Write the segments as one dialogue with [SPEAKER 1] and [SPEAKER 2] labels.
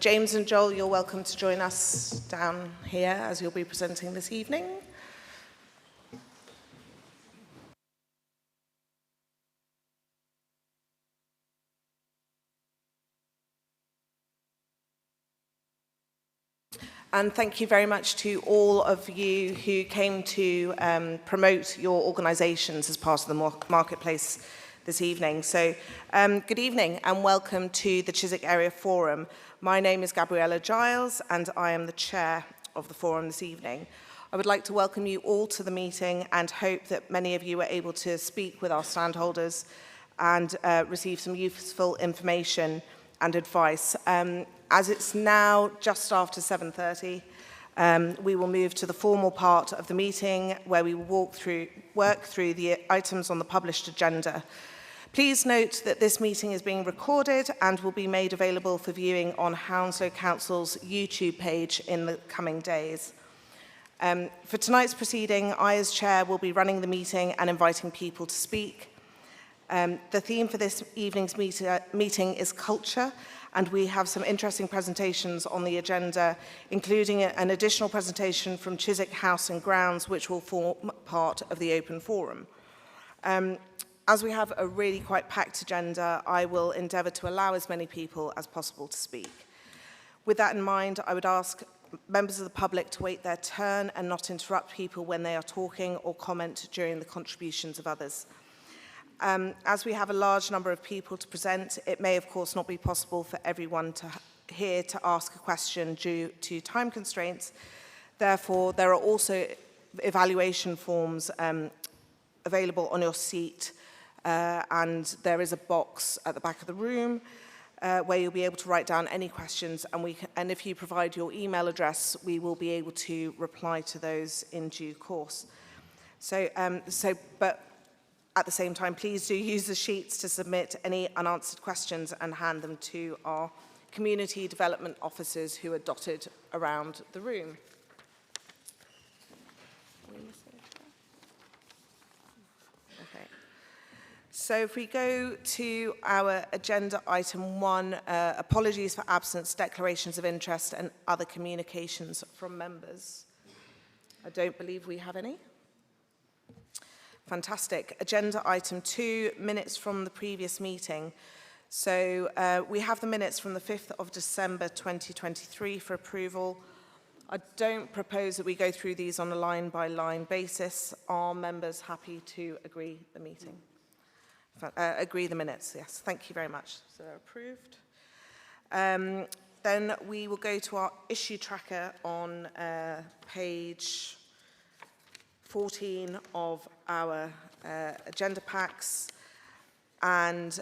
[SPEAKER 1] James and Joel, you're welcome to join us down here as you'll be presenting this evening. And thank you very much to all of you who came to promote your organisations as part of the marketplace this evening. So good evening and welcome to the Chiswick Area Forum. My name is Gabriella Giles and I am the chair of the forum this evening. I would like to welcome you all to the meeting and hope that many of you were able to speak with our standholders and receive some useful information and advice. As it's now just after 7:30, we will move to the formal part of the meeting where we will work through the items on the published agenda. Please note that this meeting is being recorded and will be made available for viewing on Hounslow Council's YouTube page in the coming days. For tonight's proceeding, I as chair will be running the meeting and inviting people to speak. The theme for this evening's meeting is culture, and we have some interesting presentations on the agenda, including an additional presentation from Chiswick House and Grounds, which will form part of the open forum. As we have a really quite packed agenda, I will endeavour to allow as many people as possible to speak. With that in mind, I would ask members of the public to wait their turn and not interrupt people when they are talking or comment during the contributions of others. As we have a large number of people to present, it may of course not be possible for everyone here to ask a question due to time constraints. Therefore, there are also evaluation forms available on your seat, and there is a box at the back of the room where you'll be able to write down any questions, and if you provide your email address, we will be able to reply to those in due course. But at the same time, please do use the sheets to submit any unanswered questions and hand them to our community development officers who are dotted around the room. Okay. So if we go to our agenda item 1, apologies for absence, declarations of interest and other communications from members. I don't believe we have any. Fantastic. Agenda item 2, minutes from the previous meeting. So we have the minutes from the 5th of December 2023 for approval. I don't propose that we go through these on a line-by-line basis. Are members happy to agree the meeting? Agree the minutes, yes. Thank you very much. So they're approved. Then we will go to our issue tracker on page 14 of our agenda packs, and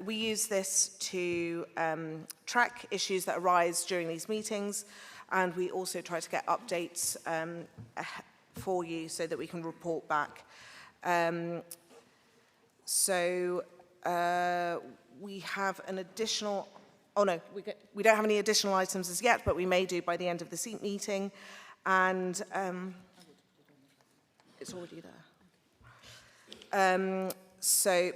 [SPEAKER 1] we use this to track issues that arise during these meetings, and we also try to get updates for you so that we can report back. We have an additional, we don't have any additional items as yet, but we may do by the end of the meeting, and it's already there.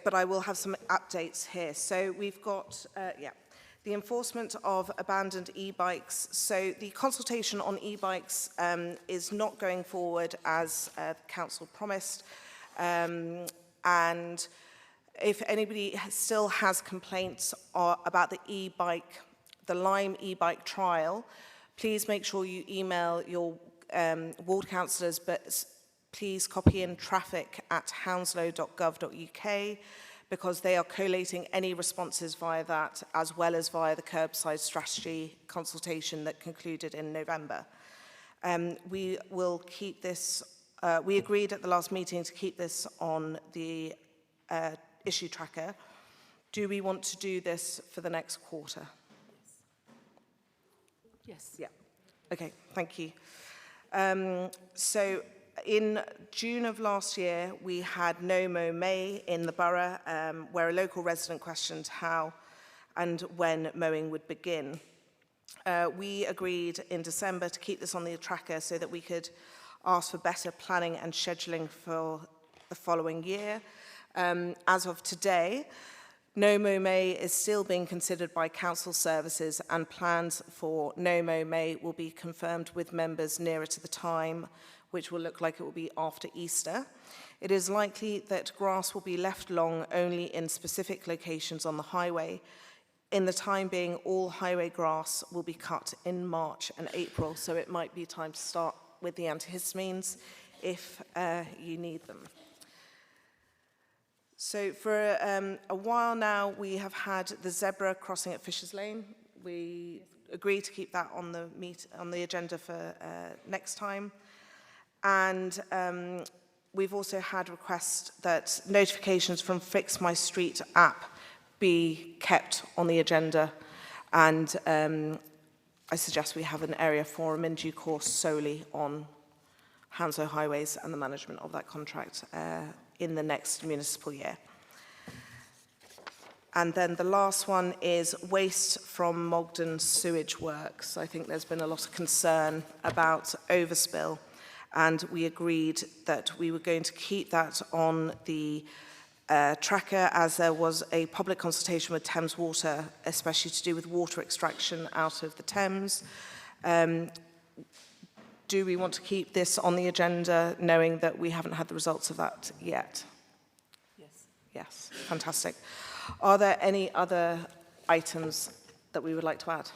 [SPEAKER 1] But I will have some updates here. So we've got, the enforcement of abandoned e-bikes. So the consultation on e-bikes is not going forward as council promised. And if anybody still has complaints about the e-bike, the Lime e-bike trial, please make sure you email your ward councillors, but please copy in traffic@hounslow.gov.uk because they are collating any responses via that as well as via the curbside strategy consultation that concluded in November. We will keep this, we agreed at the last meeting to keep this on the issue tracker. Do we want to do this for the next quarter?
[SPEAKER 2] Yes.
[SPEAKER 1] Yeah. Okay, thank you. So in June of last year, we had No Mow May in the borough, where a local resident questioned how and when mowing would begin. We agreed in December to keep this on the tracker so that we could ask for better planning and scheduling for the following year. As of today, No Mo May is still being considered by council services, and plans for No Mo May will be confirmed with members nearer to the time, which will look like it will be after Easter. It is likely that grass will be left long only in specific locations on the highway. In the time being, all highway grass will be cut in March and April, so it might be time to start with the antihistamines if you need them. So for a while now, we have had the zebra crossing at Fisher's Lane. We agreed to keep that on the agenda for next time. And we've also had requests that notifications from Fix My Street app be kept on the agenda. And I suggest we have an area forum in due course solely on Hounslow Highways and the management of that contract in the next municipal year. And then the last one is waste from Mogden sewage works. I think there's been a lot of concern about overspill, and we agreed that we were going to keep that on the tracker, as there was a public consultation with Thames Water, especially to do with water extraction out of the Thames. Do we want to keep this on the agenda, knowing that we haven't had the results of that yet? Yes. Yes, fantastic. Are there any other items that we would like to add?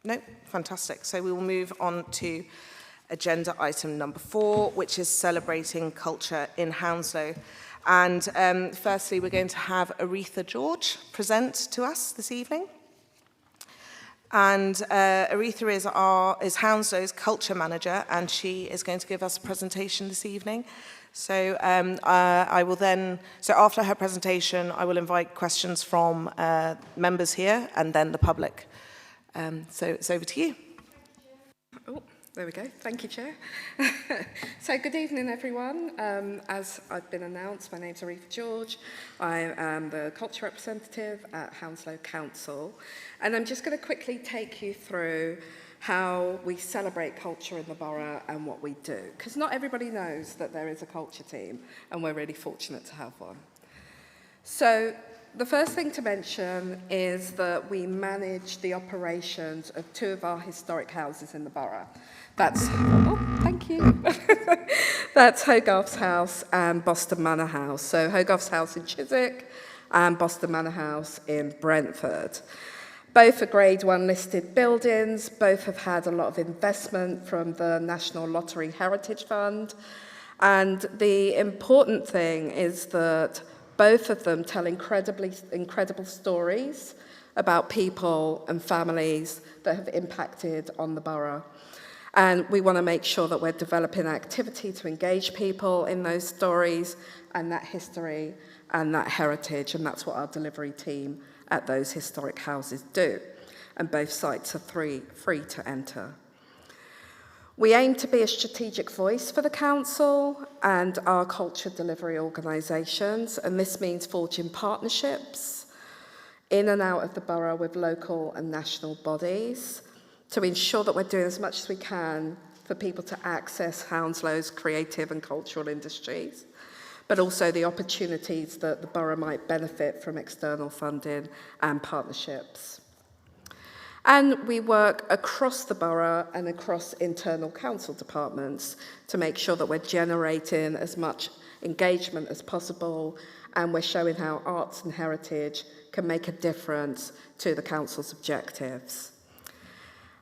[SPEAKER 1] No? Fantastic. So we will move on to agenda item number 4, which is celebrating culture in Hounslow. And firstly, we're going to have Aretha George present to us this evening. And Aretha is Hounslow's culture manager, and she is going to give us a presentation this evening. So I will then, so after her presentation, I will invite questions from members here and then the public. So it's over to you.
[SPEAKER 2] Oh, there we go. Thank you, Chair. So good evening, everyone. As I've been announced, my name's Aretha George. I am the culture representative at Hounslow Council. And I'm just going to quickly take you through how we celebrate culture in the borough and what we do. Because not everybody knows that there is a culture team, and we're really fortunate to have one. So the first thing to mention is that we manage the operations of 2 of our historic houses in the borough. That's, oh, thank you. That's Hogarth's House and Boston Manor House. So Hogarth's House in Chiswick and Boston Manor House in Brentford. Both are Grade 1 listed buildings. Both have had a lot of investment from the National Lottery Heritage Fund. And the important thing is that both of them tell incredible stories about people and families that have impacted on the borough. And we want to make sure that we're developing activity to engage people in those stories and that history and that heritage, and that's what our delivery team at those historic houses do. And both sites are free to enter. We aim to be a strategic voice for the council and our culture delivery organisations, and this means forging partnerships in and out of the borough with local and national bodies to ensure that we're doing as much as we can for people to access Hounslow's creative and cultural industries, but also the opportunities that the borough might benefit from external funding and partnerships. And we work across the borough and across internal council departments to make sure that we're generating as much engagement as possible, and we're showing how arts and heritage can make a difference to the council's objectives.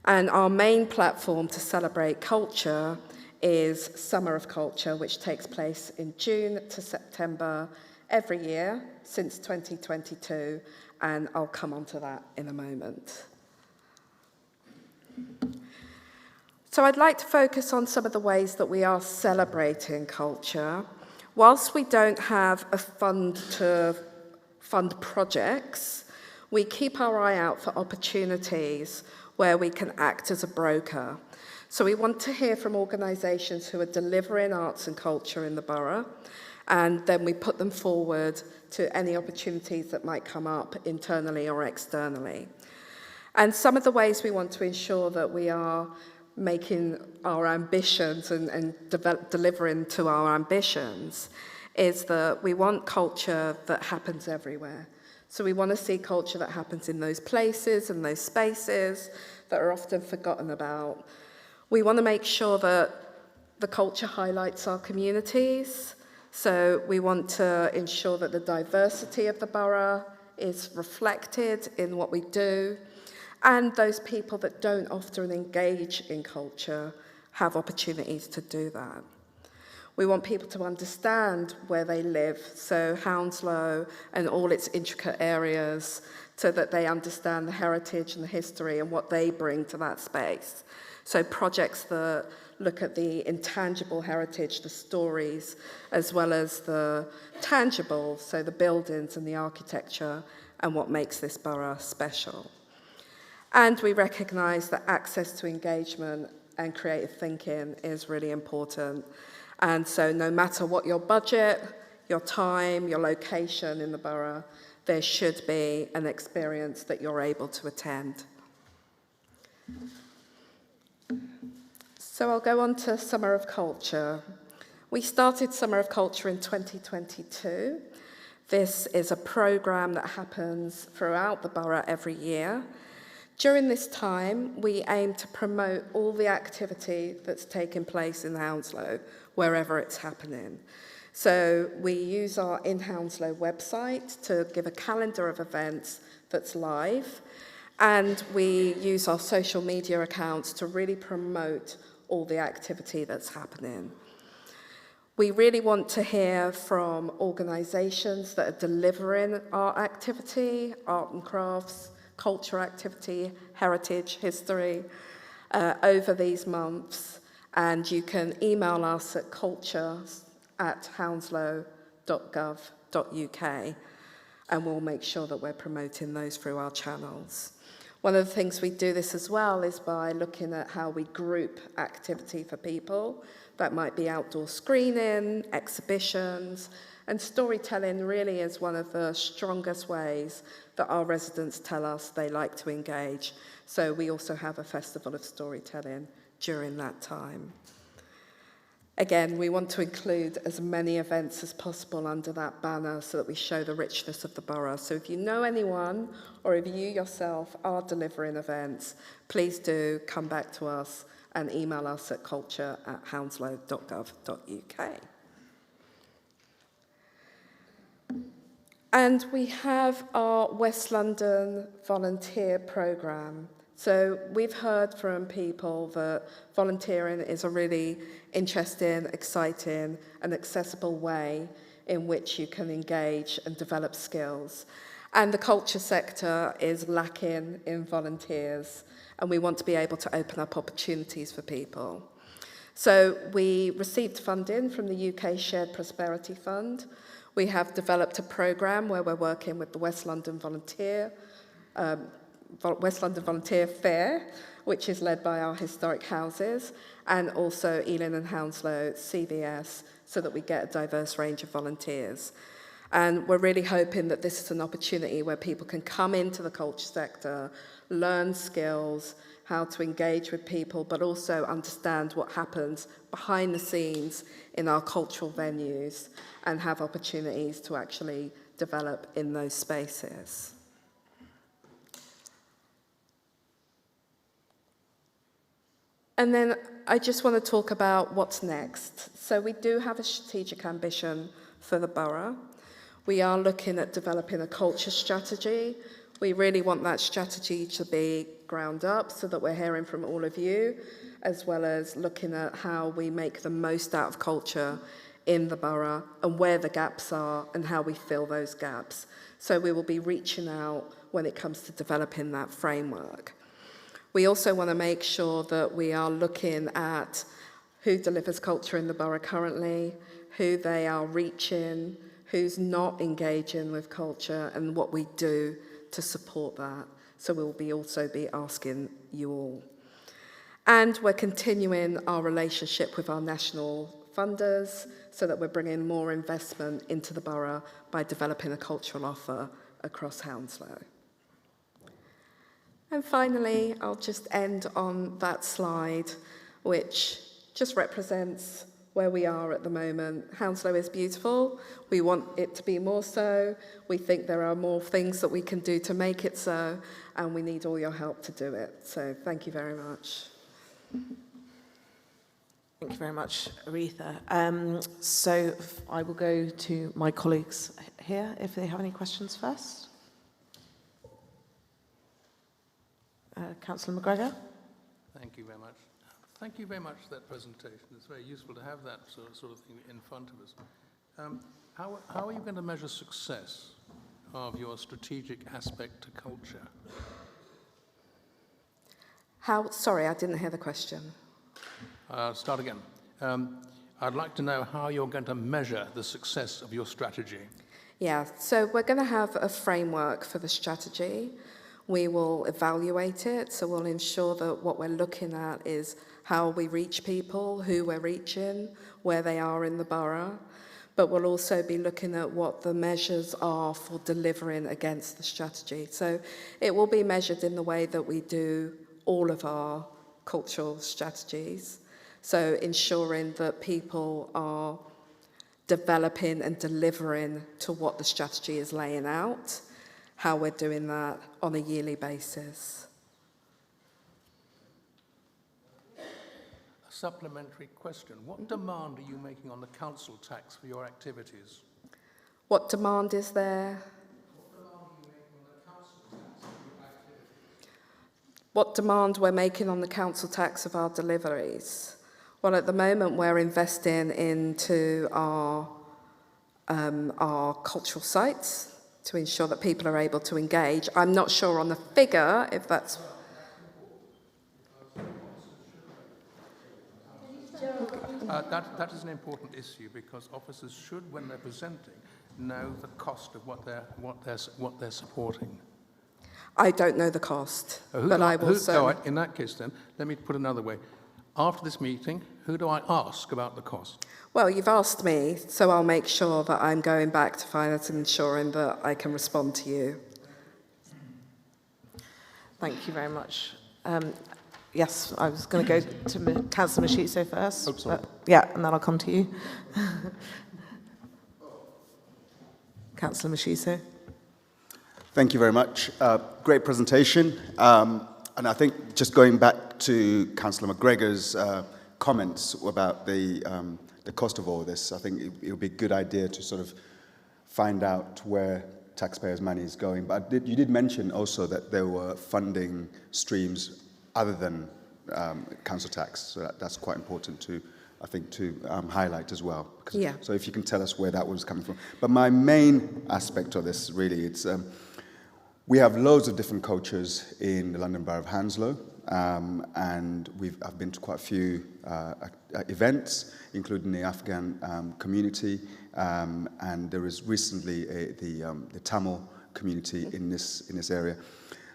[SPEAKER 2] And our main platform to celebrate culture is Summer of Culture, which takes place in June to September every year since 2022, and I'll come on to that in a moment. So I'd like to focus on some of the ways that we are celebrating culture. Whilst we don't have a fund to fund projects, we keep our eye out for opportunities where we can act as a broker. So we want to hear from organisations who are delivering arts and culture in the borough, and then we put them forward to any opportunities that might come up internally or externally. And some of the ways we want to ensure that we are making our ambitions and delivering to our ambitions is that we want culture that happens everywhere. So we want to see culture that happens in those places and those spaces that are often forgotten about. We want to make sure that the culture highlights our communities. So we want to ensure that the diversity of the borough is reflected in what we do, and those people that don't often engage in culture have opportunities to do that. We want people to understand where they live, so Hounslow and all its intricate areas, so that they understand the heritage and the history and what they bring to that space. So projects that look at the intangible heritage, the stories, as well as the tangible, so the buildings and the architecture and what makes this borough special. And we recognise that access to engagement and creative thinking is really important. And so no matter what your budget, your time, your location in the borough, there should be an experience that you're able to attend. So I'll go on to Summer of Culture. We started Summer of Culture in 2022. This is a programme that happens throughout the borough every year. During this time, we aim to promote all the activity that's taking place in Hounslow, wherever it's happening. So we use our In Hounslow website to give a calendar of events that's live, and we use our social media accounts to really promote all the activity that's happening. We really want to hear from organisations that are delivering art activity, art and crafts, culture activity, heritage, history, over these months. And you can email us at culture@hounslow.gov.uk, and we'll make sure that we're promoting those through our channels. One of the things we do this as well is by looking at how we group activity for people. That might be outdoor screening, exhibitions, and storytelling really is one of the strongest ways that our residents tell us they like to engage. So we also have a festival of storytelling during that time. Again, we want to include as many events as possible under that banner so that we show the richness of the borough. So if you know anyone or if you yourself are delivering events, please do come back to us and email us at culture@hounslow.gov.uk. And we have our West London volunteer programme. So we've heard from people that volunteering is a really interesting, exciting, and accessible way in which you can engage and develop skills. And the culture sector is lacking in volunteers, and we want to be able to open up opportunities for people. So we received funding from the UK Shared Prosperity Fund. We have developed a programme where we're working with the West London Volunteer Fair, which is led by our historic houses, and also Ealing and Hounslow CVS, so that we get a diverse range of volunteers. And we're really hoping that this is an opportunity where people can come into the culture sector, learn skills, how to engage with people, but also understand what happens behind the scenes in our cultural venues and have opportunities to actually develop in those spaces. And then I just want to talk about what's next. So we do have a strategic ambition for the borough. We are looking at developing a culture strategy. We really want that strategy to be ground up so that we're hearing from all of you, as well as looking at how we make the most out of culture in the borough and where the gaps are and how we fill those gaps. So we will be reaching out when it comes to developing that framework. We also want to make sure that we are looking at who delivers culture in the borough currently, who they are reaching, who's not engaging with culture, and what we do to support that. So we'll also be asking you all. And we're continuing our relationship with our national funders so that we're bringing more investment into the borough by developing a cultural offer across Hounslow. And finally, I'll just end on that slide, which just represents where we are at the moment. Hounslow is beautiful. We want it to be more so. We think there are more things that we can do to make it so, and we need all your help to do it. So thank you very much.
[SPEAKER 1] Thank you very much, Aretha. So I will go to my colleagues here if they have any questions first. Councillor McGregor.
[SPEAKER 3] Thank you very much. Thank you very much for that presentation. It's very useful to have that sort of thing in front of us. How are you going to measure success of your strategic aspect to culture?
[SPEAKER 2] Sorry, I didn't hear the question.
[SPEAKER 3] Start again. I'd like to know how you're going to measure the success of your strategy.
[SPEAKER 2] Yeah, so we're going to have a framework for the strategy. We will evaluate it, so we'll ensure that what we're looking at is how we reach people, who we're reaching, where they are in the borough. But we'll also be looking at what the measures are for delivering against the strategy. So it will be measured in the way that we do all of our cultural strategies. So ensuring that people are developing and delivering to what the strategy is laying out, how we're doing that on a yearly basis.
[SPEAKER 3] A supplementary question. What demand are you making on the council tax for your activities?
[SPEAKER 2] What demand is there? What demand we're making on the council tax of our deliveries? Well, at the moment, we're investing into our cultural sites to ensure that people are able to engage. I'm not sure on the figure if that's...
[SPEAKER 3] That is an important issue because officers should, when they're presenting, know the cost of what they're supporting.
[SPEAKER 2] I don't know the cost, but I will say...
[SPEAKER 3] In that case then, let me put it another way. After this meeting, who do I ask about the cost?
[SPEAKER 2] Well, you've asked me, so I'll make sure that I'm going back to finance and ensuring that I can respond to you.
[SPEAKER 1] Thank you very much. Yes, I was going to go to Councillor Mashiso first.
[SPEAKER 3] Oh, sorry.
[SPEAKER 1] Yeah, and then I'll come to you. Councillor Mashiso.
[SPEAKER 4] Thank you very much. Great presentation. And I think just going back to Councillor McGregor's comments about the cost of all this, I think it would be a good idea to sort of find out where taxpayers' money is going. But you did mention also that there were funding streams other than council tax. So that's quite important to, I think, to highlight as well.
[SPEAKER 2] Yeah.
[SPEAKER 4] So if you can tell us where that was coming from. But my main aspect of this really, it's we have loads of different cultures in the London Borough of Hounslow, and I've been to quite a few events, including the Afghan community, and there is recently the Tamil community in this area.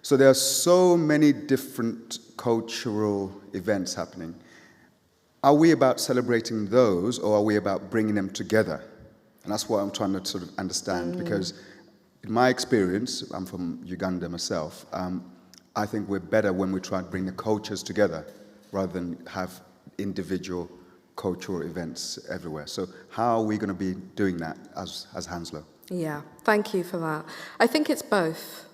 [SPEAKER 4] So there are so many different cultural events happening. Are we about celebrating those, or are we about bringing them together? And that's what I'm trying to sort of understand, because in my experience, I'm from Uganda myself, I think we're better when we try to bring the cultures together rather than have individual cultural events everywhere. So how are we going to be doing that as Hounslow?
[SPEAKER 2] Yeah, thank you for that. I think it's both.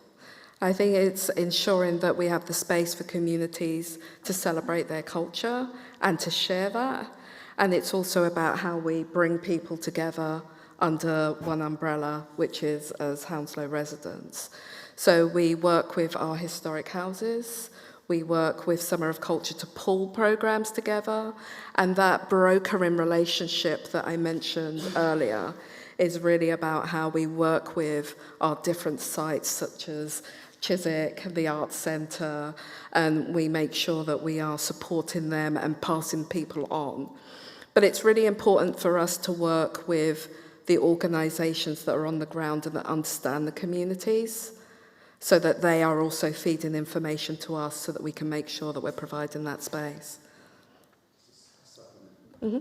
[SPEAKER 2] I think it's ensuring that we have the space for communities to celebrate their culture and to share that. And it's also about how we bring people together under one umbrella, which is as Hounslow residents. So we work with our historic houses, we work with Summer of Culture to pull programs together, and that brokering relationship that I mentioned earlier is really about how we work with our different sites such as Chiswick, the Arts Centre, and we make sure that we are supporting them and passing people on. But it's really important for us to work with the organisations that are on the ground and that understand the communities, so that they are also feeding information to us so that we can make sure that we're providing that space.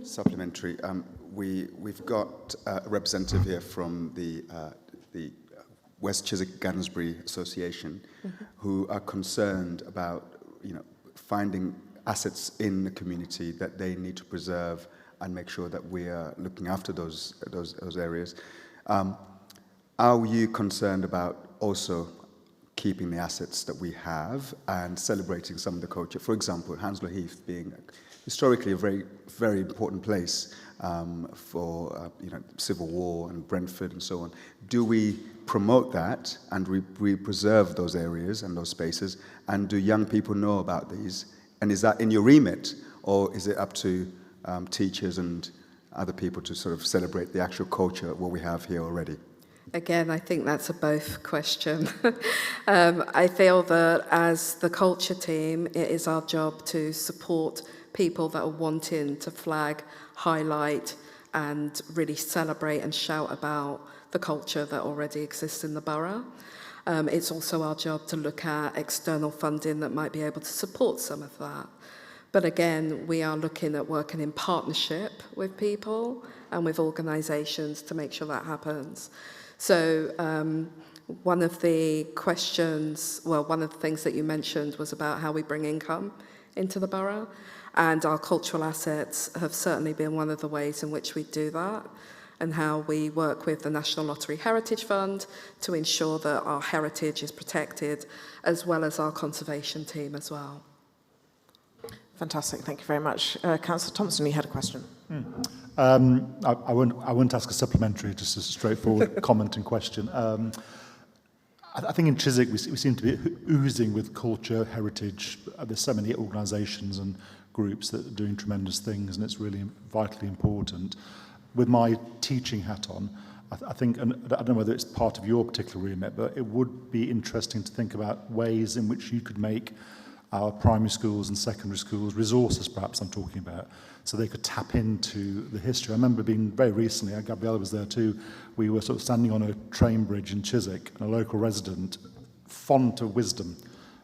[SPEAKER 4] Supplementary. We've got a representative here from the West Chiswick Gardensbury Association, who are concerned about finding assets in the community that they need to preserve and make sure that we are looking after those areas. Are you concerned about also keeping the assets that we have and celebrating some of the culture? For example, Hounslow Heath being historically a very, very important place for Civil War and Brentford and so on. Do we promote that and we preserve those areas and those spaces? And do young people know about these? And is that in your remit, or is it up to teachers and other people to sort of celebrate the actual culture of what we have here already?
[SPEAKER 2] Again, I think that's a both question. I feel that as the culture team, it is our job to support people that are wanting to flag, highlight, and really celebrate and shout about the culture that already exists in the borough. It's also our job to look at external funding that might be able to support some of that. But again, we are looking at working in partnership with people and with organisations to make sure that happens. So one of the things that you mentioned was about how we bring income into the borough, and our cultural assets have certainly been one of the ways in which we do that, and how we work with the National Lottery Heritage Fund to ensure that our heritage is protected, as well as our conservation team as well.
[SPEAKER 1] Fantastic, thank you very much. Councillor Thompson, you had a question.
[SPEAKER 5] I won't ask a supplementary, just a straightforward comment and question. I think in Chiswick we seem to be oozing with culture, heritage. There's so many organisations and groups that are doing tremendous things, and it's really vitally important. With my teaching hat on, I think, and I don't know whether it's part of your particular remit, but it would be interesting to think about ways in which you could make our primary schools and secondary schools, resources perhaps I'm talking about, so they could tap into the history. I remember being very recently, Gabriella was there too, we were sort of standing on a train bridge in Chiswick, and a local resident, font of wisdom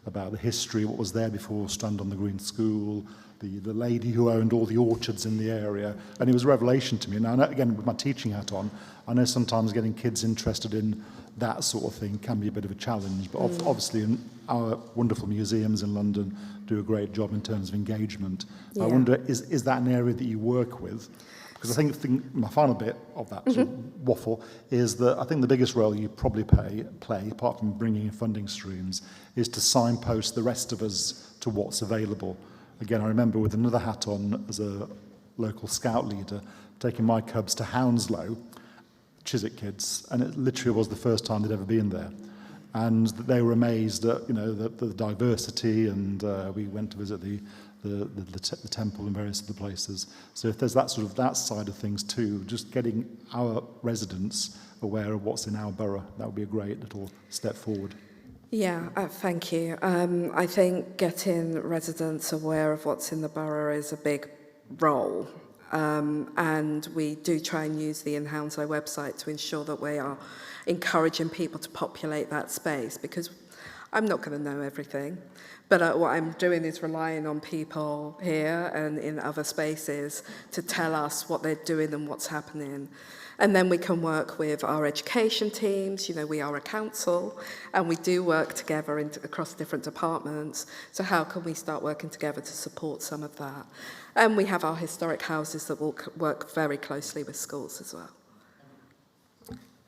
[SPEAKER 5] about the history, what was there before Strand-on-the-Green School, the lady who owned all the orchards in the area, and it was a revelation to me. Now, again, with my teaching hat on, I know sometimes getting kids interested in that sort of thing can be a bit of a challenge, but obviously our wonderful museums in London do a great job in terms of engagement. Yeah. I wonder, is that an area that you work with? Because I think my final bit of that sort of waffle is that I think the biggest role you probably play, apart from bringing in funding streams, is to signpost the rest of us to what's available. Again, I remember with another hat on as a local scout leader, taking my cubs to Hounslow, Chiswick kids, and it literally was the first time they'd ever been there. And they were amazed at the diversity, and we went to visit the temple and various other places. So if there's that side of things too, just getting our residents aware of what's in our borough, that would be a great little step forward.
[SPEAKER 2] Yeah, thank you. I think getting residents aware of what's in the borough is a big role. And we do try and use the In-Hounslow website to ensure that we are encouraging people to populate that space, because I'm not going to know everything. But what I'm doing is relying on people here and in other spaces to tell us what they're doing and what's happening. And then we can work with our education teams. You know, we are a council, and we do work together across different departments. So how can we start working together to support some of that? And we have our historic houses that will work very closely with schools as well.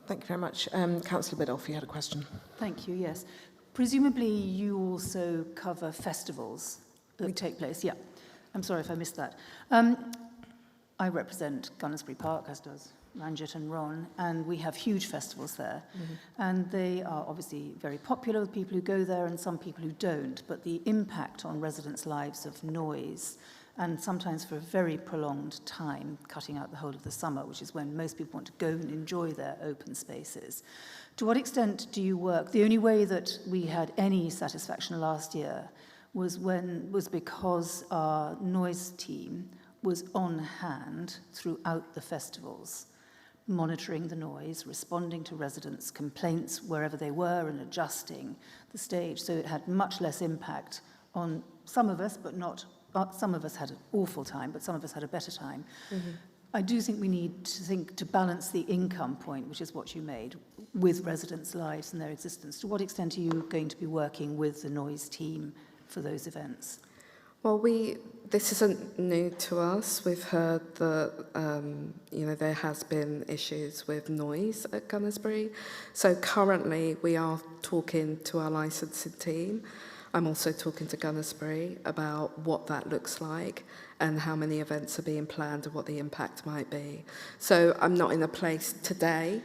[SPEAKER 1] Thank you very much. Councillor Biddulph, you had a question.
[SPEAKER 6] Thank you, yes. Presumably you also cover festivals that take place. Yeah, I'm sorry if I missed that. I represent Gunnersbury Park, as does Ranjit and Ron, and we have huge festivals there. And they are obviously very popular with people who go there and some people who don't, but the impact on residents' lives of noise, and sometimes for a very prolonged time, cutting out the whole of the summer, which is when most people want to go and enjoy their open spaces. To what extent do you work? The only way that we had any satisfaction last year was because our noise team was on hand throughout the festivals, monitoring the noise, responding to residents' complaints wherever they were and adjusting the stage. So it had much less impact on some of us, but not some of us had an awful time, but some of us had a better time. I do think we need to balance the income point, which is what you made, with residents' lives and their existence. To what extent are you going to be working with the noise team for those events?
[SPEAKER 2] Well, this isn't new to us. We've heard that, there has been issues with noise at Gunnersbury. So currently we are talking to our licensing team. I'm also talking to Gunnersbury about what that looks like and how many events are being planned and what the impact might be. So I'm not in a place today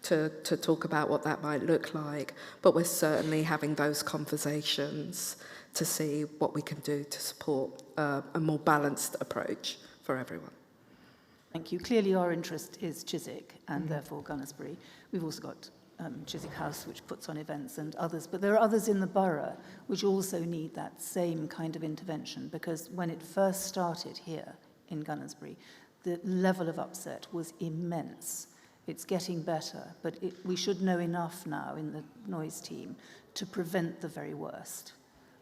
[SPEAKER 2] to talk about what that might look like, but we're certainly having those conversations to see what we can do to support a more balanced approach for everyone.
[SPEAKER 6] Thank you. Clearly our interest is Chiswick and therefore Gunnersbury. We've also got Chiswick House, which puts on events, and others. But there are others in the borough which also need that same kind of intervention, because when it first started here in Gunnersbury, the level of upset was immense. It's getting better, but we should know enough now in the noise team to prevent the very worst.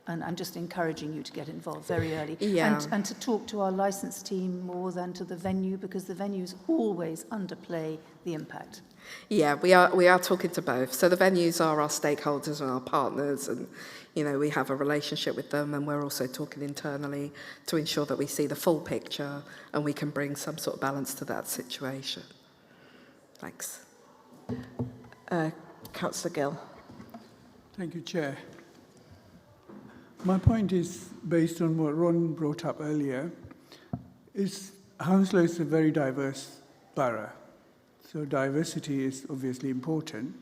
[SPEAKER 6] And I'm just encouraging you to get involved very early.
[SPEAKER 2] Yeah.
[SPEAKER 6] And to talk to our licence team more than to the venue, because the venues always underplay the impact.
[SPEAKER 2] Yeah, we are talking to both. So the venues are our stakeholders and our partners, and we have a relationship with them, and we're also talking internally to ensure that we see the full picture and we can bring some sort of balance to that situation. Thanks.
[SPEAKER 1] Councillor Gill.
[SPEAKER 7] Thank you, Chair. My point is based on what Ron brought up earlier. Hounslow is a very diverse borough, so diversity is obviously important.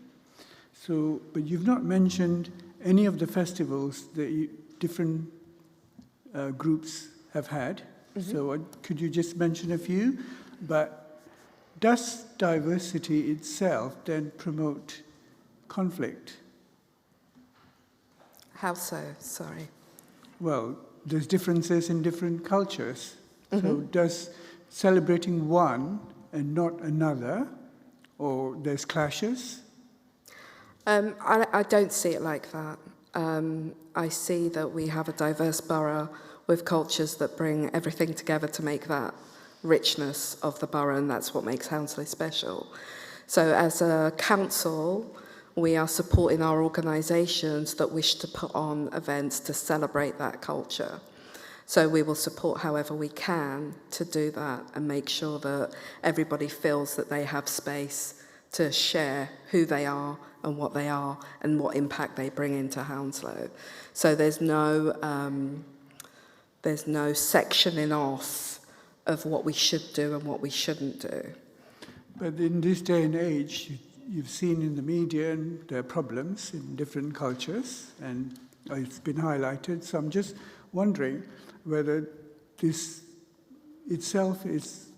[SPEAKER 7] But you've not mentioned any of the festivals that different groups have had. So could you just mention a few? But does diversity itself then promote conflict?
[SPEAKER 2] How so? Sorry.
[SPEAKER 7] Well, there's differences in different cultures. So does celebrating one and not another, or there's clashes?
[SPEAKER 2] I don't see it like that. I see that we have a diverse borough with cultures that bring everything together to make that richness of the borough, and that's what makes Hounslow special. So as a council, we are supporting our organisations that wish to put on events to celebrate that culture. So we will support however we can to do that and make sure that everybody feels that they have space to share who they are and what impact they bring into Hounslow. So there's no sectioning off of what we should do and what we shouldn't do.
[SPEAKER 7] But in this day and age, you've seen in the media and there are problems in different cultures, and it's been highlighted. So I'm just wondering whether this itself is,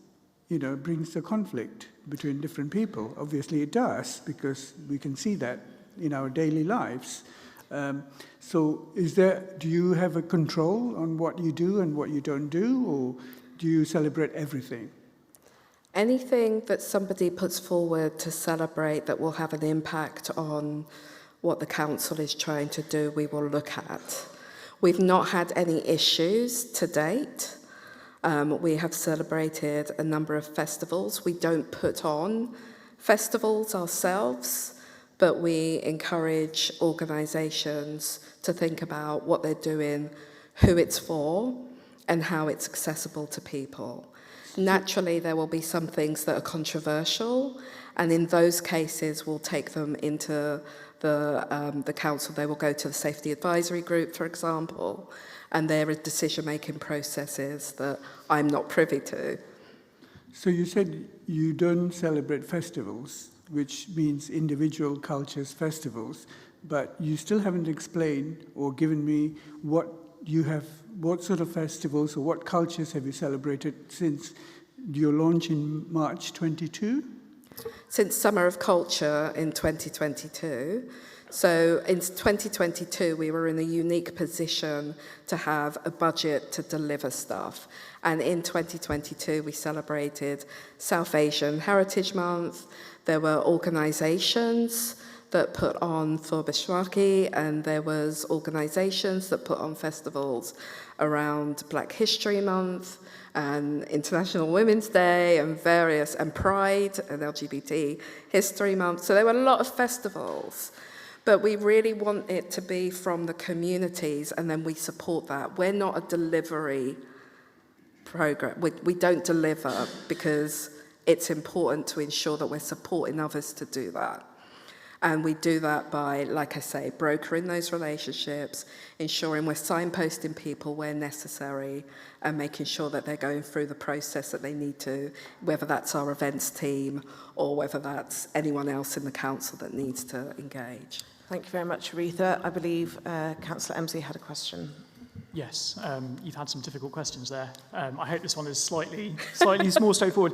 [SPEAKER 7] brings a conflict between different people. Obviously it does, because we can see that in our daily lives. So do you have a control on what you do and what you don't do, or do you celebrate everything?
[SPEAKER 2] Anything that somebody puts forward to celebrate that will have an impact on what the council is trying to do, we will look at. We've not had any issues to date. We have celebrated a number of festivals. We don't put on festivals ourselves, but we encourage organisations to think about what they're doing, who it's for, and how it's accessible to people. Naturally, there will be some things that are controversial, and in those cases, we'll take them into the council. They will go to the safety advisory group, for example, and there are decision-making processes that I'm not privy to.
[SPEAKER 7] So you said you don't celebrate festivals, which means individual cultures' festivals, but you still haven't explained or given me what sort of festivals or what cultures have you celebrated since your launch in March 22?
[SPEAKER 2] Since Summer of Culture in 2022. So in 2022, we were in a unique position to have a budget to deliver stuff. And in 2022, we celebrated South Asian Heritage Month. There were organisations that put on for Bishwaki, and there was organisations that put on festivals around Black History Month and International Women's Day and Pride and LGBT History Month. So there were a lot of festivals. But we really want it to be from the communities, and then we support that. We're not a delivery program. We don't deliver because it's important to ensure that we're supporting others to do that. And we do that by, like I say, brokering those relationships, ensuring we're signposting people where necessary, and making sure that they're going through the process that they need to, whether that's our events team or whether that's anyone else in the council that needs to engage.
[SPEAKER 1] Thank you very much, Aretha. I believe Councillor Emsley had a question.
[SPEAKER 8] Yes, you've had some difficult questions there. I hope this one is slightly more straightforward.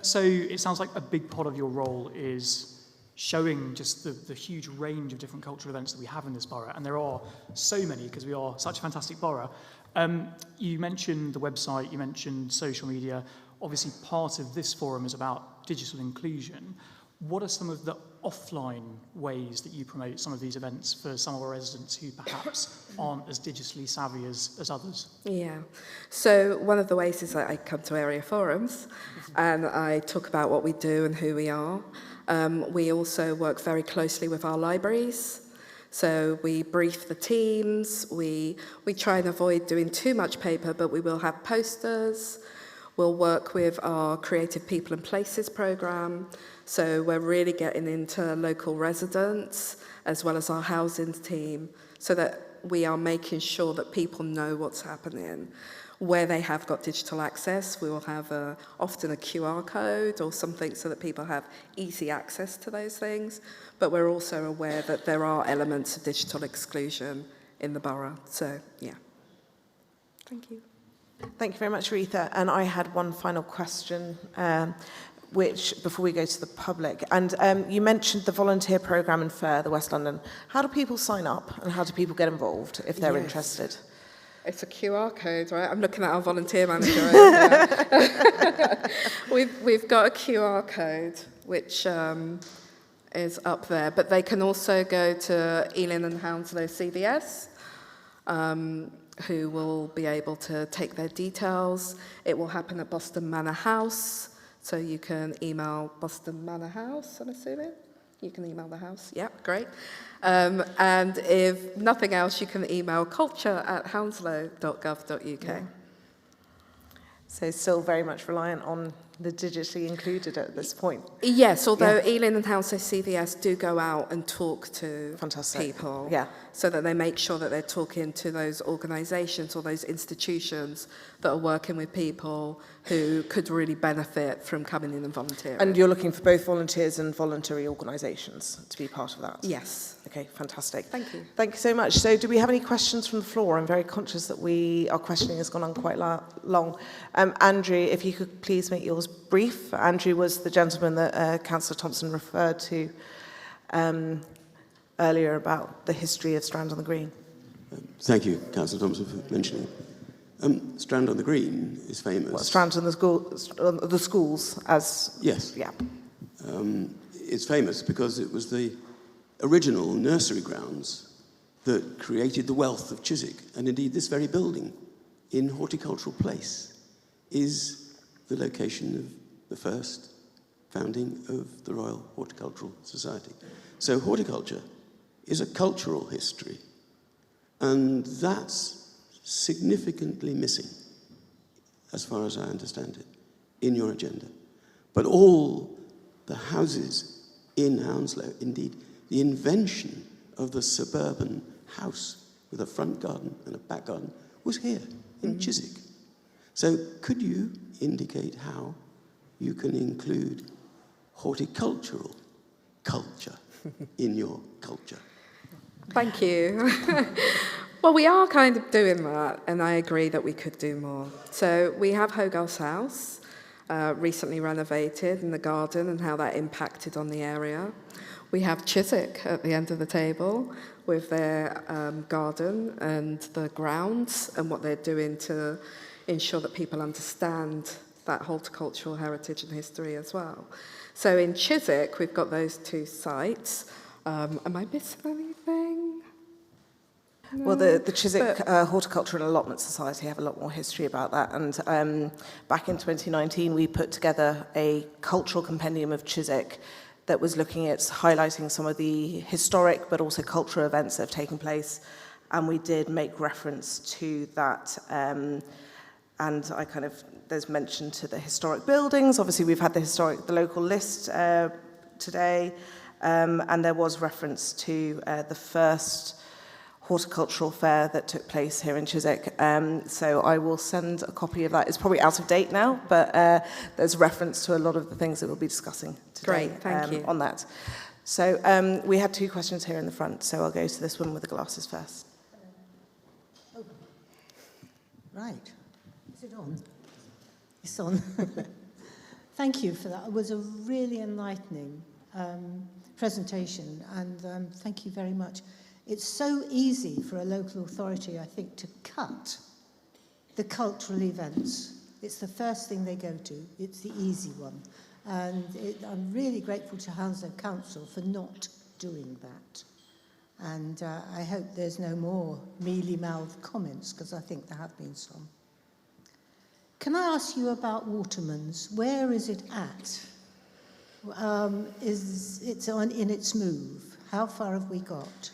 [SPEAKER 8] So it sounds like a big part of your role is showing just the huge range of different cultural events that we have in this borough, and there are so many because we are such a fantastic borough. You mentioned the website, you mentioned social media. Obviously, part of this forum is about digital inclusion. What are some of the offline ways that you promote some of these events for some of our residents who perhaps aren't as digitally savvy as others?
[SPEAKER 2] Yeah. So one of the ways is that I come to area forums and I talk about what we do and who we are. We also work very closely with our libraries. So we brief the teams. We try and avoid doing too much paper, but we will have posters. We'll work with our Creative People and Places programme. So we're really getting into local residents as well as our housing team so that we are making sure that people know what's happening. Where they have got digital access, we will have often a QR code or something so that people have easy access to those things. But we're also aware that there are elements of digital exclusion in the borough. So, yeah. Thank you.
[SPEAKER 1] Thank you very much, Aretha. And I had one final question, which before we go to the public. And you mentioned the volunteer programme in Fir, the West London. How do people sign up and how do people get involved if they're interested?
[SPEAKER 2] It's a QR code, right? I'm looking at our volunteer manager over there. We've got a QR code, which is up there. But they can also go to Ealing and Hounslow CVS, who will be able to take their details. It will happen at Boston Manor House. So you can email Boston Manor House, I'm assuming. You can email the house. Yeah, great. And if nothing else, you can email culture@hounslow.gov.uk.
[SPEAKER 1] Yeah. So still very much reliant on the digitally included at this point.
[SPEAKER 2] Yes, although Ealing and Hounslow CVS do go out and talk to people.
[SPEAKER 1] Yeah.
[SPEAKER 2] So that they make sure that they're talking to those organisations or those institutions that are working with people who could really benefit from coming in and volunteering.
[SPEAKER 1] And you're looking for both volunteers and voluntary organisations to be part of that?
[SPEAKER 2] Yes.
[SPEAKER 1] Okay, fantastic.
[SPEAKER 2] Thank you.
[SPEAKER 1] Thank you so much. So do we have any questions from the floor? I'm very conscious that our questioning has gone on quite long. Andrew, if you could please make yours brief. Andrew was the gentleman that Councillor Thompson referred to earlier about the history of Strand on the Green.
[SPEAKER 9] Thank you, Councillor Thompson, for mentioning. Strand on the Green is famous.
[SPEAKER 1] Well, Strand on the schools as...
[SPEAKER 9] Yes.
[SPEAKER 1] Yeah.
[SPEAKER 9] It's famous because it was the original nursery grounds that created the wealth of Chiswick. And indeed, this very building in Horticultural Place is the location of the first founding of the Royal Horticultural Society. So horticulture is a cultural history, and that's significantly missing, as far as I understand it, in your agenda. But all the houses in Hounslow, indeed, the invention of the suburban house with a front garden and a back garden was here in Chiswick. So could you indicate how you can include horticultural culture in your culture?
[SPEAKER 2] Thank you. Well, we are kind of doing that, and I agree that we could do more. So we have Hogarth's house, recently renovated, in the garden and how that impacted on the area. We have Chiswick at the end of the table with their garden and the grounds and what they're doing to ensure that people understand that horticultural heritage and history as well. So in Chiswick, we've got those two sites. Am I missing anything? No.
[SPEAKER 1] Well, the Chiswick Horticulture and Allotment Society have a lot more history about that. And back in 2019, we put together a cultural compendium of Chiswick that was looking at highlighting some of the historic but also cultural events that have taken place. And we did make reference to that. And there's mention to the historic buildings. Obviously, we've had the local list today. And there was reference to the first horticultural fair that took place here in Chiswick. So I will send a copy of that. It's probably out of date now, but there's reference to a lot of the things that we'll be discussing today.
[SPEAKER 2] Great, thank you.
[SPEAKER 1] On that. So we had 2 questions here in the front, so I'll go to this one with the glasses first.
[SPEAKER 10] Oh. Right. Is it on? It's on. Thank you for that. It was a really enlightening presentation, and thank you very much. It's so easy for a local authority, I think, to cut the cultural events. It's the first thing they go to. It's the easy one. And I'm really grateful to Hounslow Council for not doing that. And I hope there's no more mealy-mouthed comments, because I think there have been some. Can I ask you about Waterman's? Where is it at? It's in its move? How far have we got?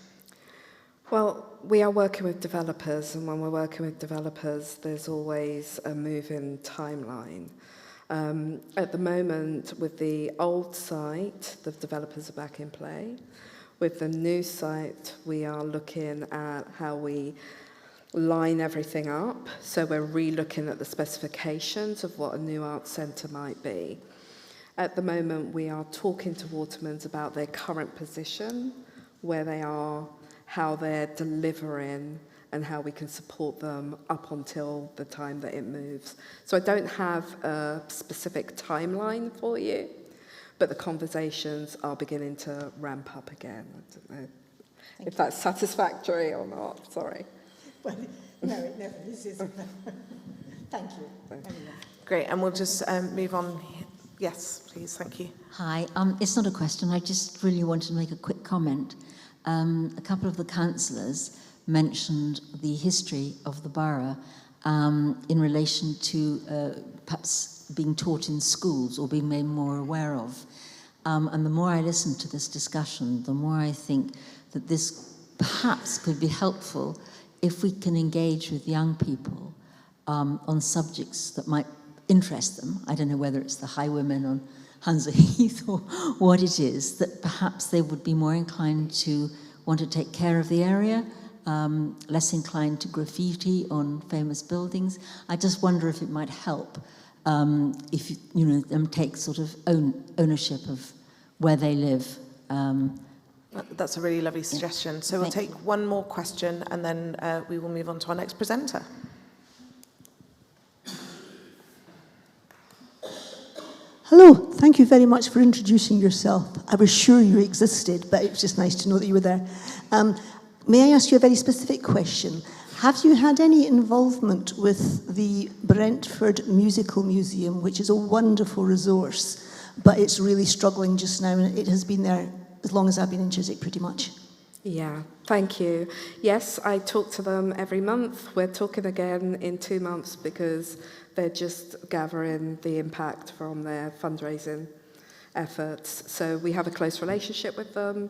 [SPEAKER 2] Well, we are working with developers, and when we're working with developers, there's always a moving timeline. At the moment, with the old site, the developers are back in play. With the new site, we are looking at how we line everything up. So we're re-looking at the specifications of what a new arts centre might be. At the moment, we are talking to Waterman's about their current position, where they are, how they're delivering, and how we can support them up until the time that it moves. So I don't have a specific timeline for you, but the conversations are beginning to ramp up again. I don't know if that's satisfactory or not, sorry.
[SPEAKER 10] Well, no, it never is, is it? Thank you. Anyway.
[SPEAKER 1] Great, and we'll just move on. Yes, please, thank you.
[SPEAKER 11] Hi, it's not a question, I just really wanted to make a quick comment. A couple of the councillors mentioned the history of the borough in relation to perhaps being taught in schools or being made more aware of. And the more I listen to this discussion, the more I think that this perhaps could be helpful if we can engage with young people on subjects that might interest them. I don't know whether it's the highwaymen on Hounslow Heath or what it is, that perhaps they would be more inclined to want to take care of the area, less inclined to graffiti on famous buildings. I just wonder if it might help if them take sort of ownership of where they live.
[SPEAKER 1] That's a really lovely suggestion. So we'll take one more question, and then we will move on to our next presenter.
[SPEAKER 12] Hello, thank you very much for introducing yourself. I was sure you existed, but it was just nice to know that you were there. May I ask you a very specific question? Have you had any involvement with the Brentford Musical Museum, which is a wonderful resource, but it's really struggling just now, and it has been there as long as I've been in Chiswick, pretty much?
[SPEAKER 2] Yeah, thank you. Yes, I talk to them every month. We're talking again in 2 months because they're just gathering the impact from their fundraising efforts. So we have a close relationship with them.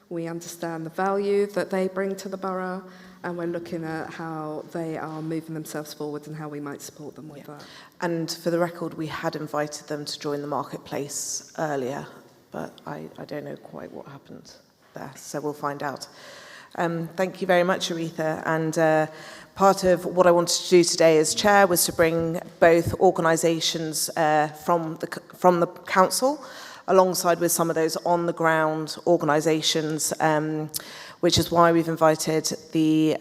[SPEAKER 2] We understand the value that they bring to the borough, and we're looking at how they are moving themselves forward and how we might support them with that.
[SPEAKER 1] And for the record, we had invited them to join the marketplace earlier, but I don't know quite what happened there, so we'll find out. Thank you very much, Aretha. And part of what I wanted to do today as chair was to bring both organisations from the council, alongside with some of those on-the-ground organisations, which is why we've invited the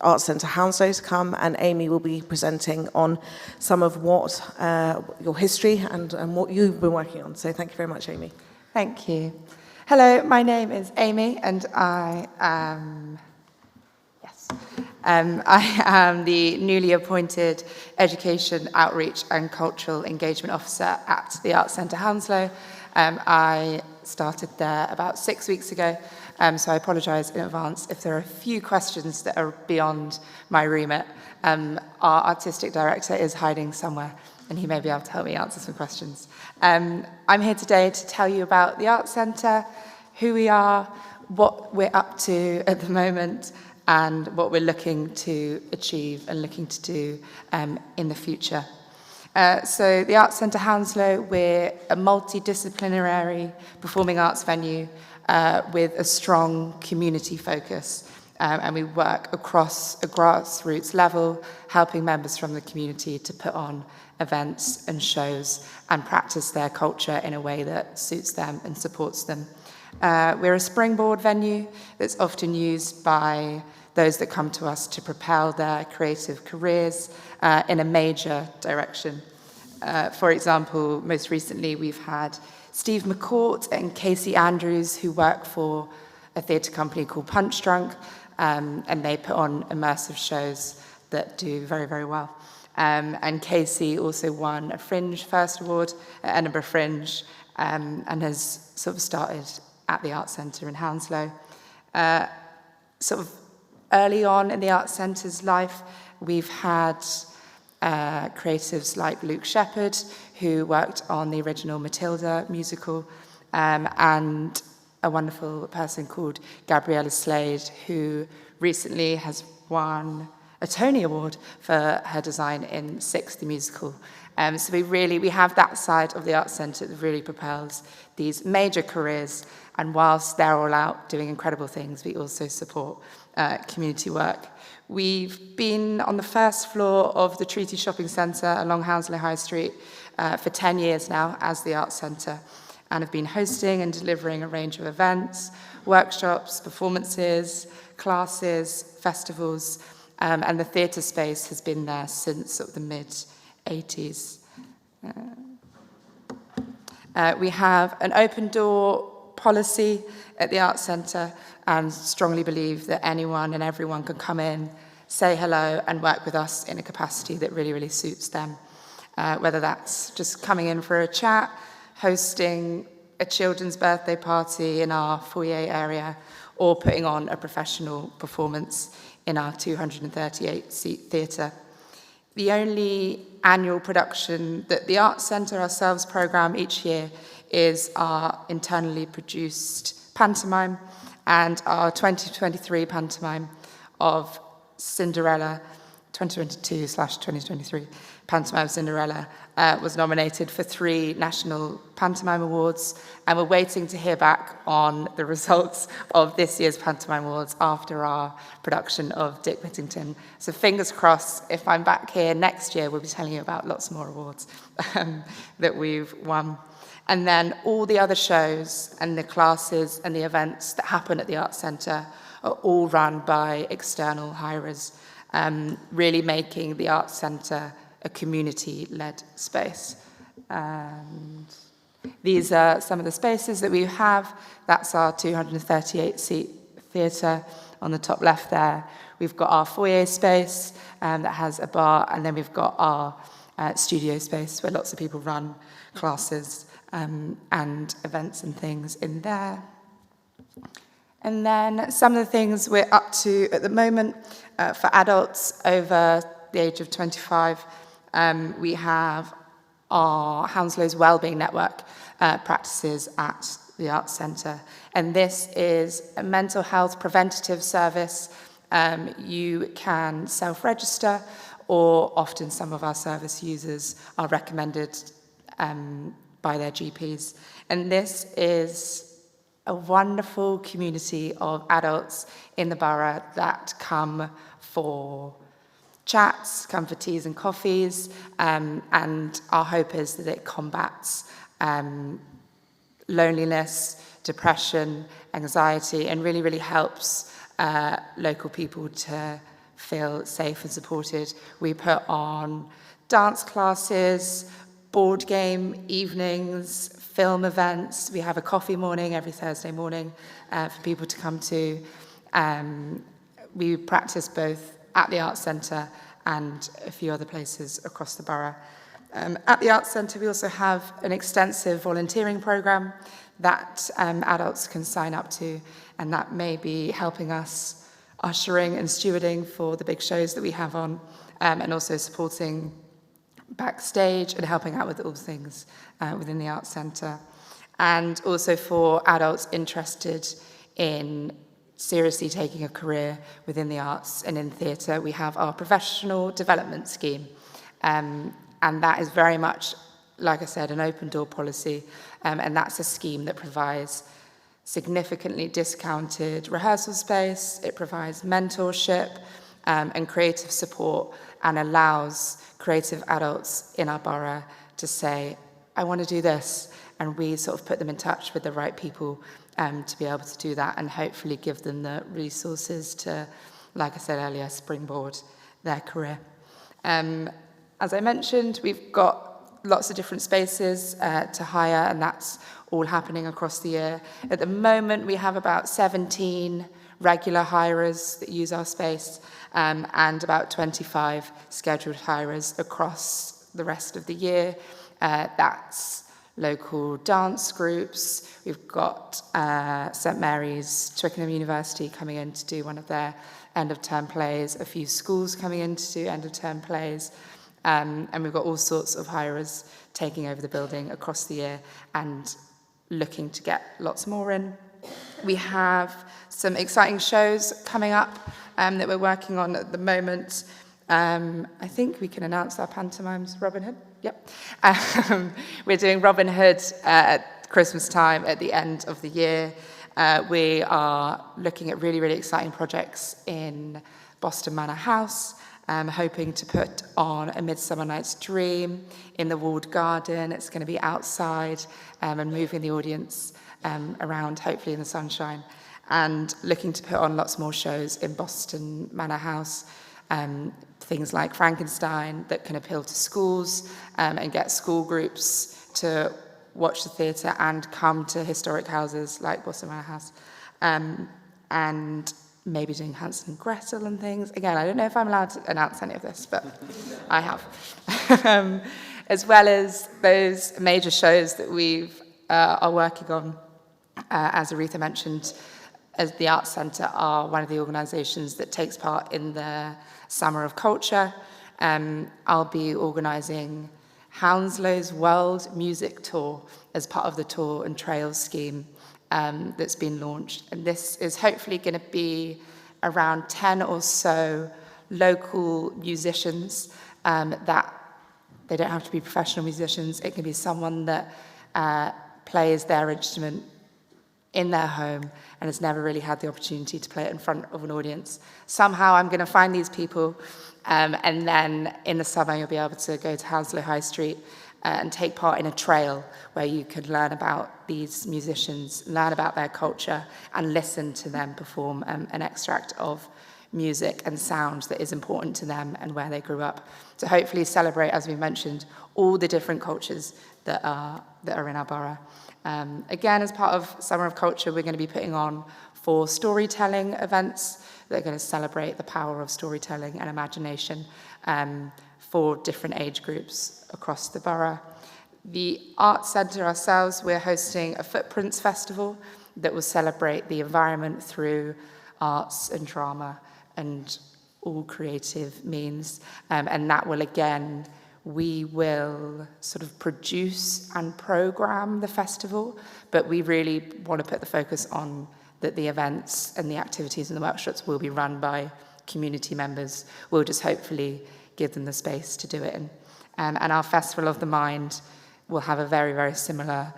[SPEAKER 1] Arts Centre Hounslow to come, and Amy will be presenting on some of what your history and what you've been working on. So thank you very much, Amy.
[SPEAKER 13] Thank you. Hello, my name is Amy, and I am the newly appointed Education, Outreach and Cultural Engagement Officer at the Arts Centre Hounslow. I started there about 6 weeks ago, so I apologise in advance if there are a few questions that are beyond my remit. Our artistic director is hiding somewhere and he may be able to help me answer some questions. I'm here today to tell you about the Arts Centre, who we are, what we're up to at the moment, and what we're looking to achieve and looking to do in the future. So the Arts Centre Hounslow, we're a multidisciplinary performing arts venue with a strong community focus. And we work across a grassroots level, helping members from the community to put on events and shows and practice their culture in a way that suits them and supports them. We're a springboard venue that's often used by those that come to us to propel their creative careers in a major direction. For example, most recently we've had Steve McCourt and Casey Andrews, who work for a theatre company called Punch Drunk, and they put on immersive shows that do very, very well. And Casey also won a Fringe First Award at Edinburgh Fringe, and has sort of started at the Arts Centre in Hounslow. Sort of early on in the Arts Centre's life, we've had creatives like Luke Shepherd, who worked on the original Matilda musical, and a wonderful person called Gabriella Slade, who recently has won a Tony Award for her design in Six, the musical. So we have that side of the Arts Centre that really propels these major careers, and whilst they're all out doing incredible things, we also support community work. We've been on the first floor of the Treaty Shopping Centre along Hounslow High Street for 10 years now as the Arts Centre, and have been hosting and delivering a range of events, workshops, performances, classes, festivals, and the theatre space has been there since sort of the mid-80s. We have an open door policy at the Arts Centre, and strongly believe that anyone and everyone can come in, say hello, and work with us in a capacity that really, really suits them. Whether that's just coming in for a chat, hosting a children's birthday party in our foyer area, or putting on a professional performance in our 238-seat theatre. The only annual production that the Arts Centre ourselves programme each year is our internally produced pantomime, and our 2023 pantomime of Cinderella, 2022/2023 pantomime Cinderella, was nominated for 3 National Pantomime Awards, and we're waiting to hear back on the results of this year's Pantomime Awards after our production of Dick Whittington. So fingers crossed, if I'm back here next year, we'll be telling you about lots more awards that we've won. And then all the other shows and the classes and the events that happen at the Arts Centre are all run by external hirers, really making the Arts Centre a community-led space. And these are some of the spaces that we have. That's our 238-seat theatre on the top left there. We've got our foyer space that has a bar, and then we've got our studio space where lots of people run classes and events and things in there. And then some of the things we're up to at the moment for adults over the age of 25, we have our Hounslows Wellbeing Network practices at the Arts Centre. And this is a mental health preventative service. You can self-register, or often some of our service users are recommended by their GPs. And this is a wonderful community of adults in the borough that come for chats, come for teas and coffees, and our hope is that it combats loneliness, depression, anxiety, and really, really helps local people to feel safe and supported. We put on dance classes, board game evenings, film events. We have a coffee morning every Thursday morning for people to come to. We practice both at the Arts Centre and a few other places across the borough. At the Arts Centre, we also have an extensive volunteering programme that adults can sign up to, and that may be helping us ushering and stewarding for the big shows that we have on, and also supporting backstage and helping out with all things within the Arts Centre. And also for adults interested in seriously taking a career within the arts and in theatre, we have our professional development scheme. And that is very much, like I said, an open door policy. And that's a scheme that provides significantly discounted rehearsal space, it provides mentorship and creative support, and allows creative adults in our borough to say, I want to do this. And we sort of put them in touch with the right people to be able to do that, and hopefully give them the resources to, like I said earlier, springboard their career. As I mentioned, we've got lots of different spaces to hire, and that's all happening across the year. At the moment, we have about 17 regular hirers that use our space, and about 25 scheduled hirers across the rest of the year. That's local dance groups. We've got St Mary's, Twickenham University coming in to do one of their end-of-term plays, a few schools coming in to do end-of-term plays, and we've got all sorts of hirers taking over the building across the year and looking to get lots more in. We have some exciting shows coming up that we're working on at the moment. I think we can announce our pantomimes. Robin Hood? Yep. We're doing Robin Hood at Christmas time at the end of the year. We are looking at really, really exciting projects in Boston Manor House, hoping to put on A Midsummer Night's Dream in the walled garden. It's going to be outside and moving the audience around, hopefully in the sunshine, and looking to put on lots more shows in Boston Manor House. Things like Frankenstein that can appeal to schools and get school groups to watch the theatre and come to historic houses like Boston Manor House. And maybe doing Hansel and Gretel and things. Again, I don't know if I'm allowed to announce any of this, but I have. As well as those major shows that we are working on, as Aretha mentioned, as the Arts Centre are one of the organisations that takes part in the Summer of Culture. I'll be organising Hounslow's World Music Tour as part of the Tour and Trails scheme that's been launched. And this is hopefully going to be around 10 or so local musicians that they don't have to be professional musicians. It can be someone that plays their instrument in their home and has never really had the opportunity to play it in front of an audience. Somehow I'm going to find these people, and then in the summer you'll be able to go to Hounslow High Street and take part in a trail where you can learn about these musicians, learn about their culture, and listen to them perform an extract of music and sound that is important to them and where they grew up. To hopefully celebrate, as we mentioned, all the different cultures that are in our borough. Again, as part of Summer of Culture, we're going to be putting on 4 storytelling events that are going to celebrate the power of storytelling and imagination for different age groups across the borough. The Arts Centre ourselves, we're hosting a Footprints Festival that will celebrate the environment through arts and drama and all creative means. And that will, again, we will sort of produce and program the festival, but we really want to put the focus on that the events and the activities and the workshops will be run by community members. We'll just hopefully give them the space to do it in. And our Festival of the Mind will have a very, very similar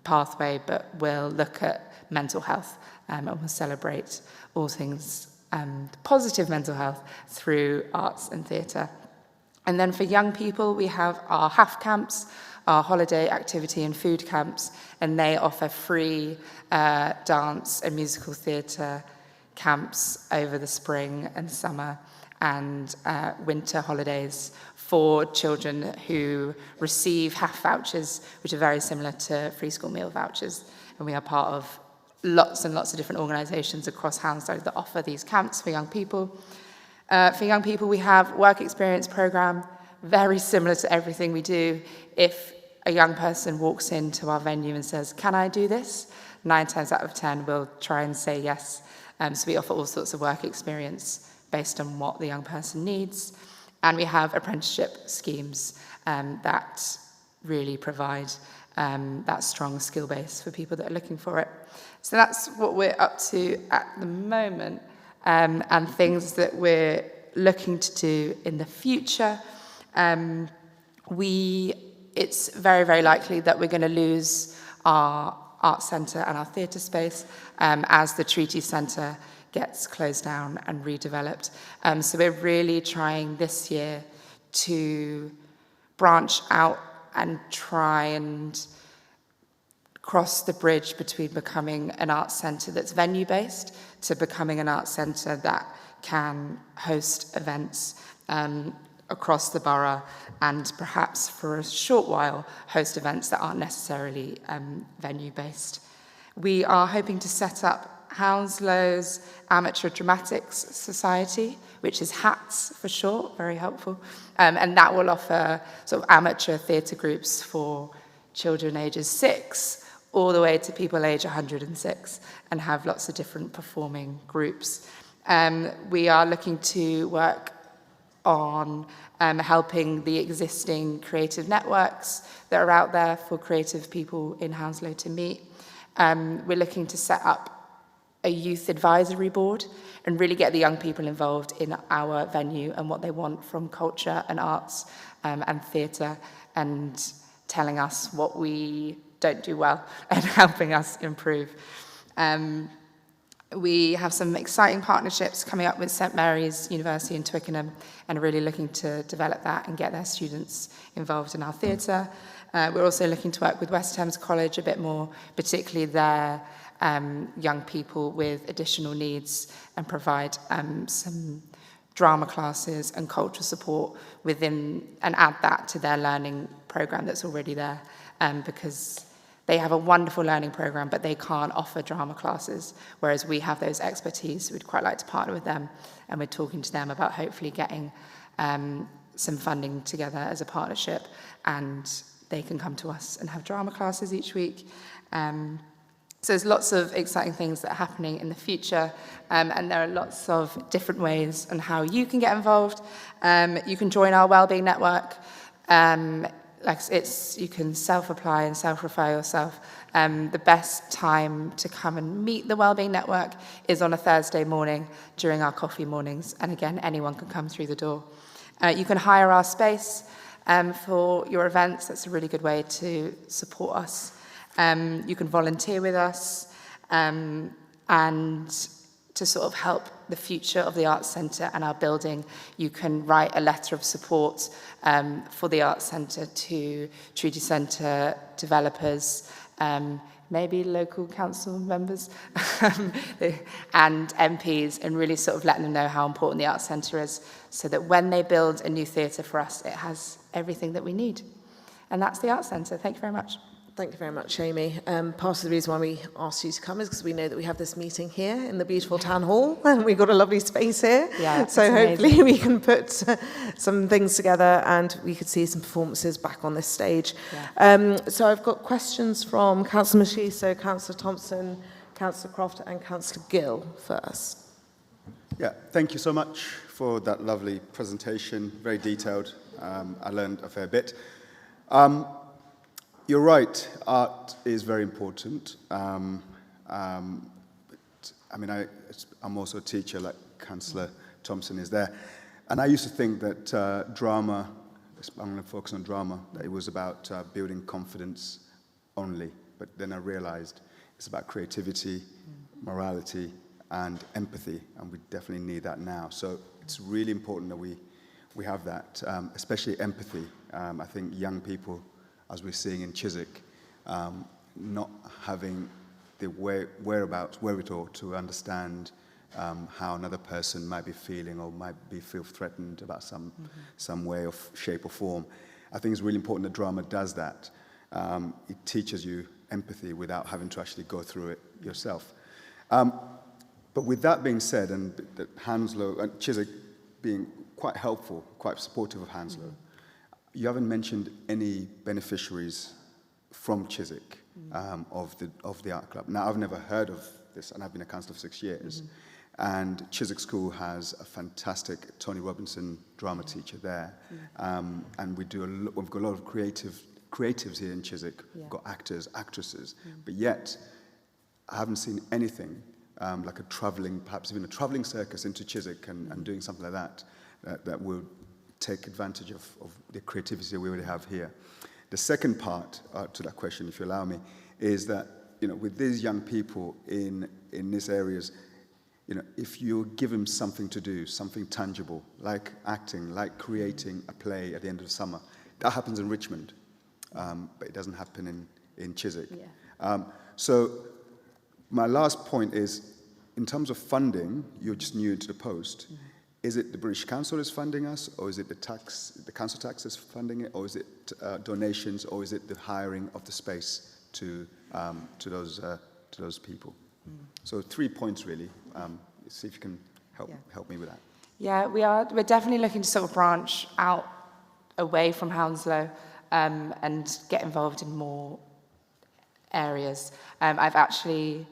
[SPEAKER 13] pathway, but we'll look at mental health and we'll celebrate all things positive mental health through arts and theatre. And then for young people, we have our HAF camps, our holiday activity and food camps, and they offer free dance and musical theatre camps over the spring and summer and winter holidays for children who receive HAF vouchers, which are very similar to free school meal vouchers. And we are part of lots and lots of different organisations across Hounslow that offer these camps for young people. For young people, we have work experience programme, very similar to everything we do. If a young person walks into our venue and says, "Can I do this?" 9 times out of 10, we'll try and say yes. So we offer all sorts of work experience based on what the young person needs. And we have apprenticeship schemes that really provide that strong skill base for people that are looking for it. So that's what we're up to at the moment, and things that we're looking to do in the future. It's very, very likely that we're going to lose our art centre and our theatre space as the Treaty Centre gets closed down and redeveloped. So we're really trying this year to branch out and try and cross the bridge between becoming an arts centre that's venue-based to becoming an arts centre that can host events across the borough and perhaps for a short while host events that aren't necessarily venue-based. We are hoping to set up Hounslow's Amateur Dramatics Society, which is HATS for short, very helpful, and that will offer sort of amateur theatre groups for children ages 6 all the way to people age 106 and have lots of different performing groups. We are looking to work on helping the existing creative networks that are out there for creative people in Hounslow to meet. We're looking to set up a youth advisory board and really get the young people involved in our venue and what they want from culture and arts and theatre, and telling us what we don't do well and helping us improve. We have some exciting partnerships coming up with St Mary's University in Twickenham and are really looking to develop that and get their students involved in our theatre. We're also looking to work with West Thames College a bit more, particularly their young people with additional needs, and provide some drama classes and cultural support within, and add that to their learning programme that's already there, because they have a wonderful learning programme, but they can't offer drama classes, whereas we have those expertise. We'd quite like to partner with them, and we're talking to them about hopefully getting some funding together as a partnership, and they can come to us and have drama classes each week. So there's lots of exciting things that are happening in the future, and there are lots of different ways on how you can get involved. You can join our wellbeing network. You can self-apply and self-refer yourself. The best time to come and meet the Wellbeing Network is on a Thursday morning during our coffee mornings. And again, anyone can come through the door. You can hire our space for your events. That's a really good way to support us. You can volunteer with us and to sort of help the future of the Arts Centre and our building. You can write a letter of support for the Arts Centre to Treaty Centre developers, maybe local council members and MPs, and really sort of letting them know how important the Arts Centre is, so that when they build a new theatre for us, it has everything that we need. And that's the Arts Centre. Thank you very much.
[SPEAKER 1] Thank you very much, Amy. Part of the reason why we asked you to come is because we know that we have this meeting here in the beautiful town hall, and we've got a lovely space here.
[SPEAKER 13] Yeah,
[SPEAKER 1] so hopefully we can put some things together and we could see some performances back on this stage. Yeah. So I've got questions from Councillor Mashiso, Councillor Thompson, Councillor Croft and Councillor Gill first.
[SPEAKER 4] Yeah, thank you so much for that lovely presentation, very detailed. I learned a fair bit. You're right, art is very important. I'm also a teacher, like Councillor Thompson is there. And I used to think that drama, I'm going to focus on drama, that it was about building confidence only. But then I realized it's about creativity, morality, and empathy. And we definitely need that now. So it's really important that we have that, especially empathy. I think young people, as we're seeing in Chiswick, not having the wherewithal to understand how another person might be feeling or feel threatened about some way of shape or form. I think it's really important that drama does that. It teaches you empathy without having to actually go through it yourself. But with that being said, and that Hounslow and Chiswick being quite helpful, quite supportive of Hounslow, you haven't mentioned any beneficiaries from Chiswick of the art club. Now, I've never heard of this, and I've been a councillor for 6 years. And Chiswick School has a fantastic Tony Robinson drama teacher there. And we've got a lot of creatives here in Chiswick. We've got actors, actresses, but yet I haven't seen anything like perhaps even a traveling circus into Chiswick and doing something like that will take advantage of the creativity we already have here. The second part to that question, if you allow me, is that, with these young people in these areas, if you give them something to do, something tangible, like acting, like creating a play at the end of the summer, that happens in Richmond, but it doesn't happen in Chiswick. So my last point is, in terms of funding, you're just new into the post. Is it the British Council is funding us, or is it the council tax is funding it, or is it donations, or is it the hiring of the space to those people? So 3 points really. See if you can help me with that.
[SPEAKER 13] Yeah, we're definitely looking to sort of branch out away from Hounslow and get involved in more areas. I've actually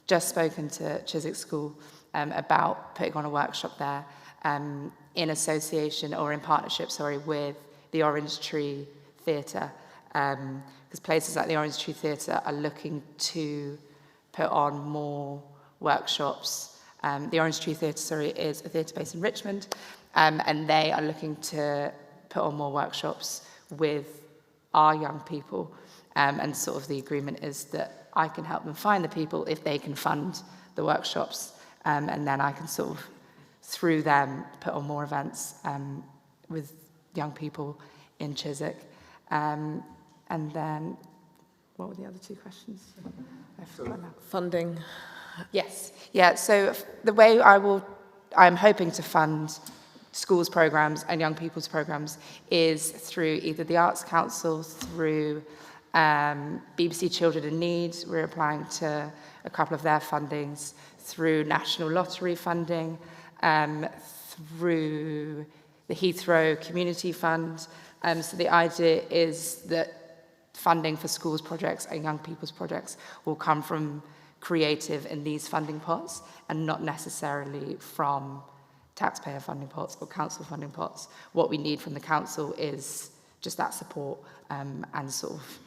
[SPEAKER 13] just spoken to Chiswick School about putting on a workshop there in association or in partnership, with the Orange Tree Theatre, because places like the Orange Tree Theatre are looking to put on more workshops. The Orange Tree Theatre, is a theatre based in Richmond, and they are looking to put on more workshops with our young people, and sort of the agreement is that I can help them find the people if they can fund the workshops, and then I can sort of, through them, put on more events with young people in Chiswick. And then, what were the other two questions? I forgot now.
[SPEAKER 1] Funding.
[SPEAKER 13] Yes. Yeah, so the way I'm hoping to fund schools programs and young people's programs is through either the Arts Council, through BBC Children in Need. We're applying to a couple of their fundings, through National Lottery funding, through the Heathrow Community Fund. So the idea is that funding for schools projects and young people's projects will come from creative in these funding pots and not necessarily from taxpayer funding pots or council funding pots. What we need from the council is just that support and sort of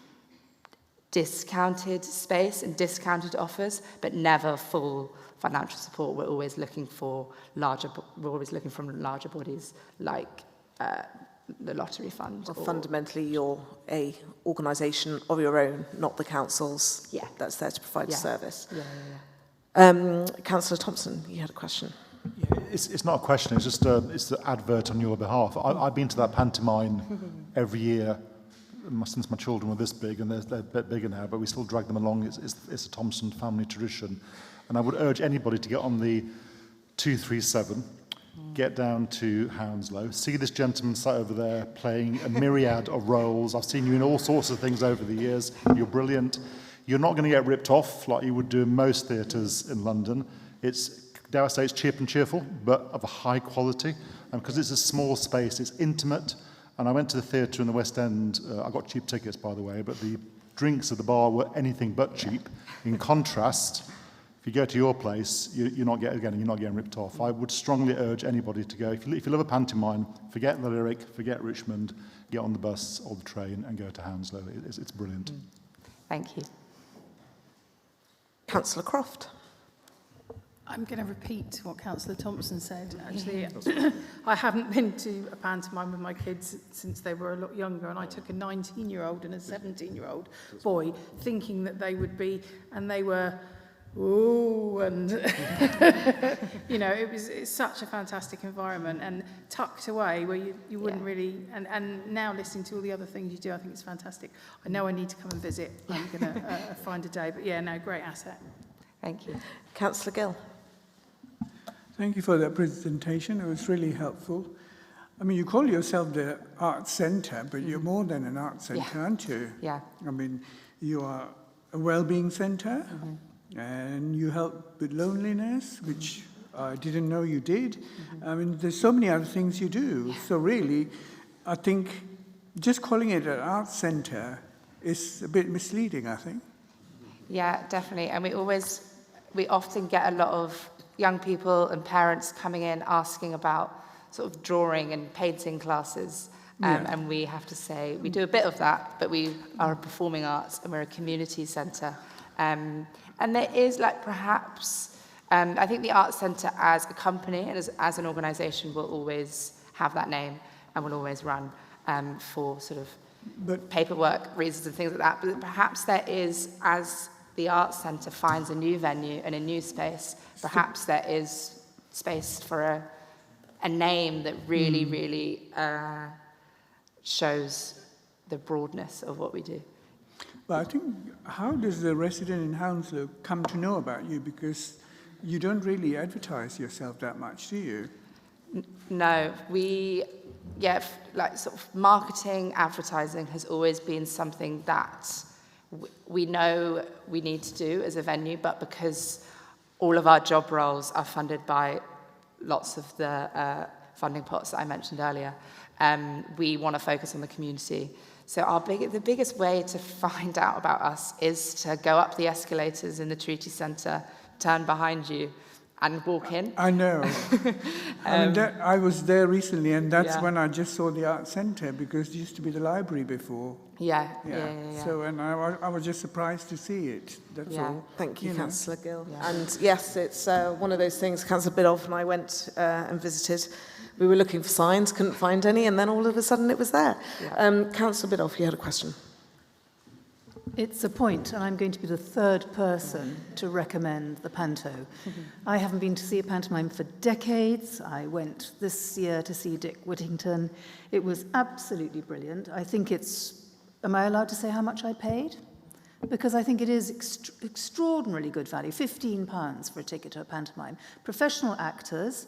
[SPEAKER 13] discounted space and discounted offers, but never full financial support. We're always looking from larger bodies like the Lottery Fund.
[SPEAKER 1] Well, fundamentally, you're a organisation of your own, not the council's.
[SPEAKER 13] Yeah.
[SPEAKER 1] That's there to provide a service.
[SPEAKER 13] Yeah.
[SPEAKER 1] Councillor Thompson, you had a question.
[SPEAKER 5] Yeah, it's not a question, it's just it's an advert on your behalf. I've been to that pantomime every year since my children were this big, and they're a bit bigger now, but we still drag them along. It's a Thompson family tradition. And I would urge anybody to get on the 237, get down to Hounslow, see this gentleman sat over there playing a myriad of roles. I've seen you in all sorts of things over the years. You're brilliant. You're not going to get ripped off like you would do in most theatres in London. It's, dare I say, it's cheap and cheerful, but of a high quality. And because it's a small space, it's intimate. And I went to the theatre in the West End. I got cheap tickets, by the way, but the drinks at the bar were anything but cheap. In contrast, if you go to your place, you're not getting ripped off. I would strongly urge anybody to go. If you love a pantomime, forget the lyric, forget Richmond, get on the bus or the train and go to Hounslow. It's brilliant.
[SPEAKER 13] Thank you.
[SPEAKER 1] Councillor Croft.
[SPEAKER 6] I'm going to repeat what Councillor Thompson said. Actually, I haven't been to a pantomime with my kids since they were a lot younger, and I took a 19-year-old and a 17-year-old boy thinking that they would be, and they were, ooh, and, it's such a fantastic environment and tucked away where you wouldn't really, and now listening to all the other things you do, I think it's fantastic. I know I need to come and visit. I'm going to find a day, but great asset.
[SPEAKER 13] Thank you.
[SPEAKER 1] Councillor Gill.
[SPEAKER 7] Thank you for that presentation. It was really helpful. I mean, you call yourself the Arts Centre, but you're more than an arts centre, aren't you?
[SPEAKER 13] Yeah.
[SPEAKER 7] I mean, you are a well-being centre, and you help with loneliness, which I didn't know you did. I mean, there's so many other things you do. So really, I think just calling it an arts centre is a bit misleading, I think.
[SPEAKER 13] Yeah, definitely. And we often get a lot of young people and parents coming in asking about sort of drawing and painting classes. And we have to say, we do a bit of that, but we are a performing arts and we're a community centre. And there is like perhaps, I think the Arts Centre as a company and as an organisation will always have that name and will always run for sort of paperwork reasons and things like that. But perhaps there is, as the Arts Centre finds a new venue and a new space, perhaps there is space for a name that really, really shows the broadness of what we do.
[SPEAKER 7] But I think, how does the resident in Hounslow come to know about you? Because you don't really advertise yourself that much, do you?
[SPEAKER 13] No, like sort of marketing, advertising has always been something that we know we need to do as a venue, but because all of our job roles are funded by lots of the funding pots that I mentioned earlier, we want to focus on the community. So the biggest way to find out about us is to go up the escalators in the Treaty Centre, turn behind you, and walk in.
[SPEAKER 7] I know. I mean, I was there recently, and that's when I just saw the Art Centre, because it used to be the library before.
[SPEAKER 13] Yeah.
[SPEAKER 7] So, and I was just surprised to see it. That's all.
[SPEAKER 1] Thank you, Councillor Gill. Yeah. And yes, it's one of those things. Councillor Biddulph and I went and visited. We were looking for signs, couldn't find any, and then all of a sudden it was there. Yeah. Councillor Biddulph, you had a question.
[SPEAKER 6] It's a point, and I'm going to be the third person to recommend the Panto. I haven't been to see a pantomime for decades. I went this year to see Dick Whittington. It was absolutely brilliant. I think it's... Am I allowed to say how much I paid? Because I think it is extraordinarily good value. £15 for a ticket to a pantomime. Professional actors,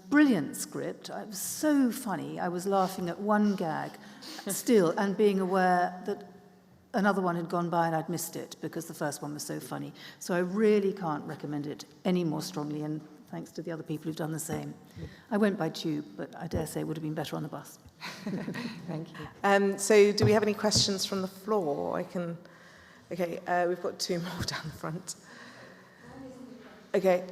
[SPEAKER 6] brilliant script. It was so funny. I was laughing at one gag still and being aware that another one had gone by and I'd missed it because the first one was so funny. So I really can't recommend it any more strongly, and thanks to the other people who've done the same. I went by tube, but I dare say it would have been better on the bus.
[SPEAKER 1] Thank you. So do we have any questions from the floor? Okay, we've got two more down the front. Okay.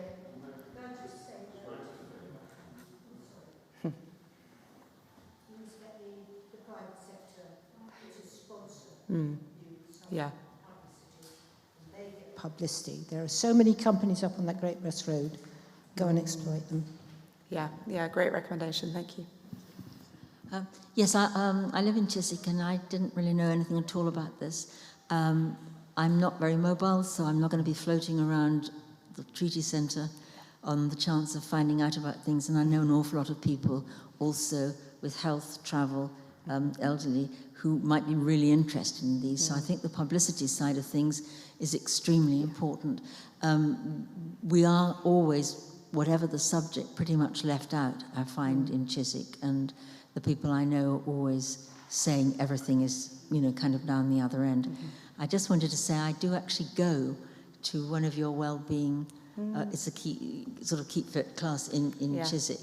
[SPEAKER 1] Yeah.
[SPEAKER 10] Publicity. There are so many companies up on that Great West Road. Go and exploit them.
[SPEAKER 13] Yeah, great recommendation. Thank you.
[SPEAKER 11] Yes, I live in Chiswick, and I didn't really know anything at all about this. I'm not very mobile, so I'm not going to be floating around the Treaty Centre on the chance of finding out about things. And I know an awful lot of people also with health, travel, elderly, who might be really interested in these. So I think the publicity side of things is extremely important. We are always, whatever the subject, pretty much left out, I find, in Chiswick. And the people I know are always saying everything is, kind of down the other end. I just wanted to say I do actually go to one of your well-being, it's a keep fit class in Chiswick.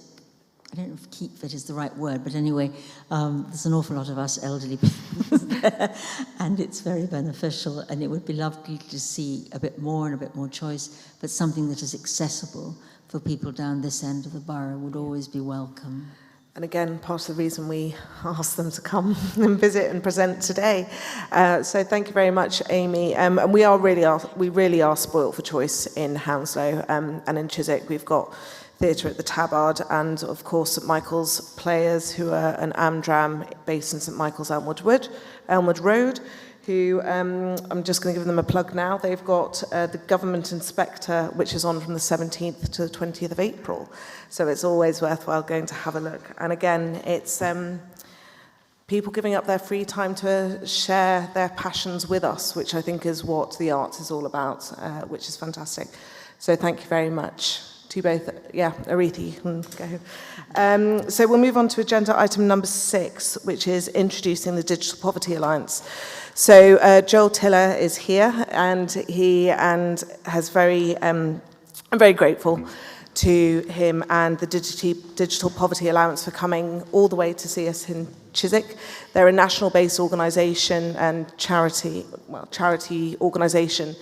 [SPEAKER 11] I don't know if keep fit is the right word, but anyway, there's an awful lot of us elderly people there, and it's very beneficial, and it would be lovely to see a bit more and a bit more choice, but something that is accessible for people down this end of the borough would always be welcome.
[SPEAKER 1] And again, part of the reason we asked them to come and visit and present today. So thank you very much, Amy. And we really are spoilt for choice in Hounslow and in Chiswick. We've got theatre at the Tabard and, of course, St Michael's Players, who are an Amdram based in St Michael's, Elmwood Road, who I'm just going to give them a plug now. They've got the Government Inspector, which is on from the 17th to the 20th of April. So it's always worthwhile going to have a look. And again, it's people giving up their free time to share their passions with us, which I think is what the arts is all about, which is fantastic. So thank you very much to both. Yeah, Arethi, you can go. So we'll move on to agenda item number 6, which is introducing the Digital Poverty Alliance. So Joel Tiller is here, and I'm very grateful to him and the Digital Poverty Alliance for coming all the way to see us in Chiswick. They're a national-based organisation and charity organisation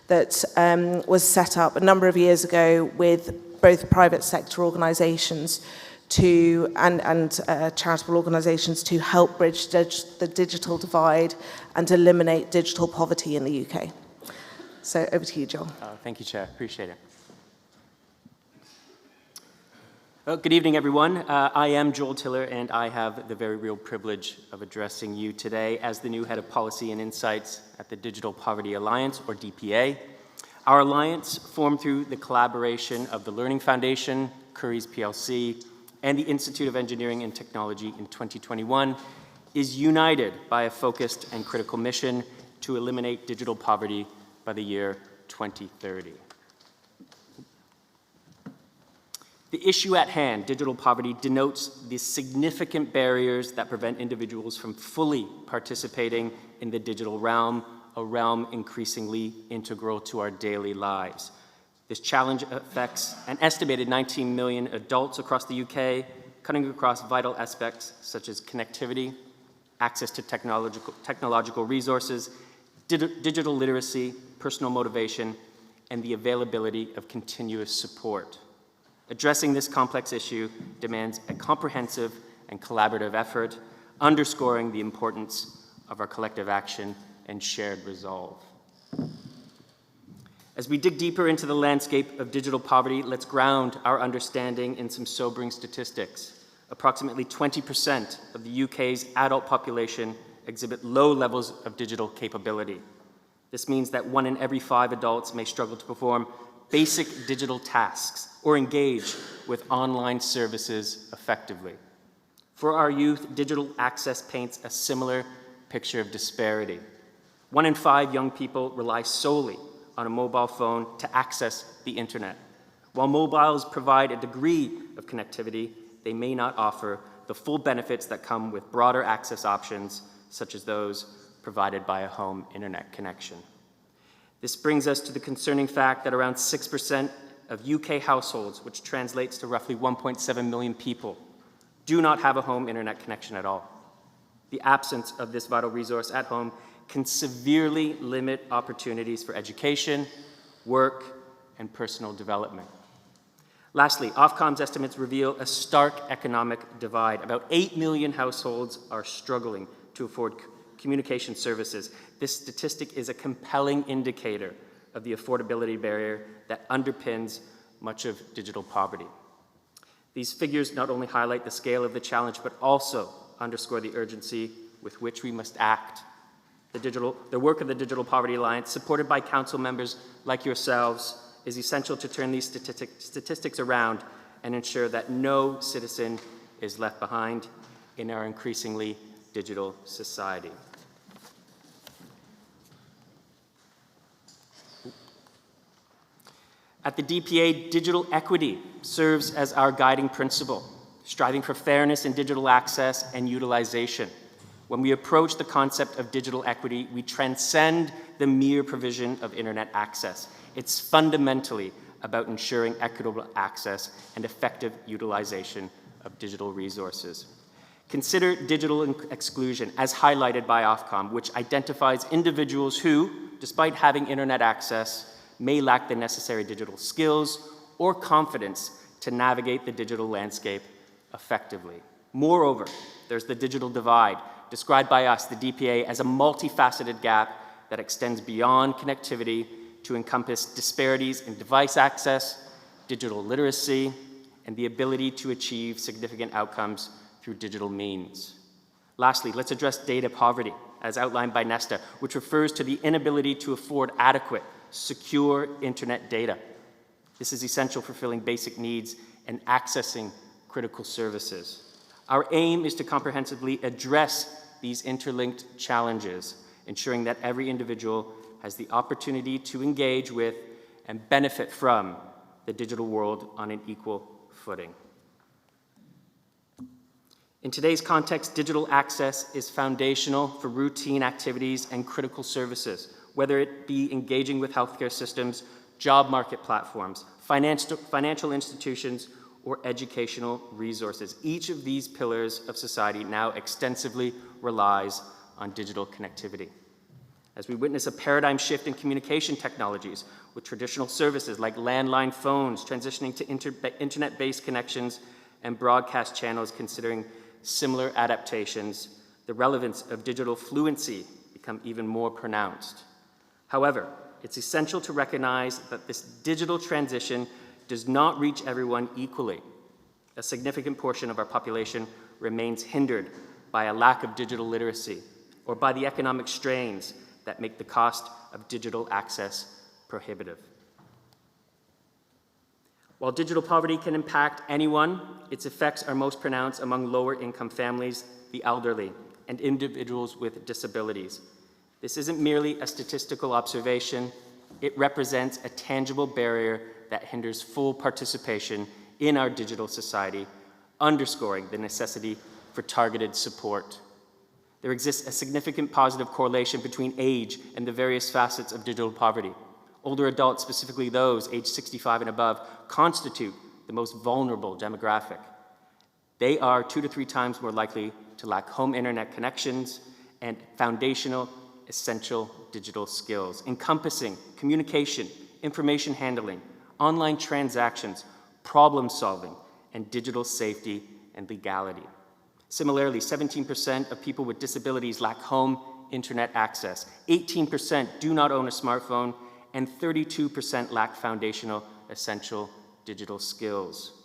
[SPEAKER 1] that was set up a number of years ago with both private sector organisations and charitable organisations to help bridge the digital divide and eliminate digital poverty in the UK. So over to you, Joel.
[SPEAKER 14] Thank you, Chair. Appreciate it. Well, good evening, everyone. I am Joel Tiller, and I have the very real privilege of addressing you today as the new Head of Policy and Insights at the Digital Poverty Alliance, or DPA. Our alliance, formed through the collaboration of the Learning Foundation, Currys PLC, and the Institute of Engineering and Technology in 2021, is united by a focused and critical mission to eliminate digital poverty by the year 2030. The issue at hand, digital poverty, denotes the significant barriers that prevent individuals from fully participating in the digital realm, a realm increasingly integral to our daily lives. This challenge affects an estimated 19 million adults across the UK, cutting across vital aspects such as connectivity, access to technological resources, digital literacy, personal motivation, and the availability of continuous support. Addressing this complex issue demands a comprehensive and collaborative effort, underscoring the importance of our collective action and shared resolve. As we dig deeper into the landscape of digital poverty, let's ground our understanding in some sobering statistics. Approximately 20% of the UK's adult population exhibit low levels of digital capability. This means that 1 in every 5 adults may struggle to perform basic digital tasks or engage with online services effectively. For our youth, digital access paints a similar picture of disparity. 1 in 5 young people rely solely on a mobile phone to access the internet. While mobiles provide a degree of connectivity, they may not offer the full benefits that come with broader access options, such as those provided by a home internet connection. This brings us to the concerning fact that around 6% of UK households, which translates to roughly 1.7 million people, do not have a home internet connection at all. The absence of this vital resource at home can severely limit opportunities for education, work, and personal development. Lastly, Ofcom's estimates reveal a stark economic divide. About 8 million households are struggling to afford communication services. This statistic is a compelling indicator of the affordability barrier that underpins much of digital poverty. These figures not only highlight the scale of the challenge, but also underscore the urgency with which we must act. The work of the Digital Poverty Alliance, supported by council members like yourselves, is essential to turn these statistics around and ensure that no citizen is left behind in our increasingly digital society. At the DPA, digital equity serves as our guiding principle, striving for fairness in digital access and utilization. When we approach the concept of digital equity, we transcend the mere provision of internet access. It's fundamentally about ensuring equitable access and effective utilization of digital resources. Consider digital exclusion as highlighted by Ofcom, which identifies individuals who, despite having internet access, may lack the necessary digital skills or confidence to navigate the digital landscape effectively. Moreover, there's the digital divide, described by us, the DPA, as a multifaceted gap that extends beyond connectivity to encompass disparities in device access, digital literacy, and the ability to achieve significant outcomes through digital means. Lastly, let's address data poverty, as outlined by Nesta, which refers to the inability to afford adequate, secure internet data. This is essential for fulfilling basic needs and accessing critical services. Our aim is to comprehensively address these interlinked challenges, ensuring that every individual has the opportunity to engage with and benefit from the digital world on an equal footing. In today's context, digital access is foundational for routine activities and critical services, whether it be engaging with healthcare systems, job market platforms, financial institutions, or educational resources. Each of these pillars of society now extensively relies on digital connectivity. as we witness a paradigm shift in communication technologies, with traditional services like landline phones transitioning to internet-based connections and broadcast channels considering similar adaptations, the relevance of digital fluency become even more pronounced. However, it's essential to recognize that this digital transition does not reach everyone equally. A significant portion of our population remains hindered by a lack of digital literacy or by the economic strains that make the cost of digital access prohibitive. While digital poverty can impact anyone, its effects are most pronounced among lower income families, the elderly, and individuals with disabilities. This isn't merely a statistical observation, it represents a tangible barrier that hinders full participation in our digital society, underscoring the necessity for targeted support. There exists a significant positive correlation between age and the various facets of digital poverty. Older adults, specifically those aged 65 and above, constitute the most vulnerable demographic. They are 2 to 3 times more likely to lack home internet connections and foundational, essential digital skills, encompassing communication, information handling, online transactions, problem solving, and digital safety and legality. Similarly, 17% of people with disabilities lack home internet access, 18% do not own a smartphone, and 32% lack foundational essential digital skills.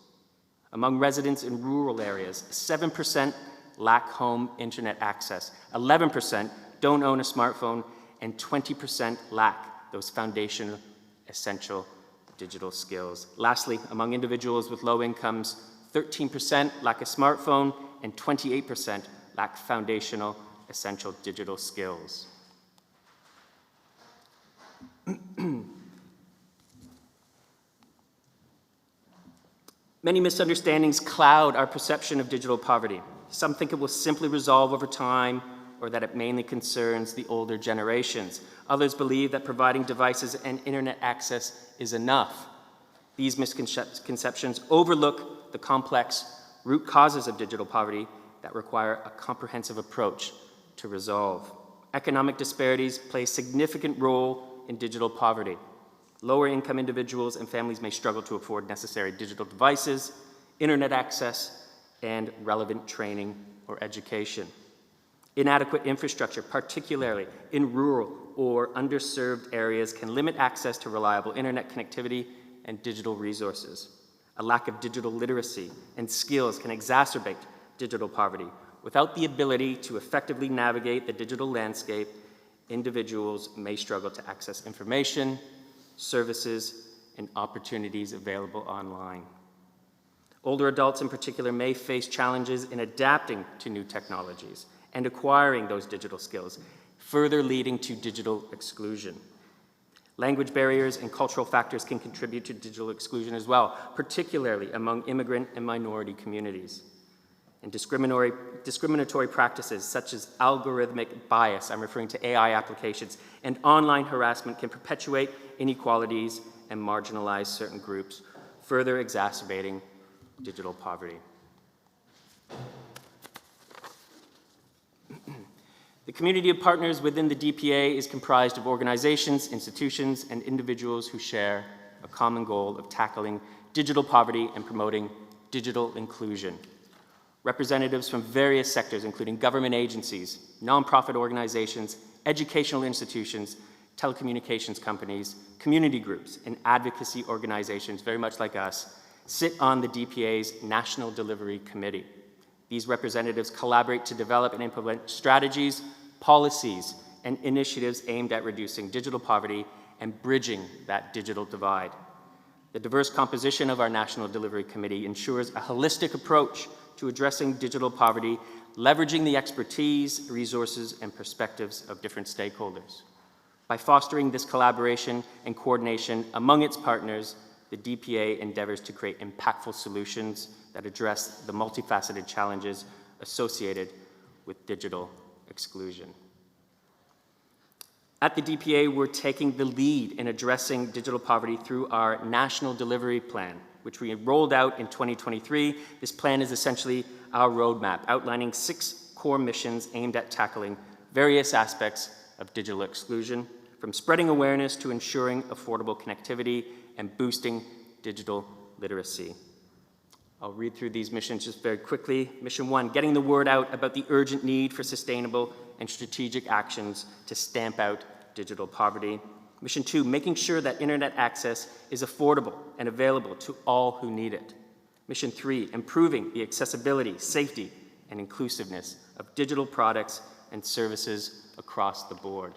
[SPEAKER 14] Among residents in rural areas, 7% lack home internet access, 11% don't own a smartphone, and 20% lack those foundational essential digital skills. Lastly, among individuals with low incomes, 13% lack a smartphone, and 28% lack foundational essential digital skills. Many misunderstandings cloud our perception of digital poverty. Some think it will simply resolve over time, or that it mainly concerns the older generations. Others believe that providing devices and internet access is enough. These misconceptions overlook the complex root causes of digital poverty that require a comprehensive approach to resolve. Economic disparities play a significant role in digital poverty. Lower income individuals and families may struggle to afford necessary digital devices, internet access, and relevant training or education. Inadequate infrastructure, particularly in rural or underserved areas, can limit access to reliable internet connectivity and digital resources. A lack of digital literacy and skills can exacerbate digital poverty. Without the ability to effectively navigate the digital landscape, individuals may struggle to access information, services, and opportunities available online. Older adults in particular may face challenges in adapting to new technologies and acquiring those digital skills, further leading to digital exclusion. Language barriers and cultural factors can contribute to digital exclusion as well, particularly among immigrant and minority communities. And discriminatory practices such as algorithmic bias, I'm referring to AI applications, and online harassment can perpetuate inequalities and marginalize certain groups, further exacerbating digital poverty. The community of partners within the DPA is comprised of organizations, institutions, and individuals who share a common goal of tackling digital poverty and promoting digital inclusion. Representatives from various sectors, including government agencies, nonprofit organizations, educational institutions, telecommunications companies, community groups, and advocacy organizations, very much like us, sit on the DPA's National Delivery Committee. These representatives collaborate to develop and implement strategies, policies, and initiatives aimed at reducing digital poverty and bridging that digital divide. The diverse composition of our National Delivery Committee ensures a holistic approach to addressing digital poverty, leveraging the expertise, resources, and perspectives of different stakeholders. By fostering this collaboration and coordination among its partners, the DPA endeavors to create impactful solutions that address the multifaceted challenges associated with digital exclusion. At the DPA, we're taking the lead in addressing digital poverty through our National Delivery Plan, which we rolled out in 2023. This plan is essentially our roadmap, outlining 6 core missions aimed at tackling various aspects of digital exclusion, from spreading awareness to ensuring affordable connectivity and boosting digital literacy. I'll read through these missions just very quickly. Mission 1, getting the word out about the urgent need for sustainable and strategic actions to stamp out digital poverty. Mission 2, making sure that internet access is affordable and available to all who need it. Mission 3, improving the accessibility, safety, and inclusiveness of digital products and services across the board.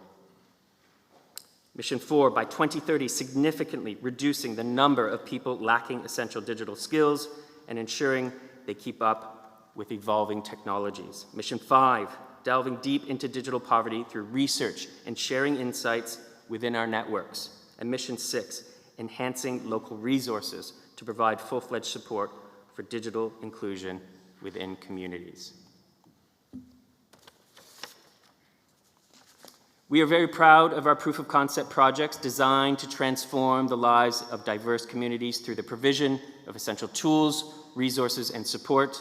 [SPEAKER 14] Mission 4, by 2030, significantly reducing the number of people lacking essential digital skills and ensuring they keep up with evolving technologies. Mission 5, delving deep into digital poverty through research and sharing insights within our networks. And Mission 6, enhancing local resources to provide full-fledged support for digital inclusion within communities. We are very proud of our proof of concept projects designed to transform the lives of diverse communities through the provision of essential tools, resources, and support.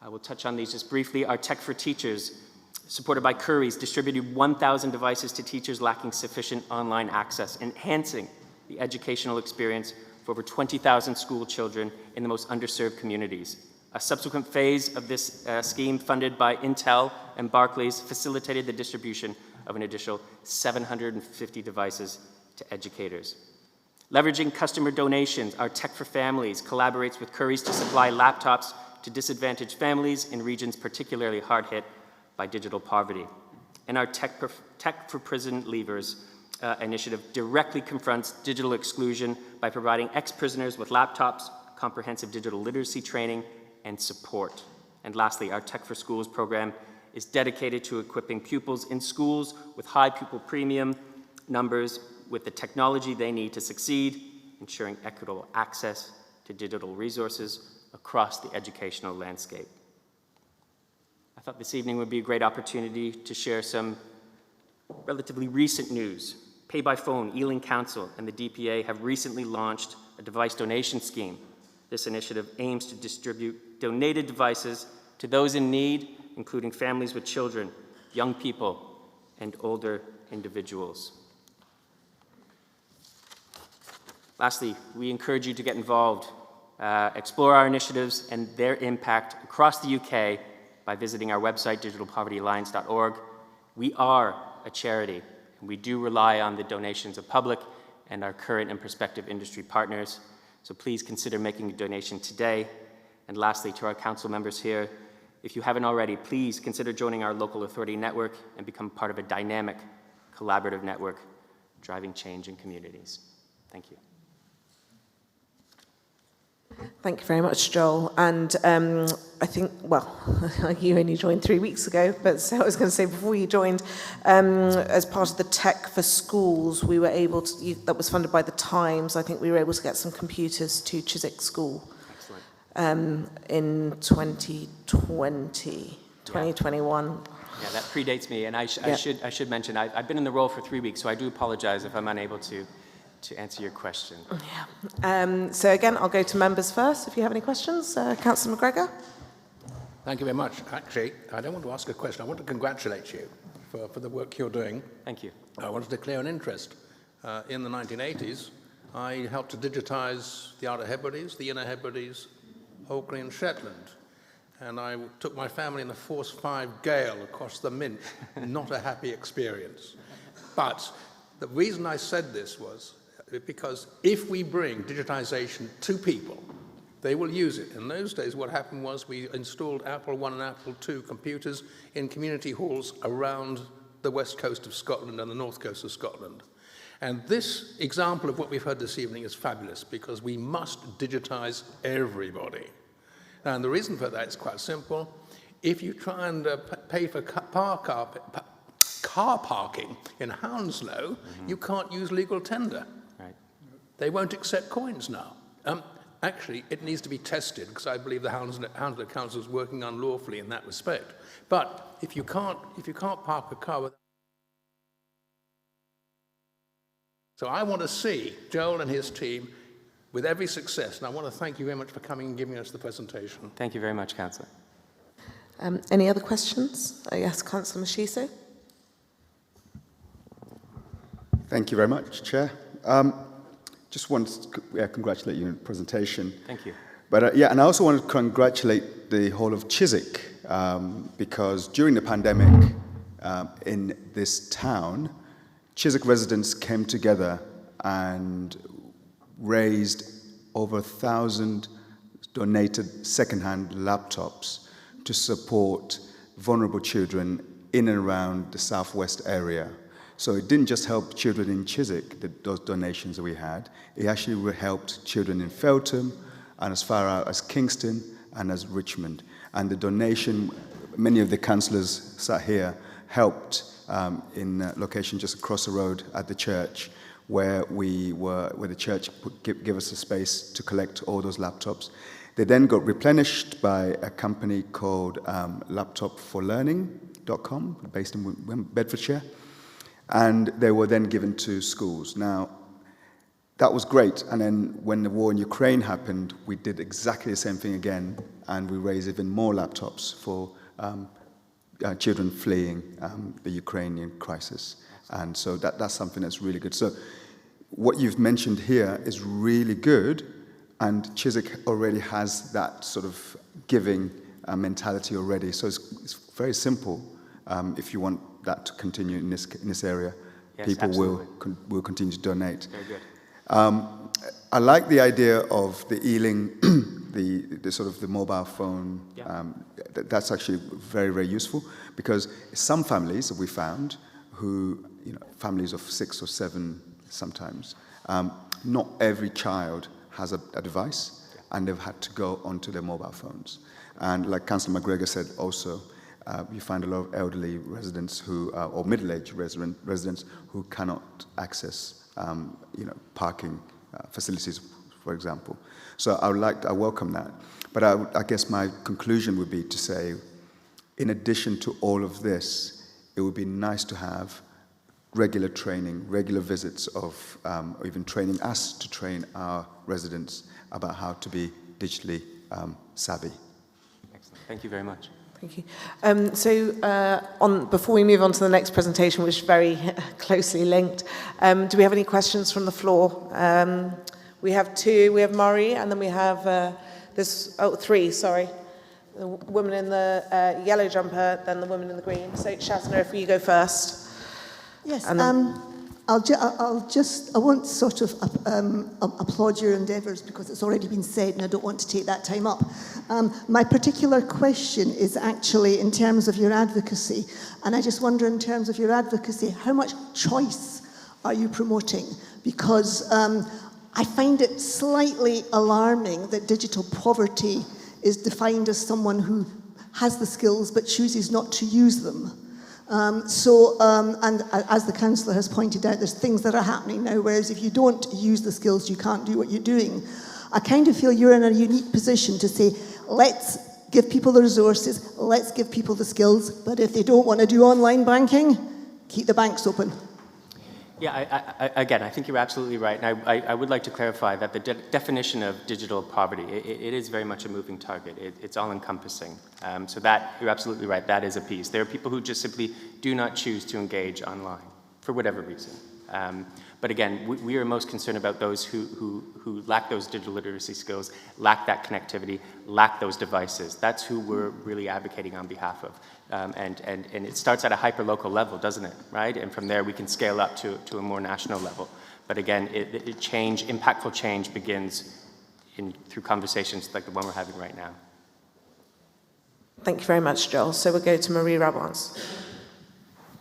[SPEAKER 14] I will touch on these just briefly. Our Tech for Teachers, supported by Currys, distributed 1,000 devices to teachers lacking sufficient online access, enhancing the educational experience for over 20,000 school children in the most underserved communities. A subsequent phase of this scheme, funded by Intel and Barclays, facilitated the distribution of an additional 750 devices to educators. Leveraging customer donations, our Tech for Families collaborates with Currys to supply laptops to disadvantaged families in regions particularly hard hit by digital poverty. And our Tech for Prison Leavers initiative directly confronts digital exclusion by providing ex-prisoners with laptops, comprehensive digital literacy training, and support. And lastly, our Tech for Schools program is dedicated to equipping pupils in schools with high pupil premium numbers with the technology they need to succeed, ensuring equitable access to digital resources across the educational landscape. I thought this evening would be a great opportunity to share some relatively recent news. Pay by Phone, Ealing Council, and the DPA have recently launched a device donation scheme. This initiative aims to distribute donated devices to those in need, including families with children, young people, and older individuals. Lastly, we encourage you to get involved, explore our initiatives and their impact across the UK by visiting our website, digitalpovertyalliance.org. We are a charity, and we do rely on the donations of public and our current and prospective industry partners, so please consider making a donation today. And lastly, to our council members here, if you haven't already, please consider joining our local authority network and become part of a dynamic, collaborative network driving change in communities. Thank you.
[SPEAKER 1] Thank you very much, Joel. And I think, well, you only joined 3 weeks ago, but so I was going to say before you joined, as part of the Tech for Schools, we were able to, that was funded by the Times, I think we were able to get some computers to Chiswick School in 2021.
[SPEAKER 14] Yeah, that predates me, and I should mention, I've been in the role for 3 weeks, so I do apologize if I'm unable to answer your question.
[SPEAKER 1] Yeah. So again, I'll go to members first, if you have any questions. Councillor McGregor.
[SPEAKER 3] Thank you very much. Actually, I don't want to ask a question. I want to congratulate you for the work you're doing.
[SPEAKER 14] Thank you.
[SPEAKER 3] I want to declare an interest. In the 1980s, I helped to digitize the Outer Hebrides, the Inner Hebrides, Orkney and Shetland. And I took my family in a Force 5 gale across the Mint. Not a happy experience. But the reason I said this was because if we bring digitization to people, they will use it. In those days, what happened was we installed Apple I and Apple II computers in community halls around the west coast of Scotland and the north coast of Scotland. And this example of what we've heard this evening is fabulous because we must digitize everybody. Now, and the reason for that is quite simple. If you try and pay for car parking in Hounslow, you can't use legal tender.
[SPEAKER 14] Right.
[SPEAKER 3] They won't accept coins now. Actually, it needs to be tested because I believe the Hounslow Council is working unlawfully in that respect. But if you can't park a car with... So I want to see Joel and his team with every success, and I want to thank you very much for coming and giving us the presentation.
[SPEAKER 14] Thank you very much, Councillor.
[SPEAKER 1] Any other questions? Yes, Councillor Mashiso.
[SPEAKER 4] Thank you very much, Chair. Just want to congratulate you on the presentation.
[SPEAKER 14] Thank you.
[SPEAKER 4] But and I also want to congratulate the whole of Chiswick because during the pandemic in this town, Chiswick residents came together and raised over 1,000 donated second-hand laptops to support vulnerable children in and around the southwest area. So it didn't just help children in Chiswick, those donations that we had. It actually helped children in Feltham and as far out as Kingston and as Richmond. And the donation, many of the councillors sat here, helped in a location just across the road at the church where the church gave us a space to collect all those laptops. They then got replenished by a company called laptopforlearning.com, based in Bedfordshire, and they were then given to schools. Now, that was great, and then when the war in Ukraine happened, we did exactly the same thing again, and we raised even more laptops for children fleeing the Ukrainian crisis. And so that's something that's really good. So what you've mentioned here is really good, and Chiswick already has that sort of giving mentality already. So it's very simple. If you want that to continue in this area,
[SPEAKER 14] yes,
[SPEAKER 4] people will continue to donate.
[SPEAKER 14] Very good.
[SPEAKER 4] I like the idea of the e-ling, the sort of the mobile phone.
[SPEAKER 14] Yeah.
[SPEAKER 4] That's actually very, very useful because some families that we found who, families of 6 or 7 sometimes, not every child has a device, and they've had to go onto their mobile phones. And like Councillor McGregor said also, you find a lot of elderly residents who, or middle-aged residents who cannot access, parking facilities, for example. So I welcome that. But I guess my conclusion would be to say, in addition to all of this, it would be nice to have regular training, regular visits of, or even training us to train our residents about how to be digitally savvy.
[SPEAKER 14] Excellent. Thank you very much.
[SPEAKER 1] Thank you. Before we move on to the next presentation, which is very closely linked, do we have any questions from the floor? We have 2. We have Murray, and then we have 3, sorry. The woman in the yellow jumper, then the woman in the green. So, Shatner, if you go first.
[SPEAKER 12] Yes, I won't sort of applaud your endeavours because it's already been said and I don't want to take that time up. My particular question is actually in terms of your advocacy, and I just wonder in terms of your advocacy, how much choice are you promoting? Because I find it slightly alarming that digital poverty is defined as someone who has the skills but chooses not to use them. And as the councillor has pointed out, there's things that are happening now, whereas if you don't use the skills, you can't do what you're doing. I kind of feel you're in a unique position to say, let's give people the resources, let's give people the skills, but if they don't want to do online banking, keep the banks open.
[SPEAKER 14] Yeah, again, I think you're absolutely right. And I would like to clarify that the definition of digital poverty, it is very much a moving target. It's all-encompassing. So that, you're absolutely right, that is a piece. There are people who just simply do not choose to engage online, for whatever reason. But again, we are most concerned about those who lack those digital literacy skills, lack that connectivity, lack those devices. That's who we're really advocating on behalf of. And it starts at a hyper-local level, doesn't it, right? And from there we can scale up to a more national level. But again, impactful change begins through conversations like the one we're having right now.
[SPEAKER 1] Thank you very much, Joel. So we'll go to Marie Rabans.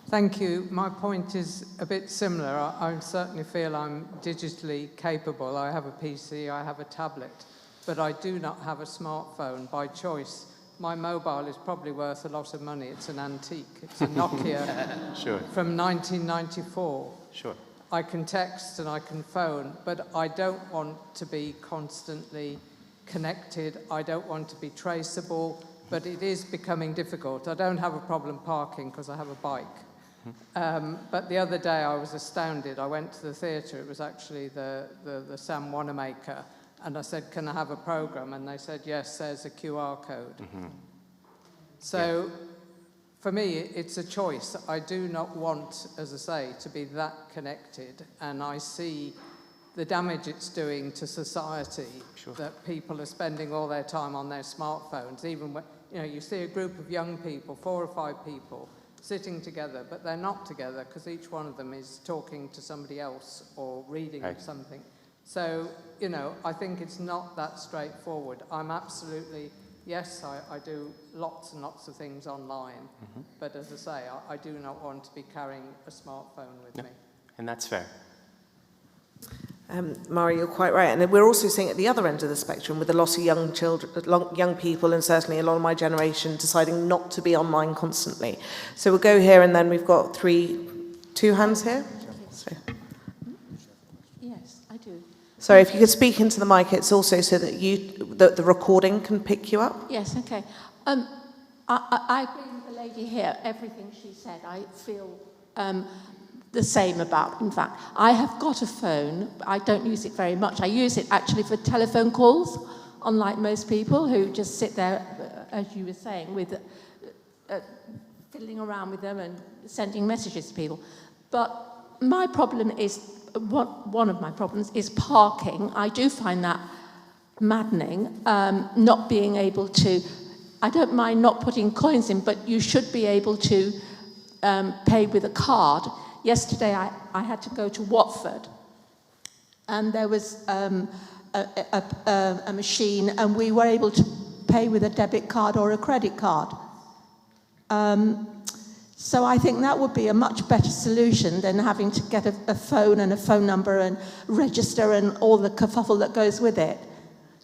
[SPEAKER 15] Thank you. My point is a bit similar. I certainly feel I'm digitally capable. I have a PC, I have a tablet, but I do not have a smartphone by choice. My mobile is probably worth a lot of money. It's an antique. It's a Nokia
[SPEAKER 14] Sure.
[SPEAKER 15] from 1994.
[SPEAKER 14] Sure.
[SPEAKER 15] I can text and I can phone, but I don't want to be constantly connected. I don't want to be traceable, but it is becoming difficult. I don't have a problem parking because I have a bike. But the other day I was astounded. I went to the theatre. It was actually the Sam Wanamaker. And I said, can I have a programme? And they said, yes, there's a QR code. Mm-hmm. So for me, it's a choice. I do not want, as I say, to be that connected, and I see the damage it's doing to society, that people are spending all their time on their smartphones, even when, you know, you see a group of young people, 4 or 5 people, sitting together, but they're not together because each one of them is talking to somebody else or reading something. So, you know, I think it's not that straightforward. I'm absolutely, yes, I do lots and lots of things online, but as I say, I do not want to be carrying a smartphone with me.
[SPEAKER 14] And that's fair.
[SPEAKER 1] Mari, you're quite right. And we're also seeing at the other end of the spectrum with a lot of young children, young people, and certainly a lot of my generation deciding not to be online constantly. So we'll go here, and then we've got two hands here. So.
[SPEAKER 16] Yes, I do.
[SPEAKER 1] Sorry, if you could speak into the mic, it's also so that the recording can pick you up.
[SPEAKER 16] Yes, okay. I agree with the lady here. Everything she said, I feel the same about. In fact, I have got a phone. I don't use it very much. I use it actually for telephone calls, unlike most people who just sit there, as you were saying, with fiddling around with them and sending messages to people. But my problem is, one of my problems is parking. I do find that maddening, not being able to, I don't mind not putting coins in, but you should be able to pay with a card. Yesterday I had to go to Watford, and there was a machine, and we were able to pay with a debit card or a credit card. So I think that would be a much better solution than having to get a phone and a phone number and register and all the kerfuffle that goes with it.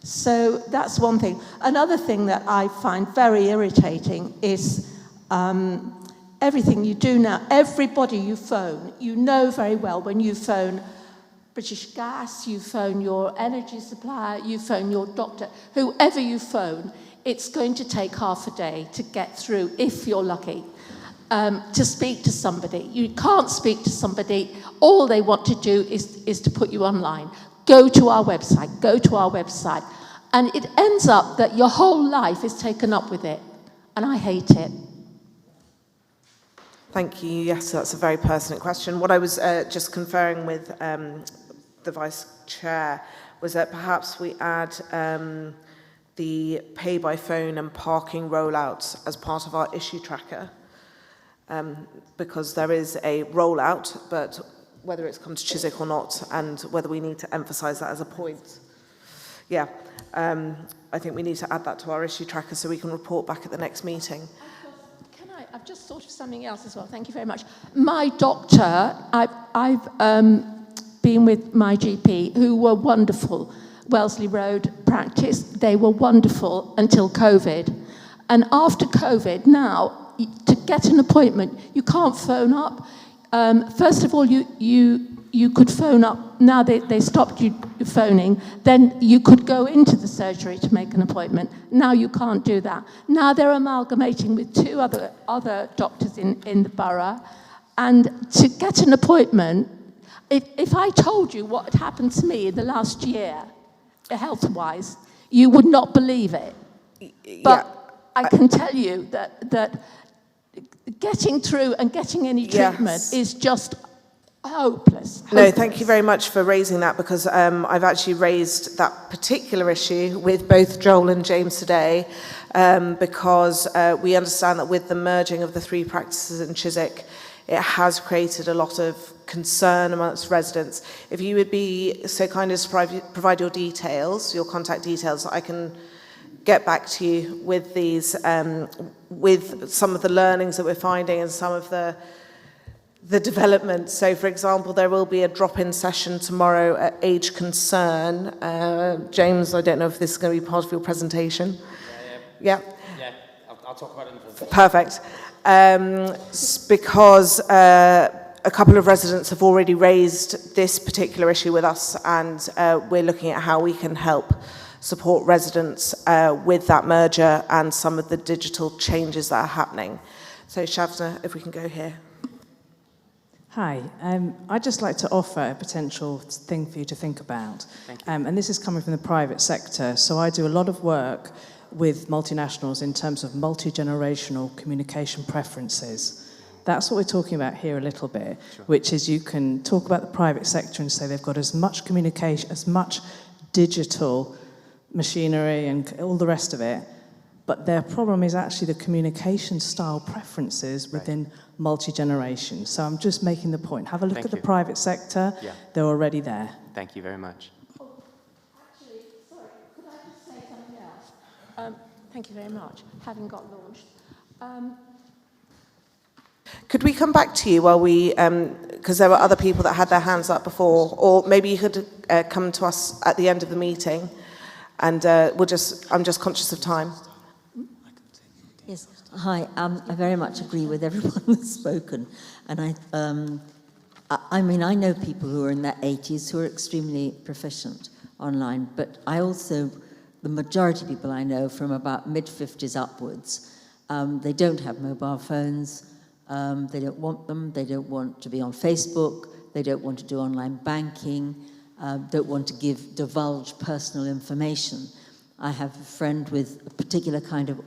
[SPEAKER 16] So that's one thing. Another thing that I find very irritating is everything you do now. Everybody you phone, you know very well when you phone British Gas, you phone your energy supplier, you phone your doctor, whoever you phone, it's going to take half a day to get through, if you're lucky. To speak to somebody. You can't speak to somebody. All they want to do is to put you online. Go to our website. And it ends up that your whole life is taken up with it. And I hate it.
[SPEAKER 1] Thank you. Yes, that's a very pertinent question. What I was just conferring with the Vice Chair was that perhaps we add the pay by phone and parking rollouts as part of our issue tracker. Because there is a rollout, but whether it's come to Chiswick or not, and whether we need to emphasise that as a point. Yeah, I think we need to add that to our issue tracker so we can report back at the next meeting.
[SPEAKER 16] I've just thought of something else as well. Thank you very much. My doctor, I've been with my GP, who were wonderful. Wellesley Road practice, they were wonderful until COVID. And after COVID, now, to get an appointment, you can't phone up. First of all, you could phone up. Now they stopped you phoning. Then you could go into the surgery to make an appointment. Now you can't do that. Now they're amalgamating with 2 other doctors in the borough. And to get an appointment, if I told you what had happened to me in the last year, health-wise, you would not believe it. But I can tell you that getting through and getting any treatment is just hopeless.
[SPEAKER 1] No, thank you very much for raising that, because I've actually raised that particular issue with both Joel and James today, because we understand that with the merging of the 3 practices in Chiswick, it has created a lot of concern amongst residents. If you would be so kind as to provide your details, your contact details, I can get back to you with these, with some of the learnings that we're finding and some of the developments. So, for example, there will be a drop-in session tomorrow at Age Concern. James, I don't know if this is going to be part of your presentation. Yeah.
[SPEAKER 14] I'll talk about it in a minute.
[SPEAKER 1] Perfect. Because a couple of residents have already raised this particular issue with us, and we're looking at how we can help support residents with that merger and some of the digital changes that are happening. So Shavna, if we can go here.
[SPEAKER 17] Hi, I'd just like to offer a potential thing for you to think about. And this is coming from the private sector. So I do a lot of work with multinationals in terms of multi-generational communication preferences. That's what we're talking about here a little bit, which is you can talk about the private sector and say they've got as much communication, as much digital machinery and all the rest of it, but their problem is actually the communication style preferences within multi-generation. So I'm just making the point. Have a look at the private sector.
[SPEAKER 14] Yeah.
[SPEAKER 17] They're already there.
[SPEAKER 14] Thank you very much.
[SPEAKER 16] Actually, sorry, could I just say something else? Thank you very much. Having got launched.
[SPEAKER 1] Could we come back to you while we, because there were other people that had their hands up before, or maybe you could come to us at the end of the meeting, and I'm just conscious of time.
[SPEAKER 11] Yes, hi. I very much agree with everyone that's spoken, and I mean, I know people who are in their 80s who are extremely proficient online, but I also, the majority of people I know from about mid-50s upwards, they don't have mobile phones. They don't want them. They don't want to be on Facebook. They don't want to do online banking. Don't want to divulge personal information. I have a friend with a particular kind of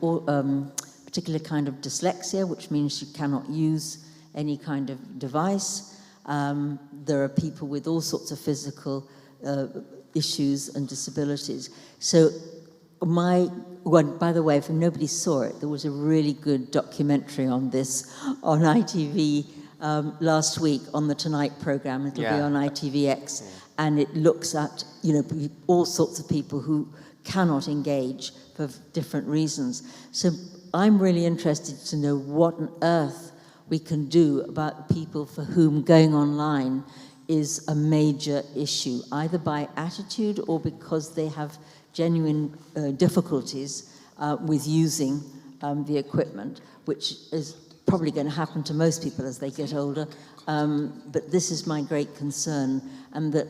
[SPEAKER 11] dyslexia, which means she cannot use any kind of device. There are people with all sorts of physical issues and disabilities. So by the way, if nobody saw it, there was a really good documentary on this on ITV last week on the Tonight programme. It'll be on ITVX, and it looks at all sorts of people who cannot engage for different reasons. So I'm really interested to know what on earth we can do about people for whom going online is a major issue, either by attitude or because they have genuine difficulties with using the equipment, which is probably going to happen to most people as they get older. But this is my great concern, and that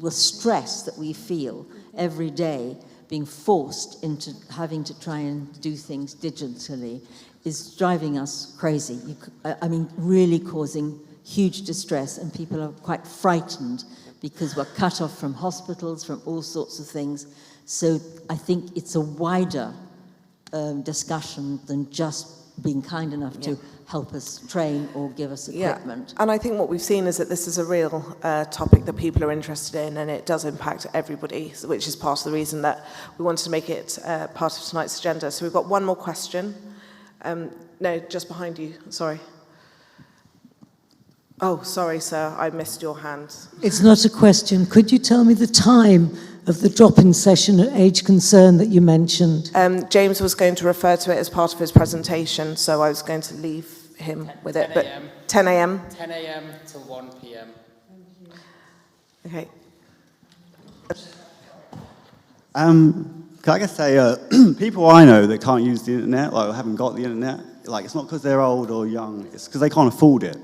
[SPEAKER 11] the stress that we feel every day being forced into having to try and do things digitally is driving us crazy. I mean, really causing huge distress, and people are quite frightened because we're cut off from hospitals, from all sorts of things. So I think it's a wider discussion than just being kind enough to help us train or give us equipment.
[SPEAKER 1] And I think what we've seen is that this is a real topic that people are interested in, and it does impact everybody, which is part of the reason that we wanted to make it part of tonight's agenda. So we've got one more question. No, just behind you, sorry. Oh, sorry, sir, I missed your hand.
[SPEAKER 18] It's not a question. Could you tell me the time of the drop-in session at Age Concern that you mentioned?
[SPEAKER 1] James was going to refer to it as part of his presentation, so I was going to leave him with it. But 10 a.m.
[SPEAKER 19] 10 a.m. till 1 p.m.
[SPEAKER 1] Okay.
[SPEAKER 20] Can I just say, people I know that can't use the internet, like haven't got the internet, like it's not because they're old or young, it's because they can't afford it.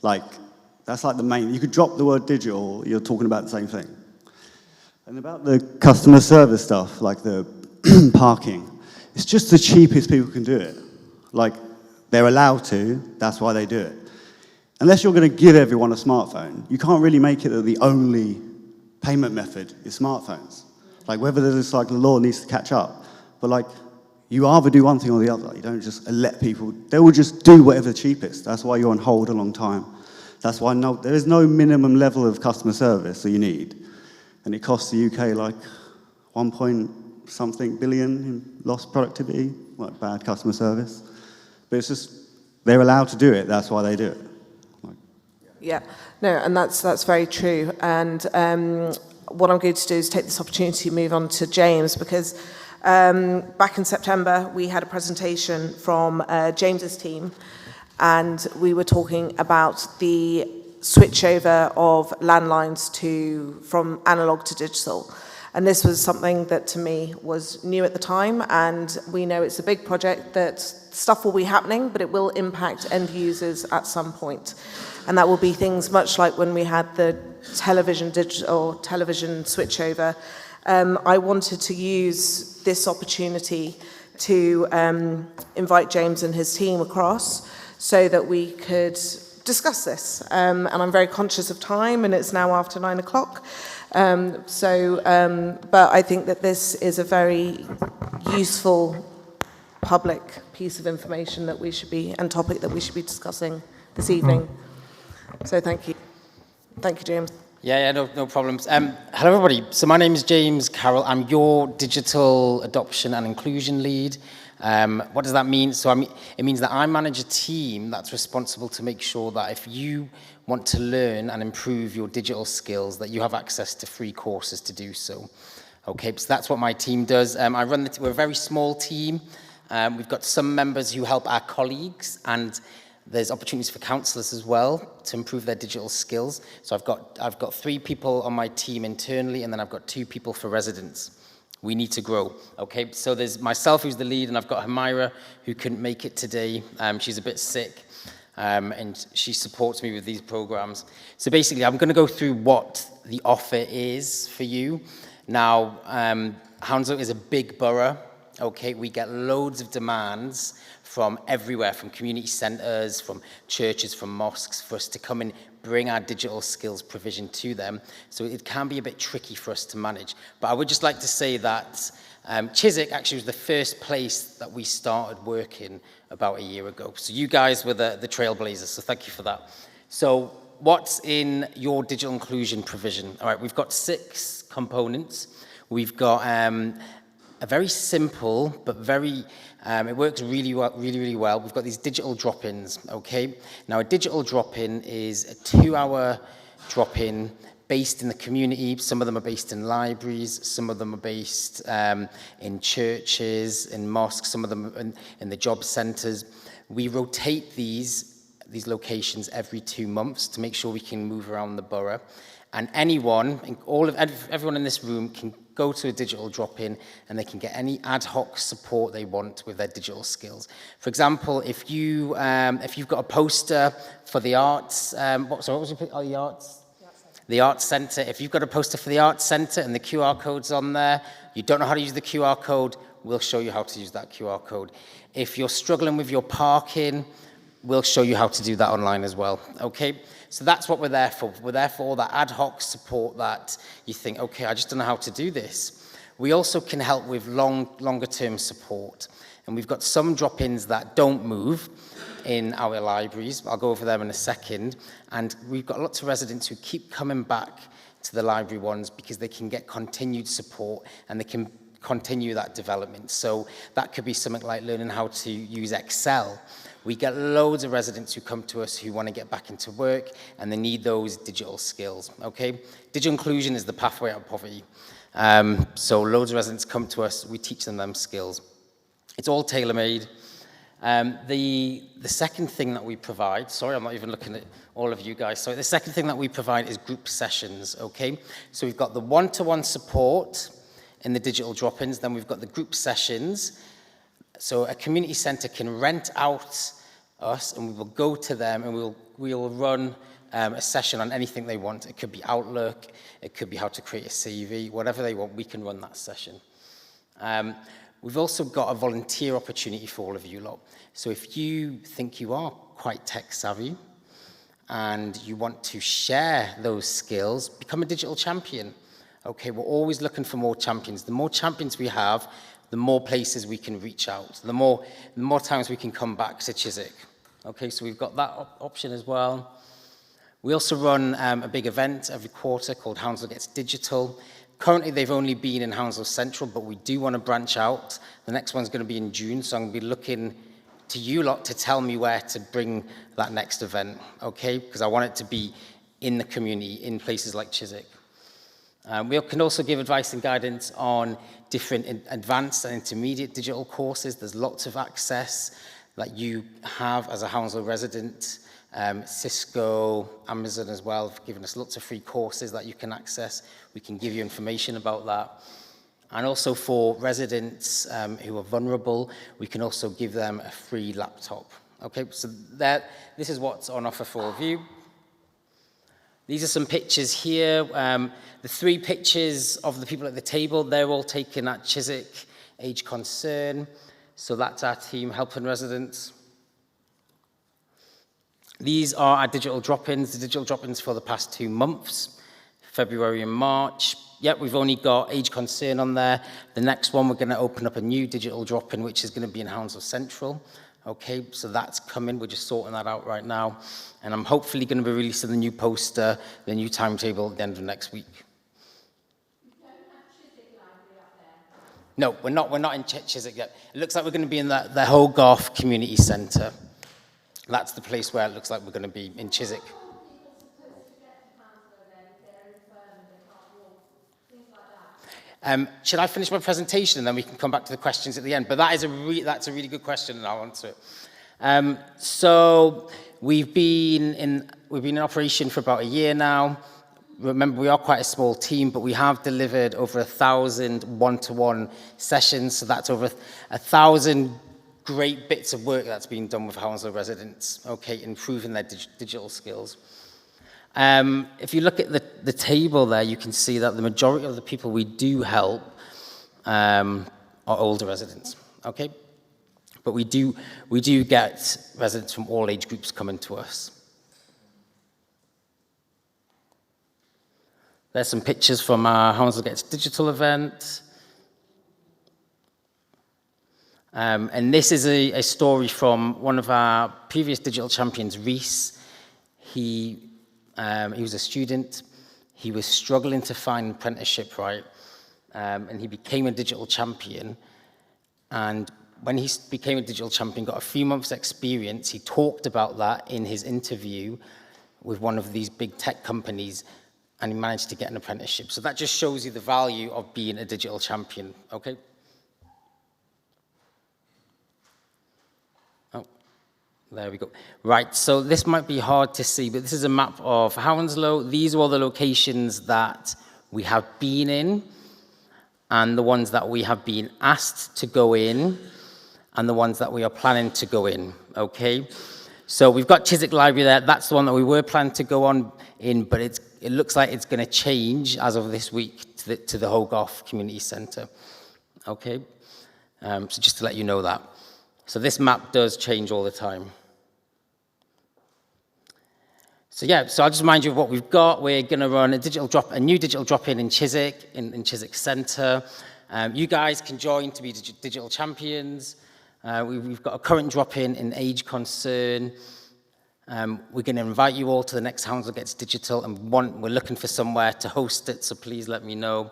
[SPEAKER 20] Like, that's like the main, you could drop the word digital, you're talking about the same thing. And about the customer service stuff, like the parking, it's just the cheapest people can do it. Like, they're allowed to, that's why they do it. Unless you're going to give everyone a smartphone, you can't really make it that the only payment method is smartphones. Like, whether there's like the law needs to catch up, but like, you either do one thing or the other. You don't just let people, they will just do whatever the cheapest. That's why you're on hold a long time. That's why there is no minimum level of customer service that you need. And it costs the UK like 1 point something billion in lost productivity, like bad customer service. But it's just, they're allowed to do it, that's why they do it.
[SPEAKER 1] Yeah, no, and that's very true. And what I'm going to do is take this opportunity to move on to James, because back in September, we had a presentation from James's team, and we were talking about the switchover of landlines from analog to digital. And this was something that to me was new at the time, and we know it's a big project that stuff will be happening, but it will impact end users at some point. And that will be things much like when we had the digital television switchover. I wanted to use this opportunity to invite James and his team across so that we could discuss this. And I'm very conscious of time, and it's now after 9 o'clock. But I think that this is a very useful public piece of information that we should be, and topic that we should be discussing this evening. So thank you. Thank you, James.
[SPEAKER 19] Yeah, no problems. Hello, everybody. So my name is James Carroll. I'm your digital adoption and inclusion lead. What does that mean? So it means that I manage a team that's responsible to make sure that if you want to learn and improve your digital skills, that you have access to free courses to do so. Okay, so that's what my team does. We're a very small team. We've got some members who help our colleagues, and there's opportunities for counsellors as well to improve their digital skills. So I've got 3 people on my team internally, and then I've got 2 people for residents. We need to grow, okay? So there's myself, who's the lead, and I've got Hamira, who couldn't make it today. She's a bit sick, and she supports me with these programs. So basically, I'm going to go through what the offer is for you. Now, Hounslow is a big borough, okay? We get loads of demands from everywhere, from community centres, from churches, from mosques, for us to come and bring our digital skills provision to them. So it can be a bit tricky for us to manage. But I would just like to say that Chiswick actually was the first place that we started working about a year ago. So you guys were the trailblazers, so thank you for that. So what's in your digital inclusion provision? All right, we've got 6 components. We've got a very simple, but very, it works really well. We've got these digital drop-ins, okay? Now, a digital drop-in is a 2-hour drop-in based in the community. Some of them are based in libraries. Some of them are based in churches, in mosques. Some of them in the job centres. We rotate these locations every 2 months to make sure we can move around the borough. And anyone, everyone in this room can go to a digital drop-in and they can get any ad hoc support they want with their digital skills. For example, if you've got a poster for the arts, what was it? Oh, the arts? The Arts Centre. If you've got a poster for the Arts Centre and the QR code's on there, you don't know how to use the QR code, we'll show you how to use that QR code. If you're struggling with your parking, we'll show you how to do that online as well, okay? So that's what we're there for. We're there for all that ad hoc support that you think, okay, I just don't know how to do this. We also can help with longer term support. And we've got some drop-ins that don't move in our libraries. I'll go over them in a second. And we've got lots of residents who keep coming back to the library ones because they can get continued support and they can continue that development. So that could be something like learning how to use Excel. We get loads of residents who come to us who want to get back into work and they need those digital skills, okay? Digital inclusion is the pathway out of poverty. So loads of residents come to us, we teach them skills. It's all tailor-made. The second thing that we provide, sorry, I'm not even looking at all of you guys. So the second thing that we provide is group sessions, okay? So we've got the one-to-one support in the digital drop-ins, then we've got the group sessions. So a community centre can rent out us and we will go to them and we'll run a session on anything they want. It could be Outlook, it could be how to create a CV, whatever they want, we can run that session. We've also got a volunteer opportunity for all of you lot. So if you think you are quite tech savvy and you want to share those skills, become a digital champion. Okay, we're always looking for more champions. The more champions we have, the more places we can reach out, the more times we can come back to Chiswick. Okay, so we've got that option as well. We also run a big event every quarter called Hounslow Gets Digital. Currently, they've only been in Hounslow Central, but we do want to branch out. The next one's going to be in June, so I'm going to be looking to you lot to tell me where to bring that next event, okay? Because I want it to be in the community, in places like Chiswick. We can also give advice and guidance on different advanced and intermediate digital courses. There's lots of access that you have as a Hounslow resident. Cisco, Amazon as well have given us lots of free courses that you can access. We can give you information about that. And also for residents who are vulnerable, we can also give them a free laptop. Okay, so this is what's on offer for all of you. These are some pictures here. The 3 pictures of the people at the table, they're all taken at Chiswick Age Concern. So that's our team helping residents. These are our digital drop-ins, the digital drop-ins for the past 2 months. February and March. Yep, we've only got Age Concern on there. The next one, we're going to open up a new digital drop-in, which is going to be in Hounslow Central. Okay, so that's coming. We're just sorting that out right now. And I'm hopefully going to be releasing the new poster, the new timetable at the end of next week. No, we're not in Chiswick yet. It looks like we're going to be in the Hogarth Community Centre. That's the place where it looks like we're going to be in Chiswick. Should I finish my presentation and then we can come back to the questions at the end? But that is that's a really good question and I'll answer it. So we've been in operation for about a year now. Remember, we are quite a small team, but we have delivered over 1,000 one-to-one sessions. So that's over 1,000 great bits of work that's been done with Hounslow residents, okay, improving their digital skills. If you look at the table there, you can see that the majority of the people we do help are older residents, okay? But we do get residents from all age groups coming to us. There's some pictures from our Hounslow Gets Digital event. And this is a story from one of our previous digital champions, Reese. He was a student. He was struggling to find an apprenticeship, right? And he became a digital champion. And when he became a digital champion, got a few months' experience, he talked about that in his interview with one of these big tech companies, and he managed to get an apprenticeship. So that just shows you the value of being a digital champion, okay? There we go. Right, so this might be hard to see, but this is a map of Hounslow. These are all the locations that we have been in, and the ones that we have been asked to go in, and the ones that we are planning to go in, okay? So we've got Chiswick Library there. That's the one that we were planning to go on in, but it looks like it's going to change as of this week to the Hogarth Community Centre, okay? So just to let you know that. So this map does change all the time. So yeah, so I'll just remind you of what we've got. We're going to run a new digital drop-in in Chiswick, in Chiswick Centre. You guys can join to be digital champions. We've got a current drop-in in Age Concern. We're going to invite you all to the next Hounslow Gets Digital, and we're looking for somewhere to host it, so please let me know.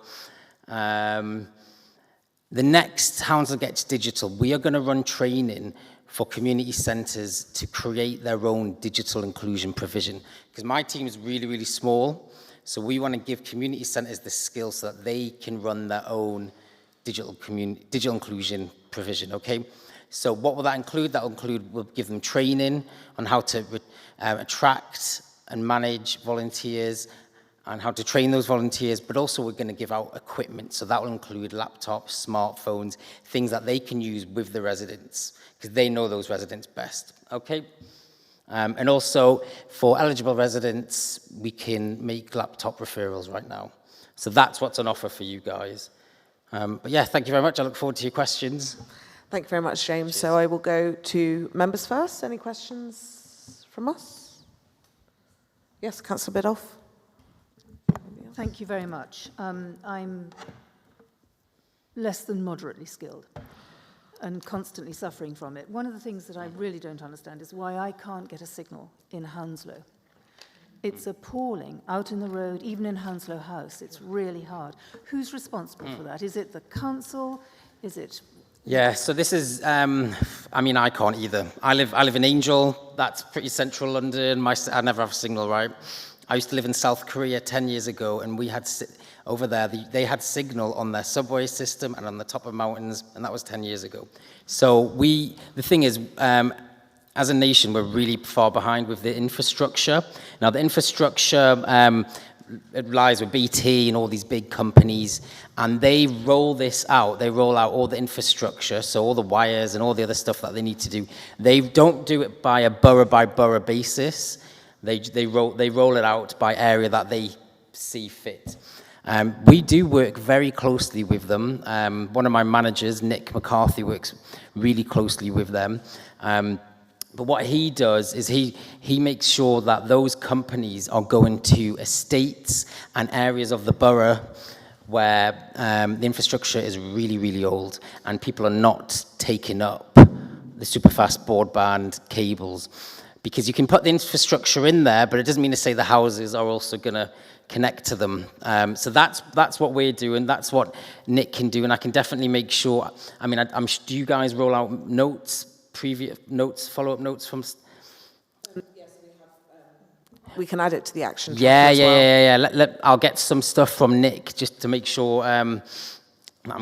[SPEAKER 19] The next Hounslow Gets Digital, we are going to run training for community centres to create their own digital inclusion provision. Because my team is really, really small, so we want to give community centres the skills so that they can run their own digital inclusion provision, okay? So what will that include? That will include, we'll give them training on how to attract and manage volunteers, and how to train those volunteers, but also we're going to give out equipment. So that will include laptops, smartphones, things that they can use with the residents, because they know those residents best, okay? And also, for eligible residents, we can make laptop referrals right now. So that's what's on offer for you guys. But yeah, thank you very much. I look forward to your questions.
[SPEAKER 1] Thank you very much, James. Cheers. So I will go to members first. Any questions from us? Yes, Councillor Biddulph.
[SPEAKER 6] Thank you very much. I'm less than moderately skilled and constantly suffering from it. One of the things that I really don't understand is why I can't get a signal in Hounslow. It's appalling. Out in the road, even in Hounslow House, it's really hard. Who's responsible for that? Is it the council? Is it...
[SPEAKER 19] Yeah, so this is, I mean, I can't either. I live in Angel. That's pretty central London. I never have a signal, right? I used to live in South Korea 10 years ago, and we had, over there, they had signal on their subway system and on the top of mountains, and that was 10 years ago. So the thing is, as a nation, we're really far behind with the infrastructure. Now, the infrastructure it lies with BT and all these big companies, and they roll this out. They roll out all the infrastructure, so all the wires and all the other stuff that they need to do. They don't do it by a borough basis. They roll it out by area that they see fit. We do work very closely with them. One of my managers, Nick McCarthy, works really closely with them. But what he does is he makes sure that those companies are going to estates and areas of the borough where the infrastructure is really, really old and people are not taking up the super fast broadband cables. Because you can put the infrastructure in there, but it doesn't mean to say the houses are also going to connect to them. So that's what we're doing. That's what Nick can do, and I can definitely make sure. I mean, do you guys roll out notes, previous notes, follow-up notes from?
[SPEAKER 1] Yes, we have. We can add it to the action.
[SPEAKER 19] Yeah.
[SPEAKER 1] As well.
[SPEAKER 19] I'll get some stuff from Nick just to make sure I'm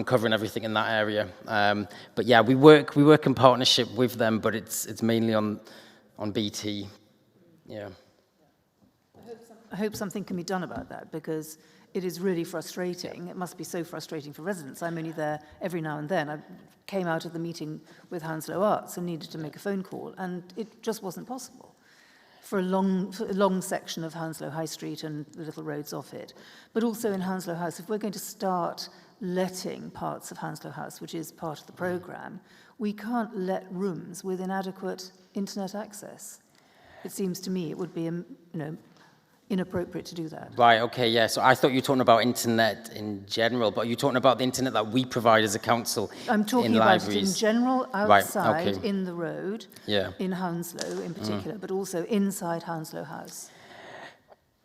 [SPEAKER 19] covering everything in that area. But yeah, we work in partnership with them, but it's mainly on BT. Yeah.
[SPEAKER 6] I hope something can be done about that, because it is really frustrating. It must be so frustrating for residents. I'm only there every now and then. I came out of the meeting with Hounslow Arts and needed to make a phone call, and it just wasn't possible for a long section of Hounslow High Street and the little roads off it. But also in Hounslow House, if we're going to start letting parts of Hounslow House, which is part of the programme, we can't let rooms with inadequate internet access. It seems to me it would be, inappropriate to do that.
[SPEAKER 19] Right, okay, yeah. So I thought you were talking about internet in general, but you're talking about the internet that we provide as a council
[SPEAKER 6] I'm talking
[SPEAKER 19] in
[SPEAKER 6] about
[SPEAKER 19] libraries.
[SPEAKER 6] it in general, outside,
[SPEAKER 19] right, okay.
[SPEAKER 6] in the road,
[SPEAKER 19] Yeah.
[SPEAKER 6] in Hounslow in particular, but also inside Hounslow House.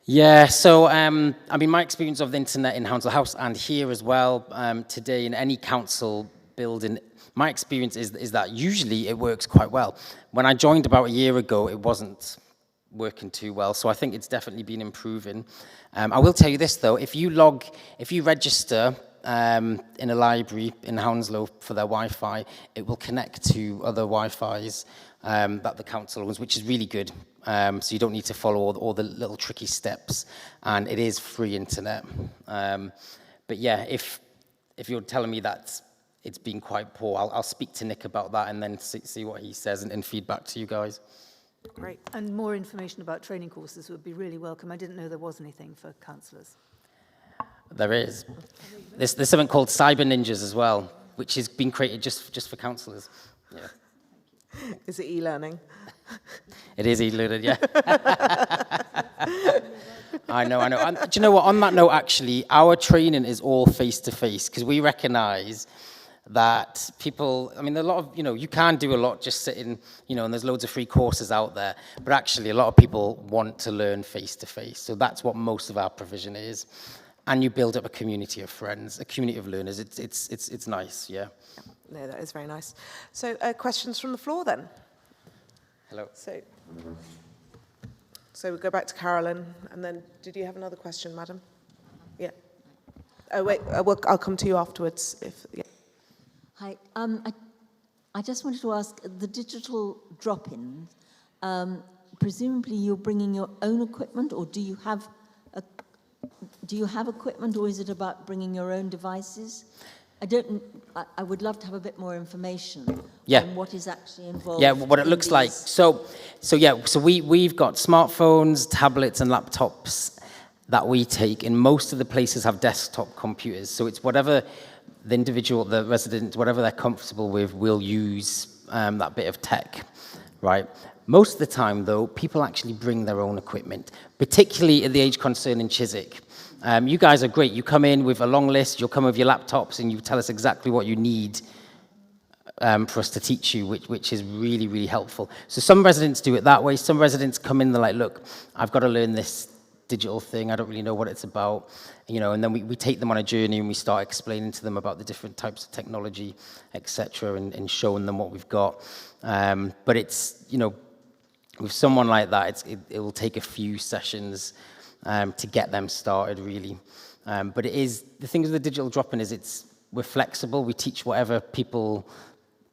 [SPEAKER 19] Yeah, so, I mean, my experience of the internet in Hounslow House and here as well, today in any council building, my experience is that usually it works quite well. When I joined about a year ago, it wasn't working too well, so I think it's definitely been improving. I will tell you this though, if you register in a library in Hounslow for their Wi-Fi, it will connect to other Wi-Fis that the council owns, which is really good. So you don't need to follow all the little tricky steps, and it is free internet. But yeah, if you're telling me that it's been quite poor, I'll speak to Nick about that and then see what he says and feedback to you guys.
[SPEAKER 6] Great. And more information about training courses would be really welcome. I didn't know there was anything for councillors.
[SPEAKER 19] There is. There's something called Cyber Ninjas as well, which has been created just for councillors. Yeah.
[SPEAKER 1] Is it e-learning?
[SPEAKER 19] It is e-learning, yeah. I know. And do you know what? On that note, actually, our training is all face-to-face, because we recognise that people, I mean, a lot of, you can do a lot just sitting, and there's loads of free courses out there, but actually a lot of people want to learn face-to-face. So that's what most of our provision is. And you build up a community of friends, a community of learners. It's nice, yeah.
[SPEAKER 1] No, that is very nice. So questions from the floor then?
[SPEAKER 19] Hello.
[SPEAKER 1] So we'll go back to Carolyn, and then did you have another question, madam? Yeah. Oh, wait, I'll come to you afterwards. Yeah.
[SPEAKER 11] Hi, I just wanted to ask, the digital drop-ins, presumably you're bringing your own equipment, or do you have equipment, or is it about bringing your own devices? I would love to have a bit more information on what is actually involved.
[SPEAKER 19] Yeah, what it looks like. So we've got smartphones, tablets, and laptops that we take, and most of the places have desktop computers. So it's whatever the individual, the resident, whatever they're comfortable with, will use that bit of tech, right? Most of the time, though, people actually bring their own equipment, particularly at the Age Concern in Chiswick. You guys are great. You come in with a long list, you'll come with your laptops, and you tell us exactly what you need for us to teach you, which is really, really helpful. So some residents do it that way. Some residents come in, they're like, look, I've got to learn this digital thing. I don't really know what it's about. And then we take them on a journey and we start explaining to them about the different types of technology, etc., and showing them what we've got. But it's, with someone like that, it will take a few sessions to get them started, really. But it is, the thing with the digital drop-in is we're flexible. We teach whatever people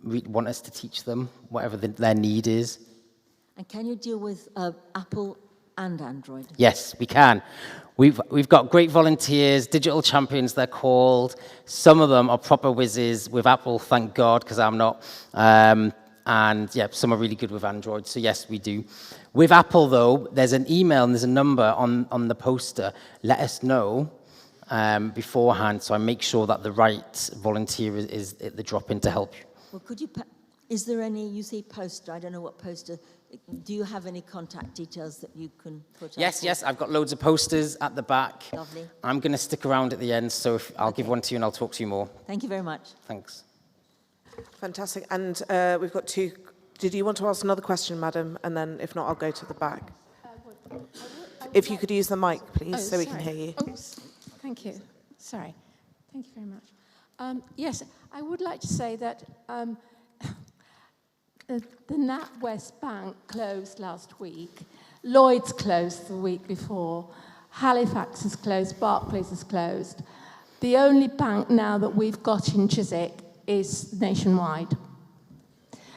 [SPEAKER 19] want us to teach them, whatever their need is.
[SPEAKER 11] And can you deal with Apple and Android?
[SPEAKER 19] Yes, we can. We've got great volunteers, digital champions they're called. Some of them are proper whizzes with Apple, thank God, because I'm not. And yeah, some are really good with Android, so yes, we do. With Apple, though, there's an email and there's a number on the poster. Let us know beforehand, so I make sure that the right volunteer is at the drop-in to help you.
[SPEAKER 11] Well, Is there any, you say poster, I don't know what poster, do you have any contact details that you can put up?
[SPEAKER 19] Yes, I've got loads of posters at the back.
[SPEAKER 11] Lovely.
[SPEAKER 19] I'm going to stick around at the end, so I'll give one to you and I'll talk to you more.
[SPEAKER 11] Thank you very much.
[SPEAKER 19] Thanks.
[SPEAKER 1] Fantastic. And we've got two. Did you want to ask another question, madam? And then if not, I'll go to the back. If you could use the mic, please, so we can hear you.
[SPEAKER 16] Oops. Thank you. Sorry. Thank you very much. Yes, I would like to say that the NatWest Bank closed last week. Lloyd's closed the week before. Halifax is closed. Barclays is closed. The only bank now that we've got in Chiswick is Nationwide.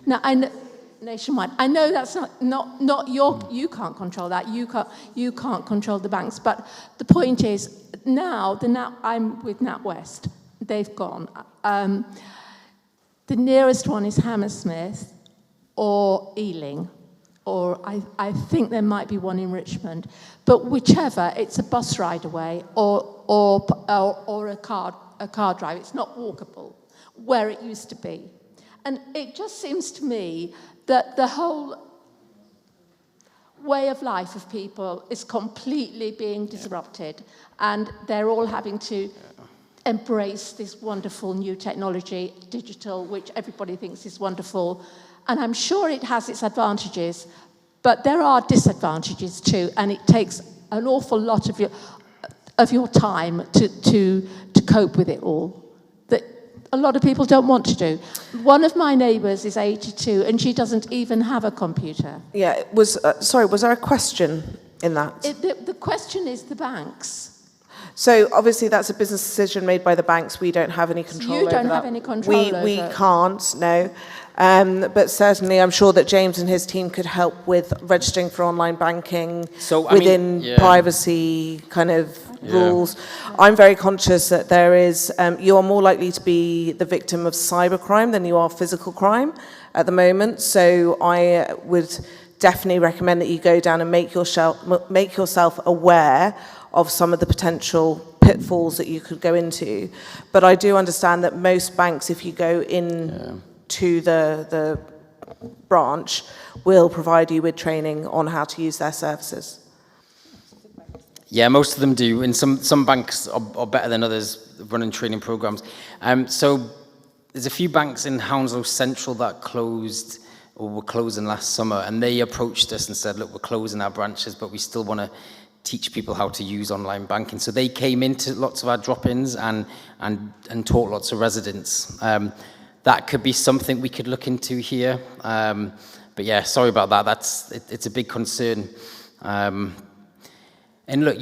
[SPEAKER 16] Now, Nationwide. I know that's not your. You can't control that. You can't control the banks. But the point is, now I'm with NatWest. They've gone. The nearest one is Hammersmith or Ealing, or I think there might be one in Richmond. But whichever, it's a bus ride away or a car drive. It's not walkable where it used to be. And it just seems to me that the whole way of life of people is completely being disrupted, and they're all having to embrace this wonderful new technology, digital, which everybody thinks is wonderful. And I'm sure it has its advantages, but there are disadvantages too, and it takes an awful lot of your time to cope with it all. That a lot of people don't want to do. One of my neighbours is 82, and she doesn't even have a computer.
[SPEAKER 1] Yeah, was there a question in that?
[SPEAKER 16] The question is the banks.
[SPEAKER 1] So obviously that's a business decision made by the banks. We don't have any control over that.
[SPEAKER 16] You don't have any control over
[SPEAKER 1] We
[SPEAKER 16] it.
[SPEAKER 1] can't, no. But certainly I'm sure that James and his team could help with registering for online banking within privacy kind of rules. I'm very conscious that there is, you are more likely to be the victim of cybercrime than you are physical crime at the moment. So I would definitely recommend that you go down and make yourself aware of some of the potential pitfalls that you could go into. But I do understand that most banks, if you go in to the branch, will provide you with training on how to use their services.
[SPEAKER 19] Yeah, most of them do, and some banks are better than others running training programs. So there's a few banks in Hounslow Central that closed or were closing last summer, and they approached us and said, look, we're closing our branches, but we still want to teach people how to use online banking. So they came into lots of our drop-ins and taught lots of residents. That could be something we could look into here. But yeah, sorry about that. It's a big concern. And look,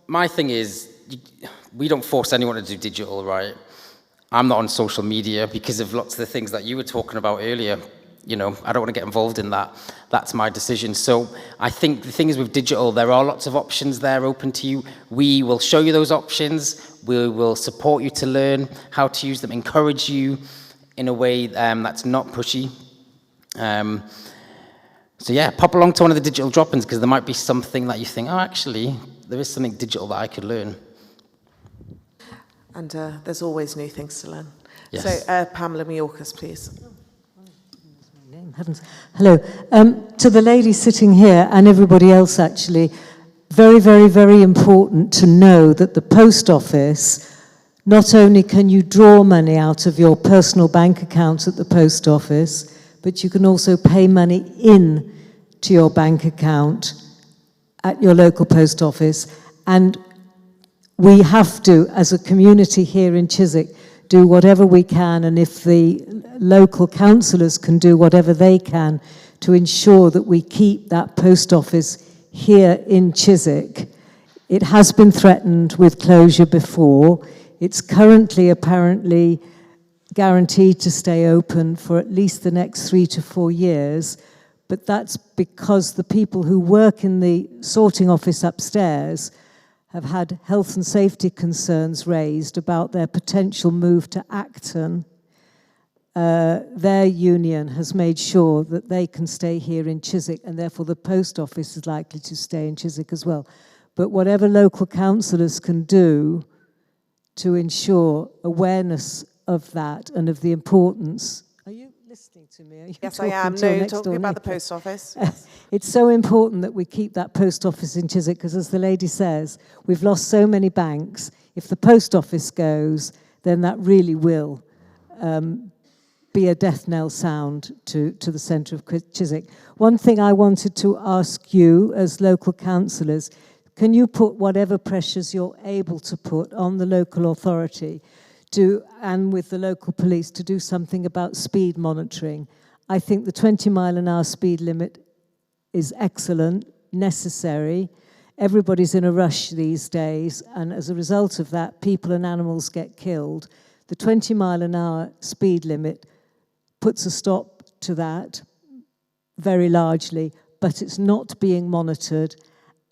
[SPEAKER 19] my thing is, we don't force anyone to do digital, right? I'm not on social media because of lots of the things that you were talking about earlier. You know, I don't want to get involved in that. That's my decision. So I think the thing is with digital, there are lots of options there open to you. We will show you those options. We will support you to learn how to use them, encourage you in a way that's not pushy. So yeah, pop along to one of the digital drop-ins because there might be something that you think, oh, actually, there is something digital that I could learn.
[SPEAKER 1] And there's always new things to learn.
[SPEAKER 19] Yes.
[SPEAKER 1] So Pamela Mayorkas, please.
[SPEAKER 18] Heavens. Hello. To the lady sitting here and everybody else, actually, very, very, very important to know that the post office, not only can you draw money out of your personal bank account at the post office, but you can also pay money in to your bank account at your local post office. And we have to, as a community here in Chiswick, do whatever we can, and if the local councillors can do whatever they can to ensure that we keep that post office here in Chiswick. It has been threatened with closure before. It's currently apparently guaranteed to stay open for at least the next 3 to 4 years, but that's because the people who work in the sorting office upstairs have had health and safety concerns raised about their potential move to Acton. Their union has made sure that they can stay here in Chiswick, and therefore the post office is likely to stay in Chiswick as well. But whatever local councillors can do to ensure awareness of that and of the importance. Are you listening to me? Are you
[SPEAKER 1] Yes, I am.
[SPEAKER 18] to your
[SPEAKER 1] No,
[SPEAKER 18] next
[SPEAKER 1] talking
[SPEAKER 18] door
[SPEAKER 1] about the
[SPEAKER 18] neighbour?
[SPEAKER 1] post office. Yes.
[SPEAKER 18] It's so important that we keep that post office in Chiswick, because as the lady says, we've lost so many banks. If the post office goes, then that really will be a death knell sound to the centre of Chiswick. One thing I wanted to ask you as local councillors, can you put whatever pressures you're able to put on the local authority and with the local police to do something about speed monitoring? I think the 20-mile-an-hour speed limit is excellent, necessary. Everybody's in a rush these days, and as a result of that, people and animals get killed. The 20-mile-an-hour speed limit puts a stop to that very largely, but it's not being monitored,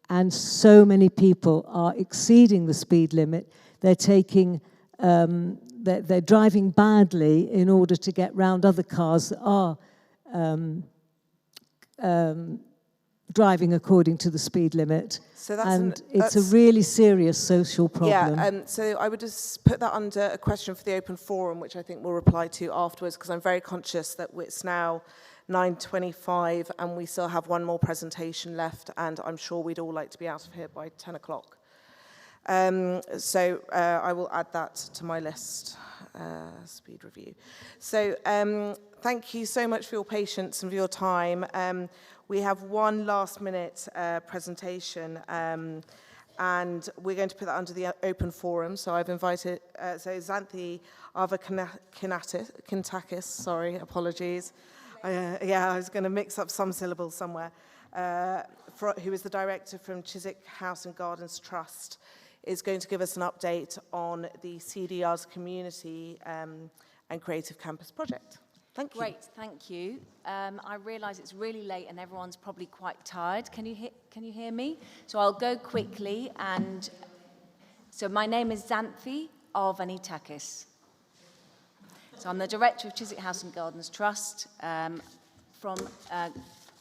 [SPEAKER 18] and so many people are exceeding the speed limit. They're taking, they're driving badly in order to get round other cars that are driving according to the speed limit.
[SPEAKER 1] So
[SPEAKER 18] it's a really serious social problem.
[SPEAKER 1] Yeah, so I would just put that under a question for the open forum, which I think we'll reply to afterwards, because I'm very conscious that it's now 9:25 and we still have one more presentation left, and I'm sure we'd all like to be out of here by 10 o'clock. So I will add that to my list, speed review. So thank you so much for your patience and for your time. We have one last minute presentation, and we're going to put that under the open forum. So I've invited, Xanthi Arvakintakis, sorry, apologies. Yeah, I was going to mix up some syllables somewhere, who is the director from Chiswick House and Gardens Trust, is going to give us an update on the CDR's community and creative campus project. Thank you.
[SPEAKER 21] Great, thank you. I realise it's really late and everyone's probably quite tired. Can you hear me? So I'll go quickly. And so my name is Xanthi Arvakintakis. So I'm the director of Chiswick House and Gardens Trust from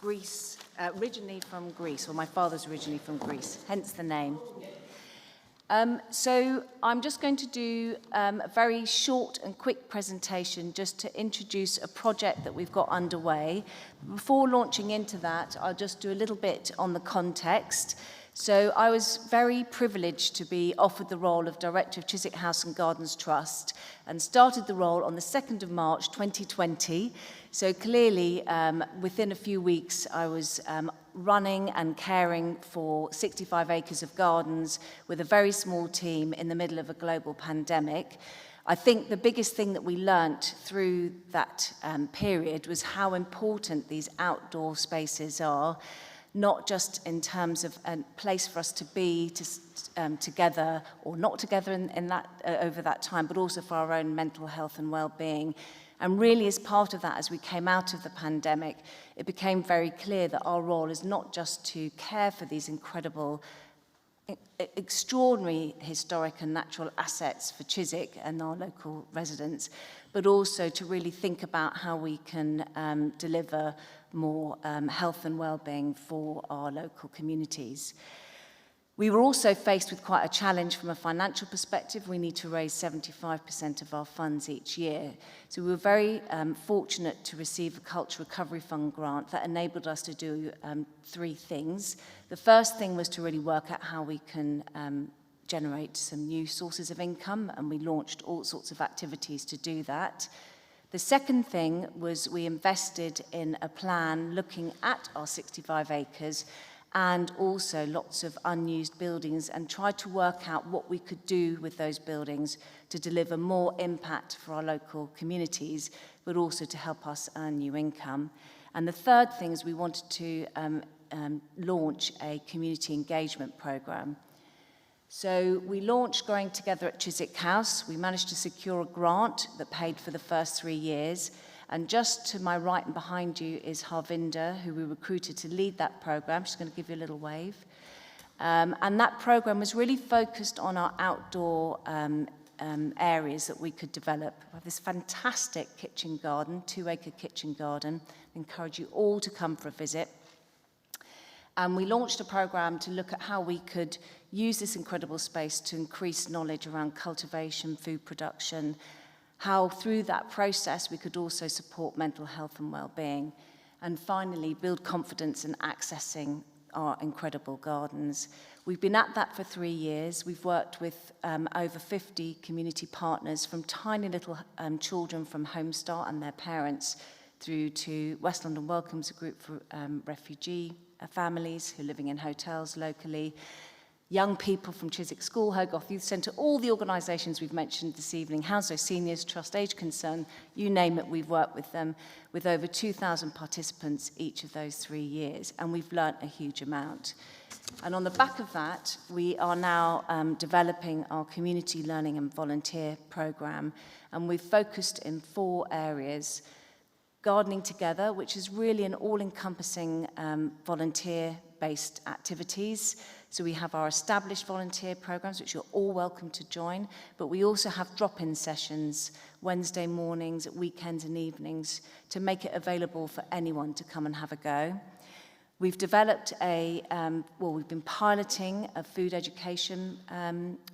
[SPEAKER 21] Greece, originally from Greece, or my father's originally from Greece, hence the name. So I'm just going to do a very short and quick presentation just to introduce a project that we've got underway. Before launching into that, I'll just do a little bit on the context. So I was very privileged to be offered the role of Director of Chiswick House and Gardens Trust and started the role on the 2nd of March 2020. So clearly, within a few weeks, I was running and caring for 65 acres of gardens with a very small team in the middle of a global pandemic. I think the biggest thing that we learnt through that period was how important these outdoor spaces are, not just in terms of a place for us to be together or not together in that over that time, but also for our own mental health and well-being. And really, as part of that, as we came out of the pandemic, it became very clear that our role is not just to care for these incredible, extraordinary historic and natural assets for Chiswick and our local residents, but also to really think about how we can deliver more health and well-being for our local communities. We were also faced with quite a challenge from a financial perspective. We need to raise 75% of our funds each year. So we were very fortunate to receive a Culture Recovery Fund grant that enabled us to do three things. The first thing was to really work out how we can generate some new sources of income, and we launched all sorts of activities to do that. The second thing was we invested in a plan looking at our 65 acres and also lots of unused buildings, and tried to work out what we could do with those buildings to deliver more impact for our local communities, but also to help us earn new income. And the third thing is we wanted to launch a community engagement programme. So we launched Growing Together at Chiswick House. We managed to secure a grant that paid for the first 3 years. And just to my right and behind you is Harvinder, who we recruited to lead that programme. She's going to give you a little wave. And that programme was really focused on our outdoor areas that we could develop. We have this fantastic kitchen garden, 2-acre kitchen garden. I encourage you all to come for a visit. And we launched a programme to look at how we could use this incredible space to increase knowledge around cultivation, food production, how through that process we could also support mental health and well-being. And finally, build confidence in accessing our incredible gardens. We've been at that for 3 years. We've worked with over 50 community partners, from tiny little children from Home Start and their parents through to West London Welcomes, a group for refugee families who are living in hotels locally, young people from Chiswick School, Hogarth Youth Centre, all the organisations we've mentioned this evening, Hounslow Seniors Trust, Age Concern, you name it, we've worked with them, with over 2,000 participants each of those 3 years, and we've learnt a huge amount. And on the back of that, we are now developing our community learning and volunteer programme, and we've focused in 4 areas. Gardening Together, which is really an all-encompassing volunteer-based activities. So we have our established volunteer programs, which you're all welcome to join, but we also have drop-in sessions Wednesday mornings, weekends and evenings to make it available for anyone to come and have a go. We've developed we've been piloting a food education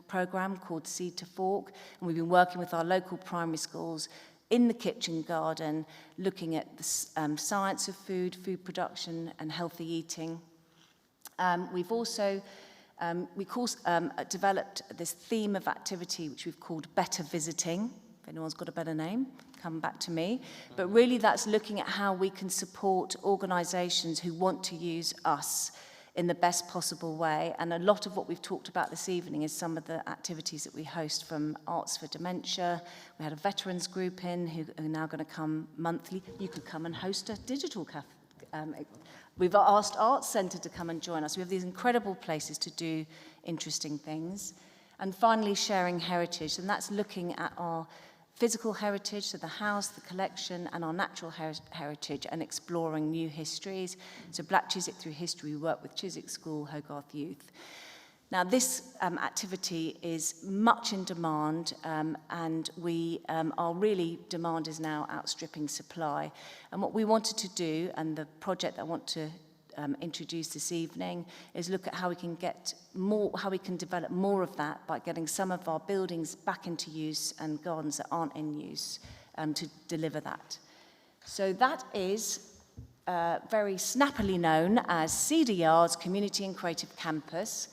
[SPEAKER 21] program called Seed to Fork, and we've been working with our local primary schools in the kitchen garden, looking at the science of food, food production and healthy eating. We've also developed this theme of activity which we've called Better Visiting. If anyone's got a better name, come back to me. But really that's looking at how we can support organisations who want to use us in the best possible way. And a lot of what we've talked about this evening is some of the activities that we host, from Arts for Dementia. We had a veterans group in who are now going to come monthly. You could come and host a digital cafe. We've asked Arts Centre to come and join us. We have these incredible places to do interesting things. And finally, sharing heritage, and that's looking at our physical heritage, so the house, the collection, and our natural heritage, and exploring new histories. So Black Chiswick Through History, we work with Chiswick School, Hogarth Youth. Now this activity is much in demand, and we are really, demand is now outstripping supply. And what we wanted to do, and the project that I want to introduce this evening, is look at how we can get more, how we can develop more of that by getting some of our buildings back into use and gardens that aren't in use to deliver that. So that is very snappily known as Cedar Yards Community and Creative Campus.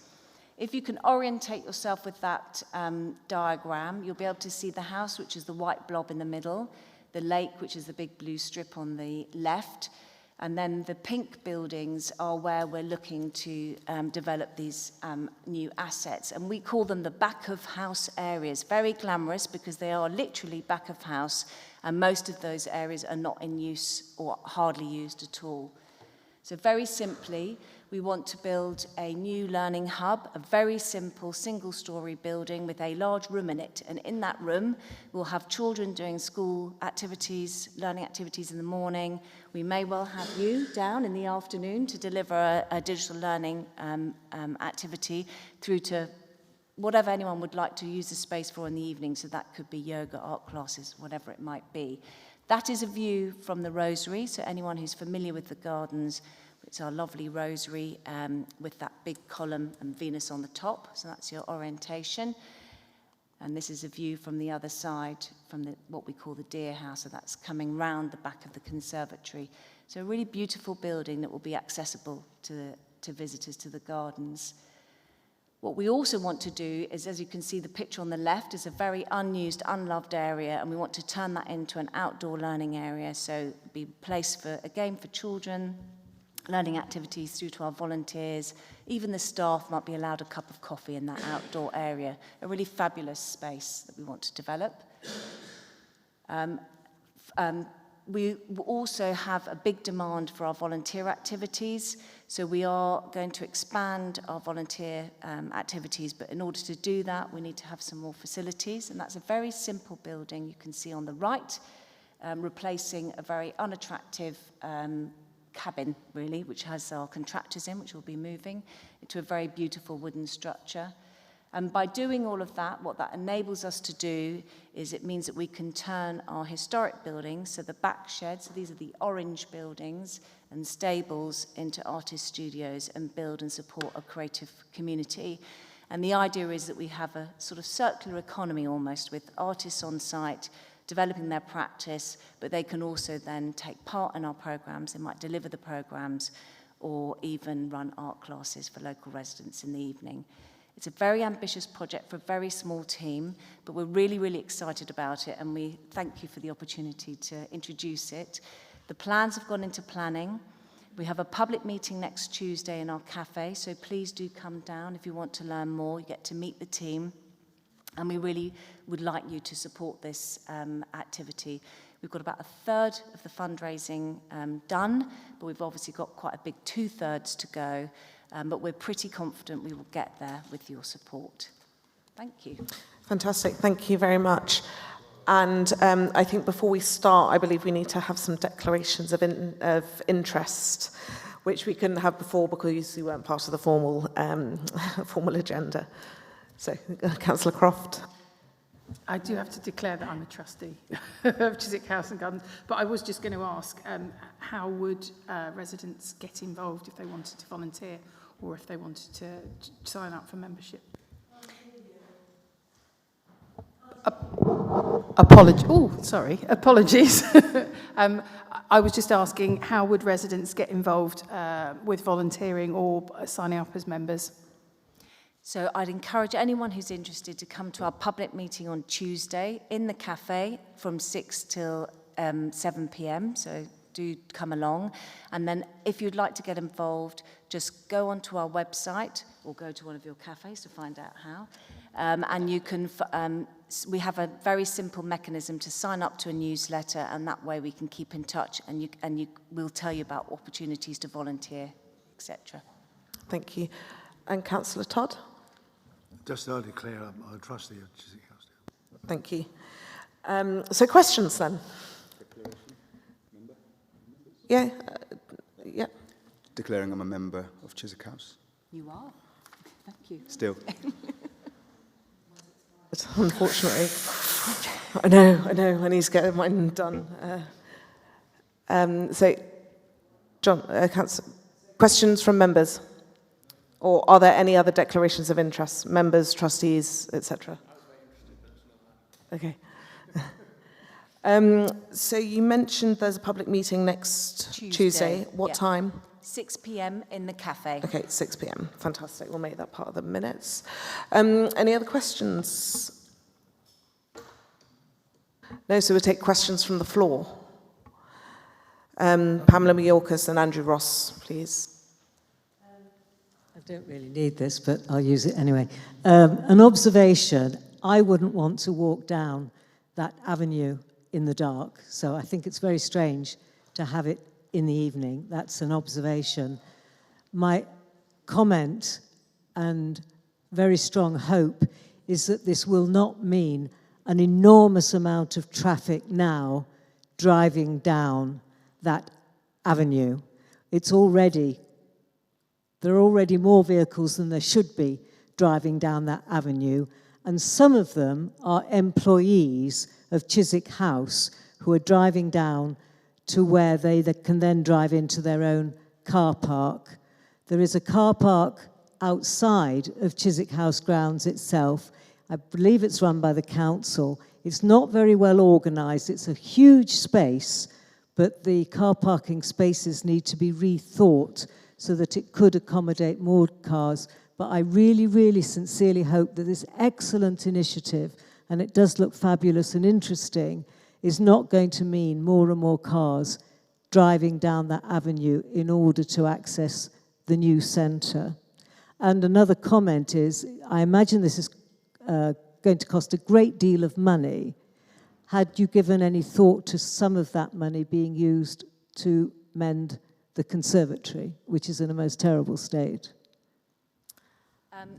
[SPEAKER 21] If you can orientate yourself with that diagram, you'll be able to see the house, which is the white blob in the middle, the lake, which is the big blue strip on the left, and then the pink buildings are where we're looking to develop these new assets. And we call them the back of house areas. Very glamorous because they are literally back of house, and most of those areas are not in use or hardly used at all. So very simply, we want to build a new learning hub, a very simple single-storey building with a large room in it. And in that room, we'll have children doing school activities, learning activities in the morning. We may well have you down in the afternoon to deliver a digital learning activity, through to whatever anyone would like to use the space for in the evening. So that could be yoga, art classes, whatever it might be. That is a view from the Rosary. So anyone who's familiar with the gardens, it's our lovely rosary with that big column and Venus on the top. So that's your orientation. And this is a view from the other side, from what we call the Deer House. So that's coming round the back of the conservatory. So a really beautiful building that will be accessible to visitors to the gardens. What we also want to do is, as you can see, the picture on the left is a very unused, unloved area, and we want to turn that into an outdoor learning area. So be a place for, again, for children, learning activities through to our volunteers. Even the staff might be allowed a cup of coffee in that outdoor area. A really fabulous space that we want to develop. We also have a big demand for our volunteer activities. So we are going to expand our volunteer activities, but in order to do that, we need to have some more facilities. And that's a very simple building you can see on the right, replacing a very unattractive cabin, really, which has our contractors in, which will be moving into a very beautiful wooden structure. And by doing all of that, what that enables us to do is it means that we can turn our historic buildings, so the back sheds, so these are the orange buildings, and stables, into artist studios and build and support a creative community. And the idea is that we have a sort of circular economy almost, with artists on site developing their practice, but they can also then take part in our programs. They might deliver the programs or even run art classes for local residents in the evening. It's a very ambitious project for a very small team, but we're really, really excited about it, and we thank you for the opportunity to introduce it. The plans have gone into planning. We have a public meeting next Tuesday in our cafe, so please do come down if you want to learn more. You get to meet the team, and we really would like you to support this activity. We've got about a third of the fundraising done, but we've obviously got quite a big 2/3 to go. But we're pretty confident we will get there with your support. Thank you.
[SPEAKER 1] Fantastic. Thank you very much. And I think before we start, I believe we need to have some declarations of interest, which we couldn't have before because we weren't part of the formal agenda. So, Councillor Croft.
[SPEAKER 8] I do have to declare that I'm a trustee of Chiswick House and Gardens, but I was just going to ask, how would residents get involved if they wanted to volunteer or if they wanted to sign up for membership? Apologies. I was just asking, how would residents get involved with volunteering or signing up as members?
[SPEAKER 21] So I'd encourage anyone who's interested to come to our public meeting on Tuesday in the cafe from 6 till 7 p.m. So do come along. And then if you'd like to get involved, just go onto our website or go to one of your cafes to find out how. And you can, we have a very simple mechanism to sign up to a newsletter, and that way we can keep in touch, and we'll tell you about opportunities to volunteer, etc.
[SPEAKER 1] Thank you. And Councillor Todd?
[SPEAKER 22] Just I declare I'm a trustee of Chiswick House.
[SPEAKER 1] Thank you. So questions then? Yeah. Yeah.
[SPEAKER 4] Declaring I'm a member of Chiswick House.
[SPEAKER 21] You are. Thank you.
[SPEAKER 4] Still.
[SPEAKER 1] Unfortunately. I know, I need to get mine done. So, John, questions from members? Or are there any other declarations of interest? Members, trustees, etc.? Okay. So you mentioned there's a public meeting next Tuesday. What time?
[SPEAKER 21] 6 p.m. in the cafe.
[SPEAKER 1] Okay, 6 p.m. Fantastic. We'll make that part of the minutes. Any other questions? No, so we'll take questions from the floor. Pamela Mayorkas and Andrew Ross, please.
[SPEAKER 18] I don't really need this, but I'll use it anyway. An observation, I wouldn't want to walk down that avenue in the dark, so I think it's very strange to have it in the evening. That's an observation. My comment and very strong hope is that this will not mean an enormous amount of traffic now driving down that avenue. There are already more vehicles than there should be driving down that avenue, and some of them are employees of Chiswick House who are driving down to where they can then drive into their own car park. There is a car park outside of Chiswick House grounds itself. I believe it's run by the council. It's not very well organised. It's a huge space, but the car parking spaces need to be rethought so that it could accommodate more cars. But I really, really sincerely hope that this excellent initiative, and it does look fabulous and interesting, is not going to mean more and more cars driving down that avenue in order to access the new centre. And another comment is, I imagine this is going to cost a great deal of money. Had you given any thought to some of that money being used to mend the conservatory, which is in a most terrible state?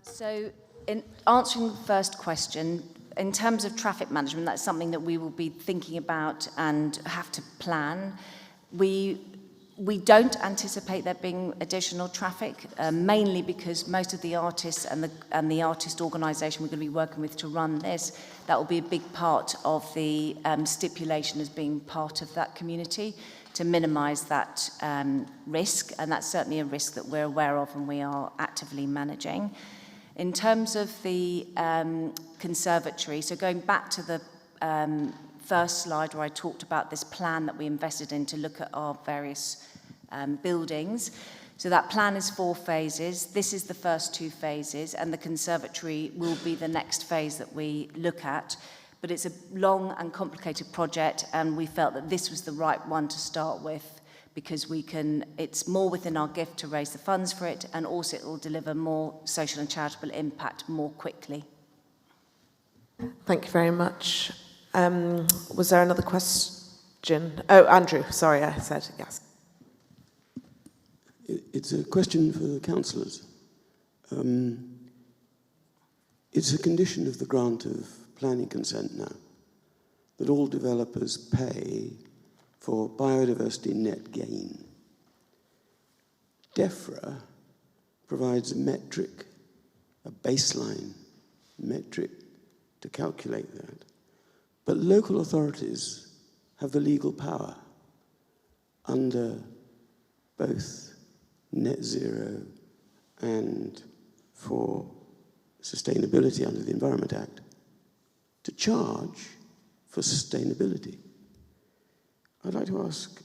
[SPEAKER 21] So in answering the first question, in terms of traffic management, that's something that we will be thinking about and have to plan. We don't anticipate there being additional traffic, mainly because most of the artists and the artist organisation we're going to be working with to run this, that will be a big part of the stipulation as being part of that community to minimise that risk, and that's certainly a risk that we're aware of and we are actively managing. In terms of the conservatory, so going back to the first slide where I talked about this plan that we invested in to look at our various buildings. So that plan is 4 phases. This is the first 2 phases, and the conservatory will be the next phase that we look at. But it's a long and complicated project, and we felt that this was the right one to start with, because it's more within our gift to raise the funds for it, and also it will deliver more social and charitable impact more quickly.
[SPEAKER 1] Thank you very much. Was there another question? Oh, Andrew, sorry, I said yes.
[SPEAKER 2] It's a question for the councillors. It's a condition of the grant of planning consent now that all developers pay for biodiversity net gain. DEFRA provides a metric, a baseline metric to calculate that. But local authorities have the legal power under both net zero and for sustainability under the Environment Act to charge for sustainability. I'd like to ask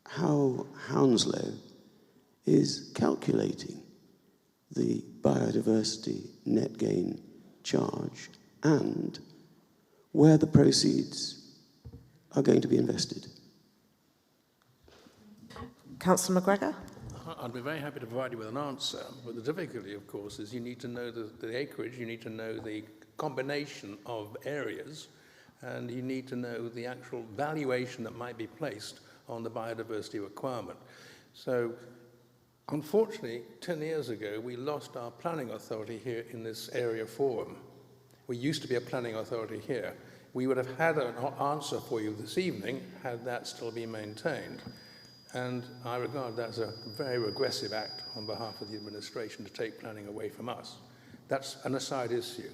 [SPEAKER 2] how Hounslow is calculating the biodiversity net gain charge and where the proceeds are going to be invested.
[SPEAKER 1] Councillor McGregor?
[SPEAKER 3] I'd be very happy to provide you with an answer, but the difficulty, of course, is you need to know the acreage, you need to know the combination of areas, and you need to know the actual valuation that might be placed on the biodiversity requirement. So, unfortunately, 10 years ago, we lost our planning authority here in this area forum. We used to be a planning authority here. We would have had an answer for you this evening had that still been maintained. And I regard that as a very regressive act on behalf of the administration to take planning away from us. That's an aside issue.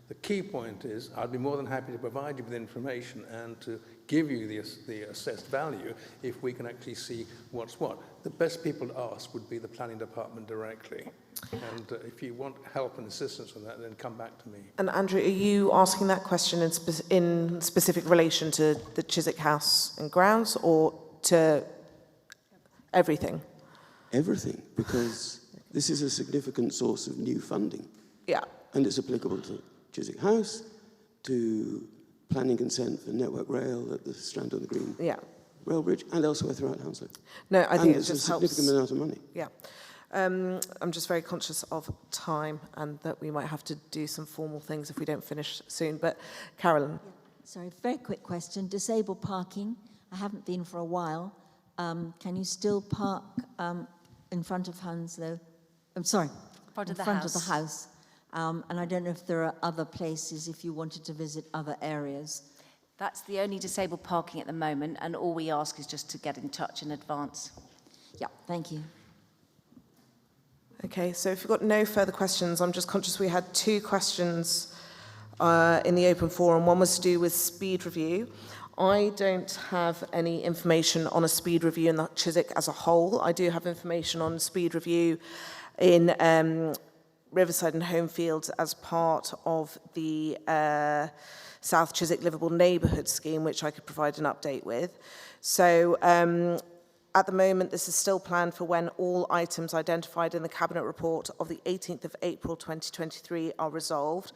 [SPEAKER 3] The key point is I'd be more than happy to provide you with information and to give you the assessed value if we can actually see what's what. The best people to ask would be the planning department directly. And if you want help and assistance on that, then come back to me.
[SPEAKER 1] And Andrew, are you asking that question in specific relation to the Chiswick House and grounds, or to everything?
[SPEAKER 2] Everything, because this is a significant source of new funding.
[SPEAKER 1] Yeah.
[SPEAKER 2] And it's applicable to Chiswick House, to planning consent for Network Rail at the Strand on the Green Rail Bridge, and elsewhere throughout Hounslow.
[SPEAKER 1] No, I think it just
[SPEAKER 2] helps. It's a significant amount of money.
[SPEAKER 1] Yeah. I'm just very conscious of time and that we might have to do some formal things if we don't finish soon. But Carolyn.
[SPEAKER 11] Yeah. Sorry, very quick question. Disabled parking. I haven't been for a while. Can you still park in front of Hounslow? I'm sorry,
[SPEAKER 21] in front of the
[SPEAKER 11] house. And I don't know if there are other places if you wanted to visit other areas.
[SPEAKER 21] That's the only disabled parking at the moment, and all we ask is just to get in touch in advance.
[SPEAKER 11] Yeah, thank you.
[SPEAKER 1] Okay, so if you've got no further questions, I'm just conscious we had 2 questions in the open forum. One was to do with speed review. I don't have any information on a speed review in the Chiswick as a whole. I do have information on speed review in Riverside and Homefields as part of the South Chiswick Livable Neighbourhood Scheme, which I could provide an update with. So at the moment, this is still planned for when all items identified in the Cabinet report of the 18th of April 2023 are resolved.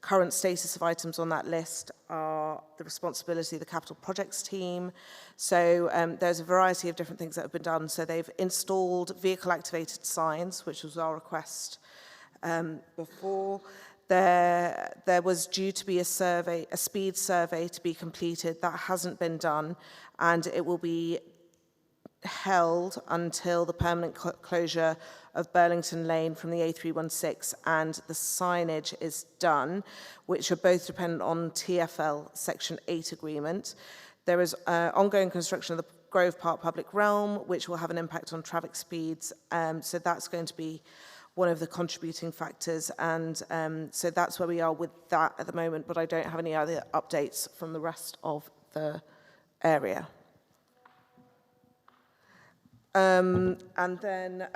[SPEAKER 1] Current status of items on that list are the responsibility of the capital projects team. So there's a variety of different things that have been done. So they've installed vehicle activated signs, which was our request before. There was due to be a speed survey to be completed. That hasn't been done, and it will be held until the permanent closure of Burlington Lane from the A316 and the signage is done, which are both dependent on TfL Section 8 agreement. There is ongoing construction of the Grove Park Public Realm, which will have an impact on traffic speeds. So that's going to be one of the contributing factors. And so that's where we are with that at the moment, but I don't have any other updates from the rest of the area. And then,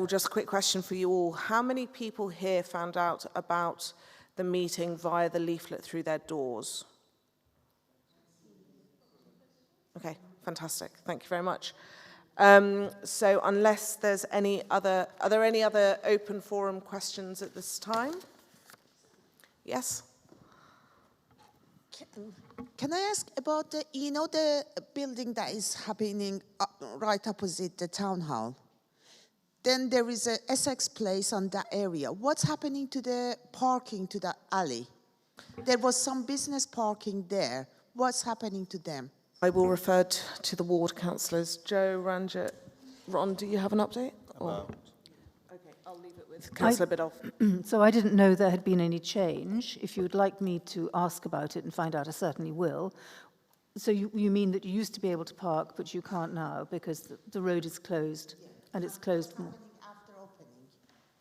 [SPEAKER 1] just a quick question for you all. How many people here found out about the meeting via the leaflet through their doors? Okay, fantastic. Thank you very much. So unless there's are there any other open forum questions at this time? Yes?
[SPEAKER 5] Can I ask about the building that is happening right opposite the town hall? Then there is a Essex Place on that area. What's happening to the parking to the alley? There was some business parking there. What's happening to them?
[SPEAKER 1] I will refer to the ward councillors. Joe, Ranjit, Ron, do you have an update? Okay, I'll leave it with Councillor Biddulph.
[SPEAKER 6] So I didn't know there had been any change. If you would like me to ask about it and find out, I certainly will. So you mean that you used to be able to park, but you can't now because the road is closed, and it's closed for...
[SPEAKER 5] After opening?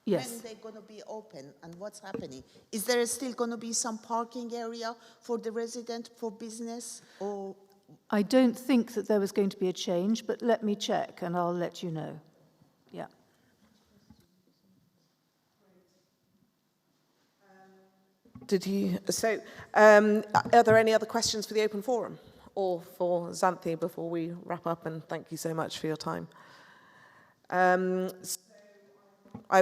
[SPEAKER 6] Yes.
[SPEAKER 5] When they're going to be open and what's happening? Is there still going to be some parking area for the resident, for business, or...?
[SPEAKER 6] I don't think that there was going to be a change, but let me check and I'll let you know. Yeah.
[SPEAKER 1] Are there any other questions for the open forum or for Xanthi before we wrap up? And thank you so much for your time. I've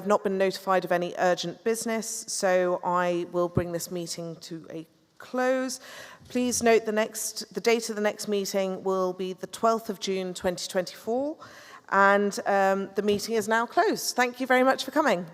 [SPEAKER 1] not been notified of any urgent business, so I will bring this meeting to a close. Please note the date of the next meeting will be the 12th of June 2024, and the meeting is now closed. Thank you very much for coming.